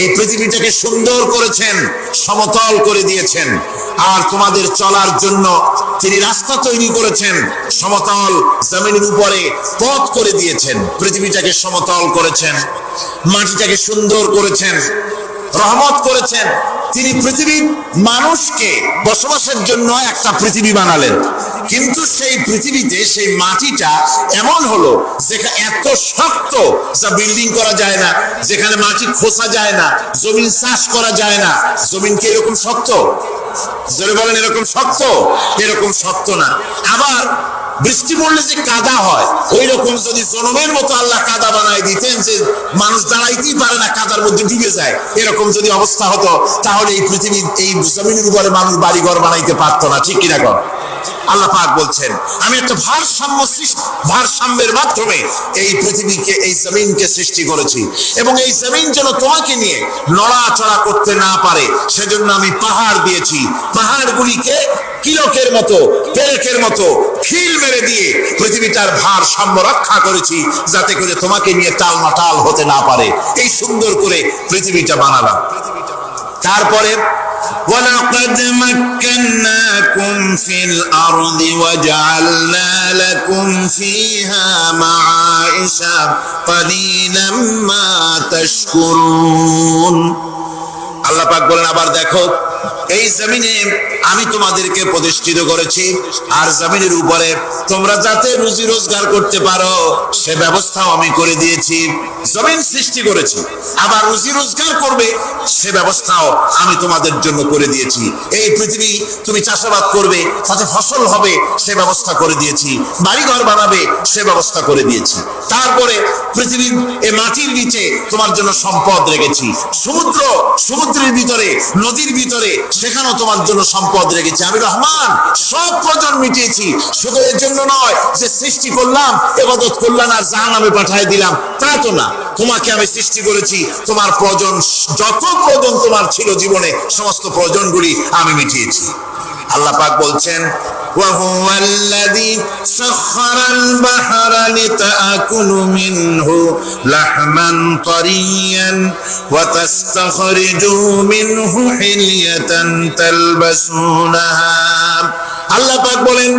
এই পৃথিবীটাকে সুন্দর করেছেন, সমতল করে দিয়েছেন। আর তোমাদের চলার জন্য তিনি রাস্তা তৈরি করেছেন, সমতল জমিনের উপরে পথ করে দিয়েছেন। পৃথিবীটাকে সমতল করেছেন, মাটিটাকে সুন্দর করেছেন, রহমত করেছেন। তিনি পৃথিবীর মানুষকে বসবাসের জন্য একটা পৃথিবী বানালেন, কিন্তু সেই পৃথিবীতে সেই মাটিটা এমন হলো যেখানে এত শক্ত যা বিল্ডিং করা যায় না, যেখানে মাটি খোসা যায় না, জমিন চাষ করা যায় না। জমিন কি এরকম শক্ত? জোরে বলেন, এরকম শক্ত? এরকম শক্ত না। আবার বৃষ্টি পড়লে যে কাদা হয়, ওই রকম যদি জনমের মতো আল্লাহ কাদা বানায় দিতেন যে মানুষ দাঁড়াইতেই পারে না, কাদার মধ্যে ডুবে যায়, এরকম যদি অবস্থা হতো, তাহলে এই পৃথিবীর এই জমিনের উপরে মানুষ বাড়িঘর বানাইতে পারতো না। ঠিক কিনা কর? আল্লাহ পাক বলছেন আমি একটা ভারসাম্যের মাধ্যমে এই পৃথিবীকে, এই জমিনকে সৃষ্টি করেছি, এবং এই জমিন যেন তোমাকে নিয়ে নড়াচড়া করতে না পারে সেজন্য আমি পাহাড় দিয়েছি। পাহাড়গুলিকে কিলকের মতো, পেরেকের মতো খিল মেরে দিয়ে পৃথিবীটার ভারসাম্য রক্ষা করেছি, যাতে করে তোমাকে নিয়ে টালমাটাল হতে না পারে। এই সুন্দর করে পৃথিবীটা বানালাম। তারপরে وَلَقَدْ مَكَّنَّاكُمْ فِي الْأَرْضِ وَجَعَلْنَا لَكُمْ فِيهَا مَعَائِشَ قَلِيلًا مَا تَشْكُرُونَ। আল্লাহ পাক বলেন আবার দেখো, এই জমিনে আমি তোমাদেরকে প্রতিষ্ঠিত করেছি, আর জমিনের উপরে তোমরা যাতে রুজি রোজগার করতে পারো সে ব্যবস্থাও আমি করে দিয়েছি। জমিন সৃষ্টি করেছি, আবার রুজি রোজগার করবে সে ব্যবস্থাও আমি তোমাদের জন্য করে দিয়েছি। এই পৃথিবী তুমি চাষাবাদ করবে, তাতে ফসল হবে সে ব্যবস্থা করে দিয়েছি, বাড়িঘর বানাবে সে ব্যবস্থা করে দিয়েছি। তারপরে পৃথিবীর এই মাটির নিচে তোমার জন্য সম্পদ রেখেছি, সমুদ্রের ভিতরে, নদীর ভিতরে, সেখানেও তোমার জন্য সম্পদ রেখেছি। আমি রহমান, সব প্রয়োজন মিটিয়েছি। শুধু এর জন্য নয় যে সৃষ্টি করলাম, ইবাদত করলাম আর জাহান্নামে পাঠিয়ে দিলাম, তা তো না। তোমাকে আমি সৃষ্টি করেছি, তোমার প্রয়োজন, যত প্রয়োজন তোমার ছিল জীবনে, সমস্ত প্রয়োজনগুলি আমি মিটিয়েছি। আল্লাহ পাক বলছেন وهو الذي سخر البحر لتأكلوا منه لحما طريا وتستخرجوا منه حلية تلبسونها। আল্লাহ পাক বলেন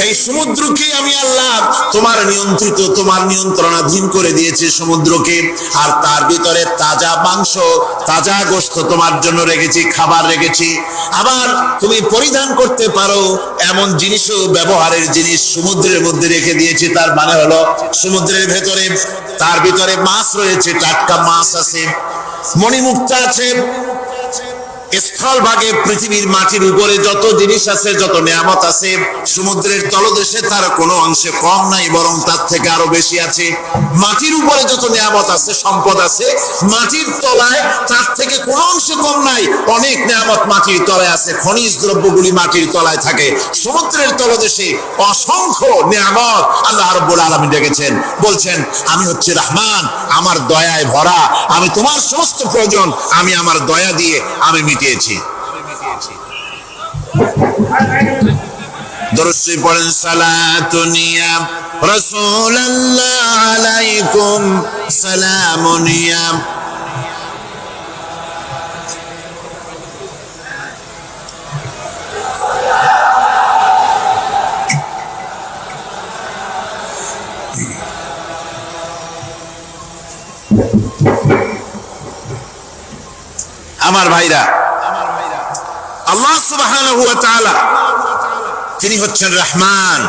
এই সমুদ্রকে আমি আল্লাহ তোমার নিয়ন্ত্রিত, তোমার নিয়ন্ত্রণাধীন করে দিয়েছি সমুদ্রকে, আর তার ভিতরে তাজা মাংস, তাজা গোশত তোমার জন্য রেখেছি, খাবার রেখেছি। আবার তুমি পরিধান করতে পারো এমন জিনিসও, ব্যবহারের জিনিস সমুদ্রের মধ্যে রেখে দিয়েছি। তার মানে হলো সমুদ্রের ভেতরে, তার ভিতরে মাছ রয়েছে, টাটকা মাছ আছে, মণিমুক্তা আছে, স্থলভাগে পৃথিবীর মাটির উপরে যত জিনিস আছে, যত নিয়ামত আছে, সমুদ্রের তলদেশে তার কোনো অংশে কম নাই, বরং তার থেকে আরো বেশি আছে। মাটির উপরে যত নিয়ামত আছে, সম্পদ আছে, মাটির তলায় তার থেকে কোনো অংশে কম নাই। অনেক নিয়ামত মাটির তলায় আছে, খনিজ দ্রব্যগুলি মাটির তলায় থাকে। সমুদ্রের তলদেশে অসংখ্য নিয়ামত আল্লাহ রাব্বুল আলামিন রেখেছেন। বলছেন, আমি হচ্ছে রহমান, আমার দয়ায় ভরা, আমি তোমার সমস্ত প্রয়োজন আমি আমার দয়া দিয়ে আমি মিটিয়েছি। দরুদ শরীফ পড়েন, সালাতুন ইয়া রাসূলুল্লাহ আলাইকুম সালামুন ইয়া। আমার ভাইরা, আল্লাহ সুবহানাহু ওয়া তাআলা তিনি হচ্ছেন রহমান,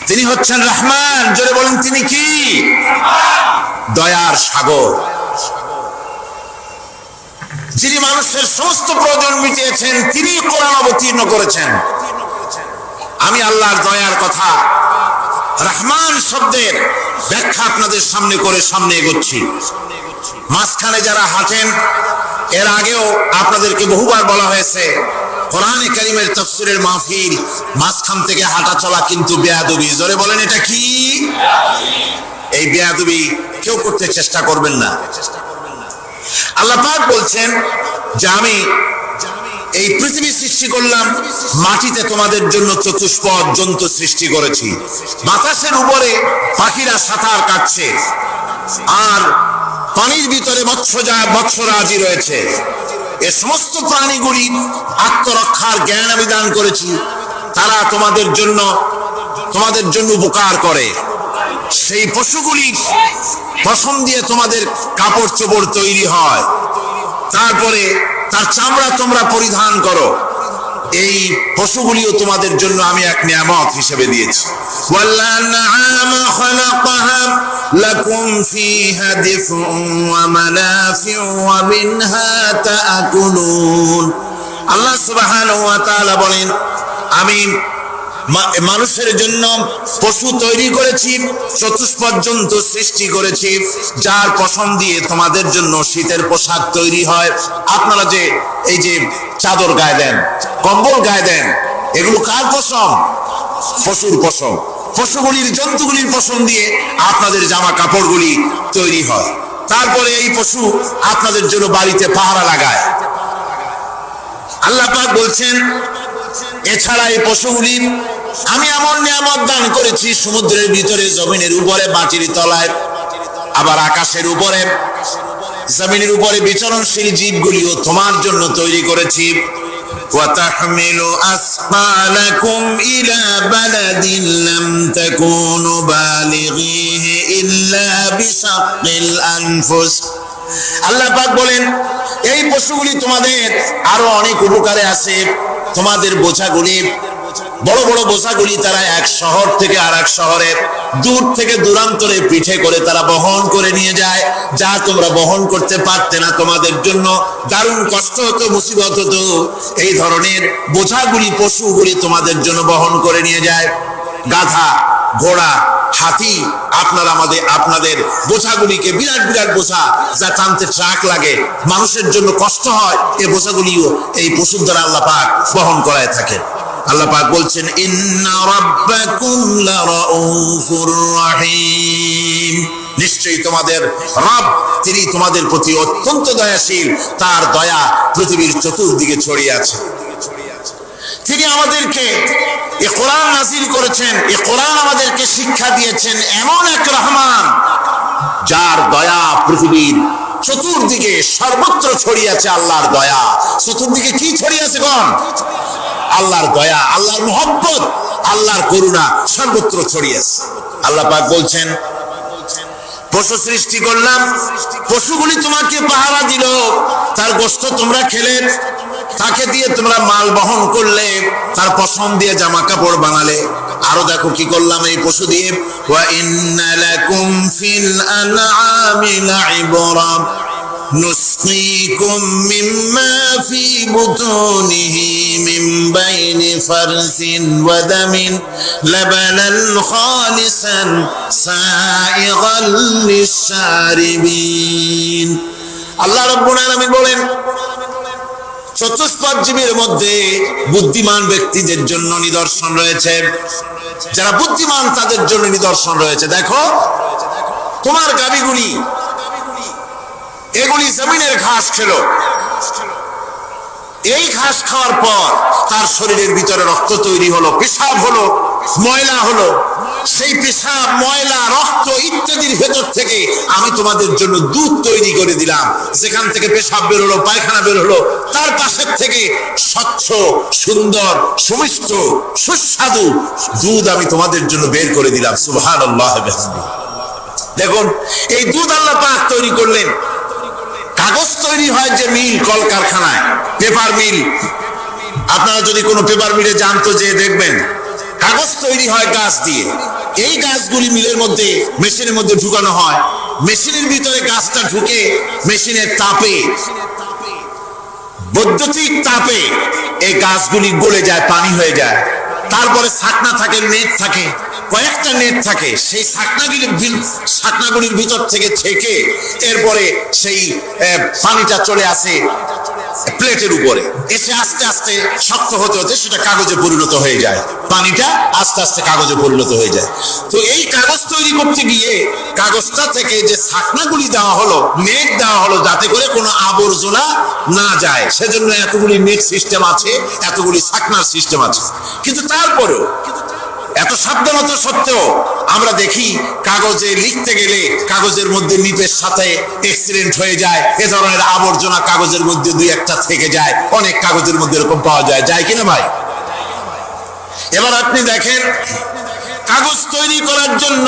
তিনি হচ্ছেন রহমান। জোরে বলেন, তিনি কি? দয়ার সাগর, যিনি মানুষের সমস্ত প্রয়োজন মিটিয়েছেন, তিনি কোরআন অবতীর্ণ করেছেন। আমি আল্লাহর দয়ার কথা, রহমান শব্দের ব্যাখ্যা আপনাদের সামনে করে সামনে এগোচ্ছি। মাঝখানে যারা হাঁটেন, এর আগেও আপনাদেরকে বহুবার বলা হয়েছে, কোরআনে কারীমের তাফসীরের মাহফিল, মাঝখান থেকে হাঁটা চলা কিন্তু বেয়াদবি। জোরে বলেন, এটা কি? এই বেয়াদবি কেউ করতে চেষ্টা করবেন না। আল্লাহ পাক বলছেন যে আমি এই পৃথিবী সৃষ্টি করলাম, মাটিতে তোমাদের জন্য চতুষ্পদ জন্তু সৃষ্টি করেছি, বাতাসের উপরে পাখিরা সাঁতার কাটছে, আর পানির ভিতরে মৎস্যরাজি রয়েছে। এ সমস্ত প্রাণীগুলি আত্মরক্ষার জ্ঞান আমি দান করেছি, তারা তোমাদের জন্য উপকার করে। সেই পশুগুলির পশম দিয়ে তোমাদের কাপড় চোপড় তৈরি হয়, তারপরে তার চামড়া তোমরা পরিধান করো। এই পশুগুলিও তোমাদের জন্য আমি এক নিয়ামত হিসেবে দিয়েছি। ওয়াল-আনআমা খালাকাহা লাকুম ফীহা দিফউন ওয়া মানাফিউ ওয়া মিনহা তা'কুলুন। আল্লাহ সুবহানাহু ওয়া তাআলা বলেন, আমি মানুষের জন্য পশু তৈরি করেছি, চতুষ্পদ জন্তু সৃষ্টি করেছি, যার পশম দিয়ে তোমাদের জন্য শীতের পোশাক তৈরি হয়। আপনারা যে এই যে চাদর গায়ে দেন, কম্বল গায়ে দেন, এগুলো কার পশম? পশুর পশম। পশুগুলির, জন্তুগুলির পশম দিয়ে আপনাদের জামা কাপড়গুলি তৈরি হয়। তারপরে এই পশু আপনাদের জন্য বাড়িতে পাহারা লাগায়। আল্লাহ পাক বলছেন, এছাড়া এই পশুগুলি আমি এমন নিয়ামত দান করেছি, সমুদ্রের ভিতরে, জমিনের উপরে, মাটির তলায়, আবার আকাশের উপরে, জমিনের উপরে বিচরণশীল জীবগুলিও তোমার জন্য তৈরি করেছি। وَتَحْمِلُ أَثْقَالَكُمْ إِلَى بَلَدٍ لَّمْ تَكُونُوا بَالِغِيهِ إِلَّا بِشَقِّ الْأَنفُسِ। আল্লাহ পাক বলেন, এই পশুগুলি তোমাদের আরো অনেক উপকারে আছে। তোমাদের বোঝাগুলি, বড় বড় বোঝাগুলি তারা এক শহর থেকে আর এক শহরে, দূর থেকে দূরান্তরে পিঠে করে তারা বহন করে নিয়ে যায়, যা তোমরা বহন করতে পারতে না। তোমাদের জন্য দারুণ কষ্ট হতো, মুসিবত হতো। এই ধরনের বোঝাগুলি, পশুগুলি তোমাদের জন্য বহন করে নিয়ে যায়। গাধা, ঘোড়া, হাতি, আপনাদের বোঝাগুলিকে, বিরাট বিরাট বোঝা যা টানতে ট্রাক লাগে, মানুষের জন্য কষ্ট হয়, এই বোঝাগুলিও এই পশুর দ্বারা আল্লাহ পাক বহন করায় থাকে। আল্লাহ পাক বলছেন, ইন্না রাব্বাকুম লারাউফুর রাহিম। নিশ্চয়ই তোমাদের রব, তিনি তোমাদের প্রতি অত্যন্ত দয়াশীল, তার দয়া পৃথিবীর চতুর্দিকে ছড়িয়ে আছে। তিনি আমাদেরকে এই কোরআন নাযিল করেছেন, এই কোরআন আমাদেরকে শিক্ষা দিয়েছেন এমন এক রহমান, যার দয়া পৃথিবীর চতুর্দিকে সর্বত্র ছড়িয়ে আছে। আল্লাহর দয়া চতুর্দিকে কি ছড়িয়ে আছে? কোন? আল্লাহর দয়া, আল্লাহর মুহাব্বত, আল্লাহর করুণা সর্বত্র ছড়িয়ে আছে। আল্লাহ পাক বলছেন, পশু সৃষ্টি করলাম, পশুগুলি তোমাকে পাহারা দিল, তার গোশত তোমরা খেলে, তাকে দিয়ে তোমরা মাল বহন করলে, তার পশম দিয়ে জামা কাপড় বানালে। আরো দেখো কি করলাম এই পশু দিয়ে, ওয়া ইন্না লাকুম ফিল আনআমি লাইবরা نسقيكم مما في بطونه من بين فرث ودم لبنا خالصا سائغا للشاربين আল্লাহ রাব্বুল আলামিন বলেন চতুষ্পদ জীবের মধ্যে বুদ্ধিমান ব্যক্তিদের জন্য নিদর্শন রয়েছে, যারা বুদ্ধিমান তাদের জন্য নিদর্শন রয়েছে। দেখো তোমার গাভীগুলি এগুলি জমিনের ঘাস খেলো, এই ঘাস খাওয়ার পর তার শরীরের ভিতরে রক্ত তৈরি হলো, পেশাব হলো, ময়লা হলো, সেই পেশাব ময়লা রক্ত ইত্যাদির ভেতর থেকে আমি তোমাদের জন্য দুধ তৈরি করে দিলাম। যেখান থেকে পেশাব বের হলো, পায়খানা বের হলো, তার পাশের থেকে স্বচ্ছ সুন্দর সুমিষ্ট সুস্বাদু দুধ আমি তোমাদের জন্য বের করে দিলাম। সুবহানাল্লাহ। দেখুন এই দুধ আল্লাহ পাক তৈরি করলেন। কাগজ তৈরি হয় যে মিল, কলকারখানায়, পেপার মিল। আপনারা যদি কোনো পেপার মিলে যান তো যে দেখবেন কাগজ তৈরি হয় গাছ দিয়ে। এই গাছগুলি মিলের মধ্যে মেশিনের মধ্যে ঢুকানো হয়, মেশিনের ভিতরে গাছটা ঢুকে মেশিনের তাপে, বৈদ্যুতিক তাপে এই গাছগুলি গলে যায়, পানি হয়ে যায়। তারপরে ছাকনা থাকে, নেট থাকে, কয়েকটা নেট থাকে, সেই ছাকনাগুলির ভিতর থেকে ছেঁকে এরপরে সেই পানিটা চলে আসে প্লেটের উপরে, এসে আস্তে আস্তে শক্ত হতে হতে সেটা কাগজে পরিণত হয়ে যায়, পানিটা আস্তে আস্তে কাগজে পরিণত হয়ে যায়। তো এই কাগজ তৈরি করতে গিয়ে কাগজটা থেকে যে ছাকনাগুলি দেওয়া হলো, নেট দেওয়া হলো, যাতে করে কোনো আবর্জনা না যায়, সেজন্য এতগুলি নেট সিস্টেম আছে, এতগুলি ছাকনার সিস্টেম আছে। কিন্তু তারপরেও এত সাবধানতা সত্ত্বেও আমরা দেখি কাগজে লিখতে গেলে কাগজের মধ্যে নিপের সাথে অ্যাক্সিডেন্ট হয়ে যায়, এ ধরনের আবর্জনা কাগজের মধ্যে দুই একটা থেকে যায়, অনেক কাগজের মধ্যে এরকম পাওয়া যায়, যায় কিনা ভাই? এবার আপনি দেখেন কাগজ তৈরি করার জন্য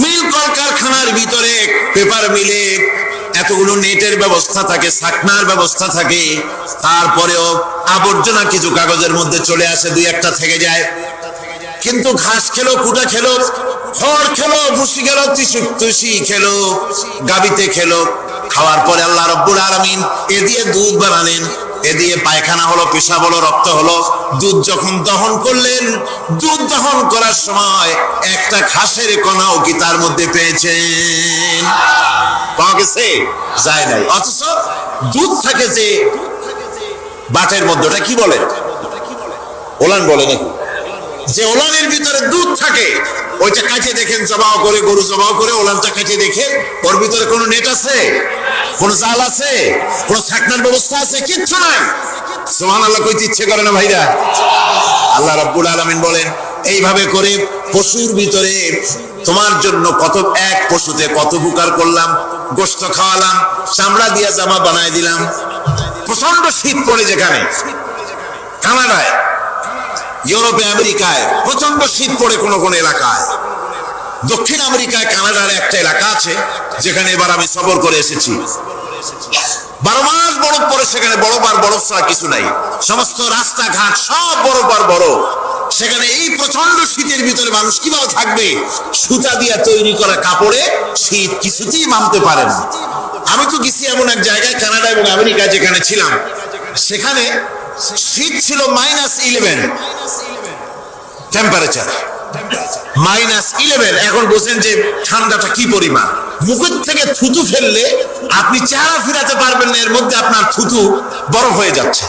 মিল কলকারখানার ভিতরে পেপার মিলে এতগুলো নেটের ব্যবস্থা থাকে, ছাকনার ব্যবস্থা থাকে, তারপরেও আবর্জনা কিছু কাগজের মধ্যে চলে আসে, দুই একটা থেকে যায়। কিন্তু ঘাস খেলো, কুটা খেলো, খড় খেলো, ভুসি খেলো, তুষি খেলো, গাবিতে খেলো, খাওয়ার পরে আল্লাহ রাব্বুল আলামিন এ দিয়ে দুধ বানালেন, এ দিয়ে পায়খানা হলো, পেশাব হলো, রক্ত হলো। দুধ যখন দহন করলেন, দুধ দহন করার সময় একটা ঘাসের কণাও কি তার মধ্যে পেয়েছেন? পাওয়া গেছে? যায় নাই। অথচ দুধ থাকে যে বাটের মধ্যে, ওটা কি বলে? ওলান বলে নাকি? যে ওলানের ভিতরে দুধ থাকে, ওইটা কাছে দেখেন, জবাও করে, গরু জবাও করে ওলানটা কাছে দেখে ওর ভিতরে কোনো নেট আছে, কোনো জাল আছে, কোনো ছাকনার ব্যবস্থা আছে? কিচ্ছু নাই। সুবহানাল্লাহ কইতে ইচ্ছে করে না ভাইরা? আল্লাহ রাব্বুল আলামিন বলেন এইভাবে করে পশুর ভিতরে তোমার জন্য কত, এক পশুতে কত উপকার করলাম, গোশত খাওয়ালাম, চামড়া দিয়া জামা বানায় দিলাম। প্রচন্ড শীত পড়ে যেখানে, কানাডায়, ইউরোপে, আমেরিকায় প্রচন্ড শীত পড়ে কোন কোন এলাকায়। দক্ষিণ আমেরিকায় কানাডার একটা এলাকা আছে যেখানে এবার আমি সফর করে এসেছি। 12 মাস বরফ পড়ে সেখানে, বরফ আর বরফ ছাড়া কিছু নাই, সমস্ত রাস্তাঘাট সব বরফ আর বরফ। সেখানে এই প্রচন্ড শীতের ভিতরে মানুষ কিভাবে থাকবে? সুতা দিয়ে তৈরি করা কাপড়ে শীত কিছুতেই মানতে পারে না। আমি তো গেছি এমন এক জায়গায়, কানাডা এবং আমেরিকায় যেখানে ছিলাম, সেখানে শীত ছিল -11 টেম্পারেচার, -11। এখন বলছেন যে ঠান্ডাটা কি পরিমাণ। মুখের থেকে থুতু ফেললে আপনি চেহারা ফিরাতে পারবেন না, এর মধ্যে আপনার থুতু বরফ হয়ে যাচ্ছে।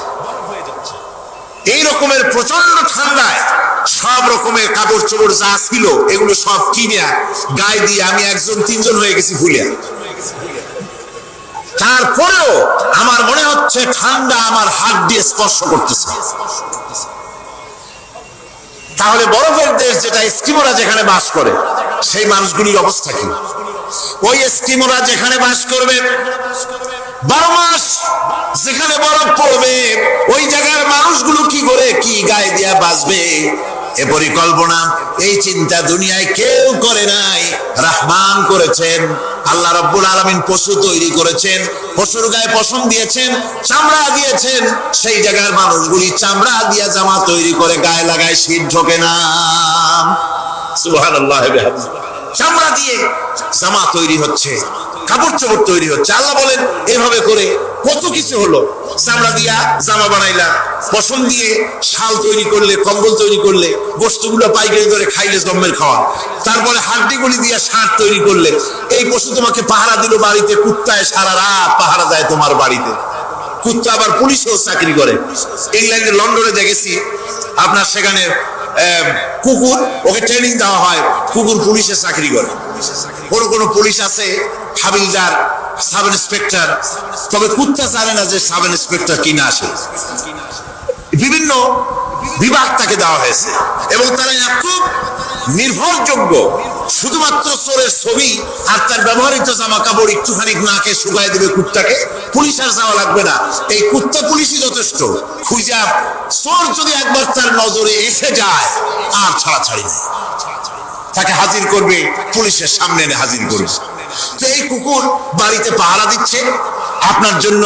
এই রকমের প্রচন্ড ঠান্ডায় সব রকমের কাপড় চোপড় যা ছিল এগুলো সব কিনে গায়ে দিয়ে আমি 1-3 হয়ে গেছি ফুলিয়া। তারপরেও আমার মনে হচ্ছে ঠান্ডা আমার হাত দিয়ে স্পর্শ করতেছে। তাহলে বরফের দেশ যেটা, এস্কিমোরা যেখানে বাস করে, সেই মানুষগুলির অবস্থা কি? ওই এস্কিমোরা যেখানে বাস করবে, 12 মাস যেখানে বরফ পড়বে, ওই জায়গার মানুষগুলো কি করে, কি গায়ে দিয়া বাঁচবে? এ পরিকল্পনা, এই চিন্তা দুনিয়ায় কেউ করে নাই, রহমান করেছেন। আল্লাহ রাব্বুল আলামিন পশু তৈরি করেছেন, পশুর গায়ে পশম দিয়েছেন, চামড়া দিয়েছেন। সেই জায়গার মানুষগুলি চামড়া দিয়া জামা তৈরি করে গায়ে লাগায়, শীত ঢোকে না। সুবহানাল্লাহ। চামড়া দিয়ে জামা তৈরি হচ্ছে, কাপড় চোপড় তৈরি হচ্ছে। আল্লাহ বলেন এভাবে করে কত কিছু হলো। চামড়া দিয়া জামা বানাইলা, পশম দিয়ে শাল তৈরি করলে, কম্বল তৈরি করলে, বস্তুগুলো পাইকারি করে খাইলে জম্মের খাওয়া। তারপরে হাড্ডিগুলি দিয়ে সার তৈরি করলে। এই পশু তোমাকে পাহারা দিল বাড়িতে, কুত্তায় সারা রাত পাহারা দেয় তোমার বাড়িতে। কুত্তা আবার পুলিশেও চাকরি করে। ইংল্যান্ডে, লন্ডনে দেখেছি আপনার সেখানে কুকুর, ওকে ট্রেনিং দেওয়া হয়, কুকুর পুলিশে চাকরি করে। কোন পুলিশ আছে হাবিলদার, সাব ইন্সপেক্টর, তবে কুত্তা জানে না যে সাব ইন্সপেক্টর কিনা আসে। বিভিন্ন বিভাগ তাকে দেওয়া হয়েছে এবং তারা এত নির্ভরযোগ্য, শুধুমাত্র চোরের ছবি আর তার ব্যবহৃত জামা কাপড় একটুখানি নাকে শুকায় দেবে কুত্তাকে, পুলিশ আর যাওয়া লাগবে না। এই কুত্তা পুলিশই যথেষ্ট। খুঁজা চোর যদি একবার তার নজরে এসে যায় আর ছাড়াছাড়ি নেই, তাকে হাজির করবে, পুলিশের সামনে এনে হাজির করবে। তো এই কুকুর বাড়িতে পাহারা দিচ্ছে আপনার জন্য,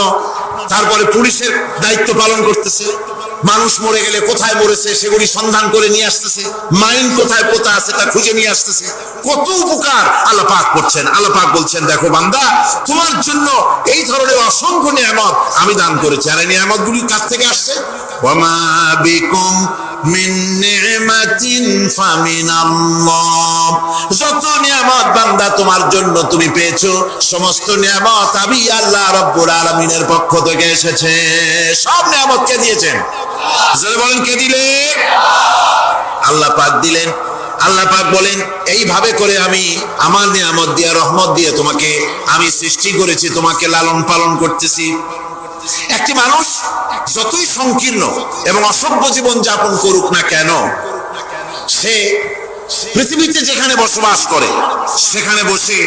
তারপরে পুলিশের দায়িত্ব পালন করতেছে। মানুষ মরে গেলে কোথায় মরেছে সেগুলি সন্ধান করে নিয়ে আসতেছে, মাইন কোথায় পোতা আছে তা খুঁজে নিয়ে আসতেছে। কত উপকার আল্লাহ পাক করছেন। আল্লাহ পাক বলছেন, দেখো বান্দা, তোমার জন্য এই ধরনের অসংখ্য নিয়ামত আমি দান করেছি। আর এই নিয়ামত গুলি কার থেকে আসছে? ওয়ামা বিকুম মিন নি'মাতিন ফামিনাল্লাহ। যত নিয়ামত বান্দা তোমার জন্য তুমি পেয়েছো, সমস্ত নিয়ামত আমি আল্লাহ রাব্বুল আলামিনের পক্ষ থেকে এসেছে। সব নিয়ামত কে দিয়েছেন? যারা বলেন কে দিলে? আল্লাহ পাক দিলেন। আল্লাহ পাক বলেন, এইভাবে করে আমি আমার নিয়ামত দিয়ে, রহমত দিয়ে তোমাকে আমি সৃষ্টি করেছি, তোমাকে লালন পালন করতেছি। একটি মানুষ যতই সংকীর্ণ এবং অসভ্য জীবন যাপন করুক না কেন, সে পৃথিবীতে যেখানে বসবাস করে সেখানে বসে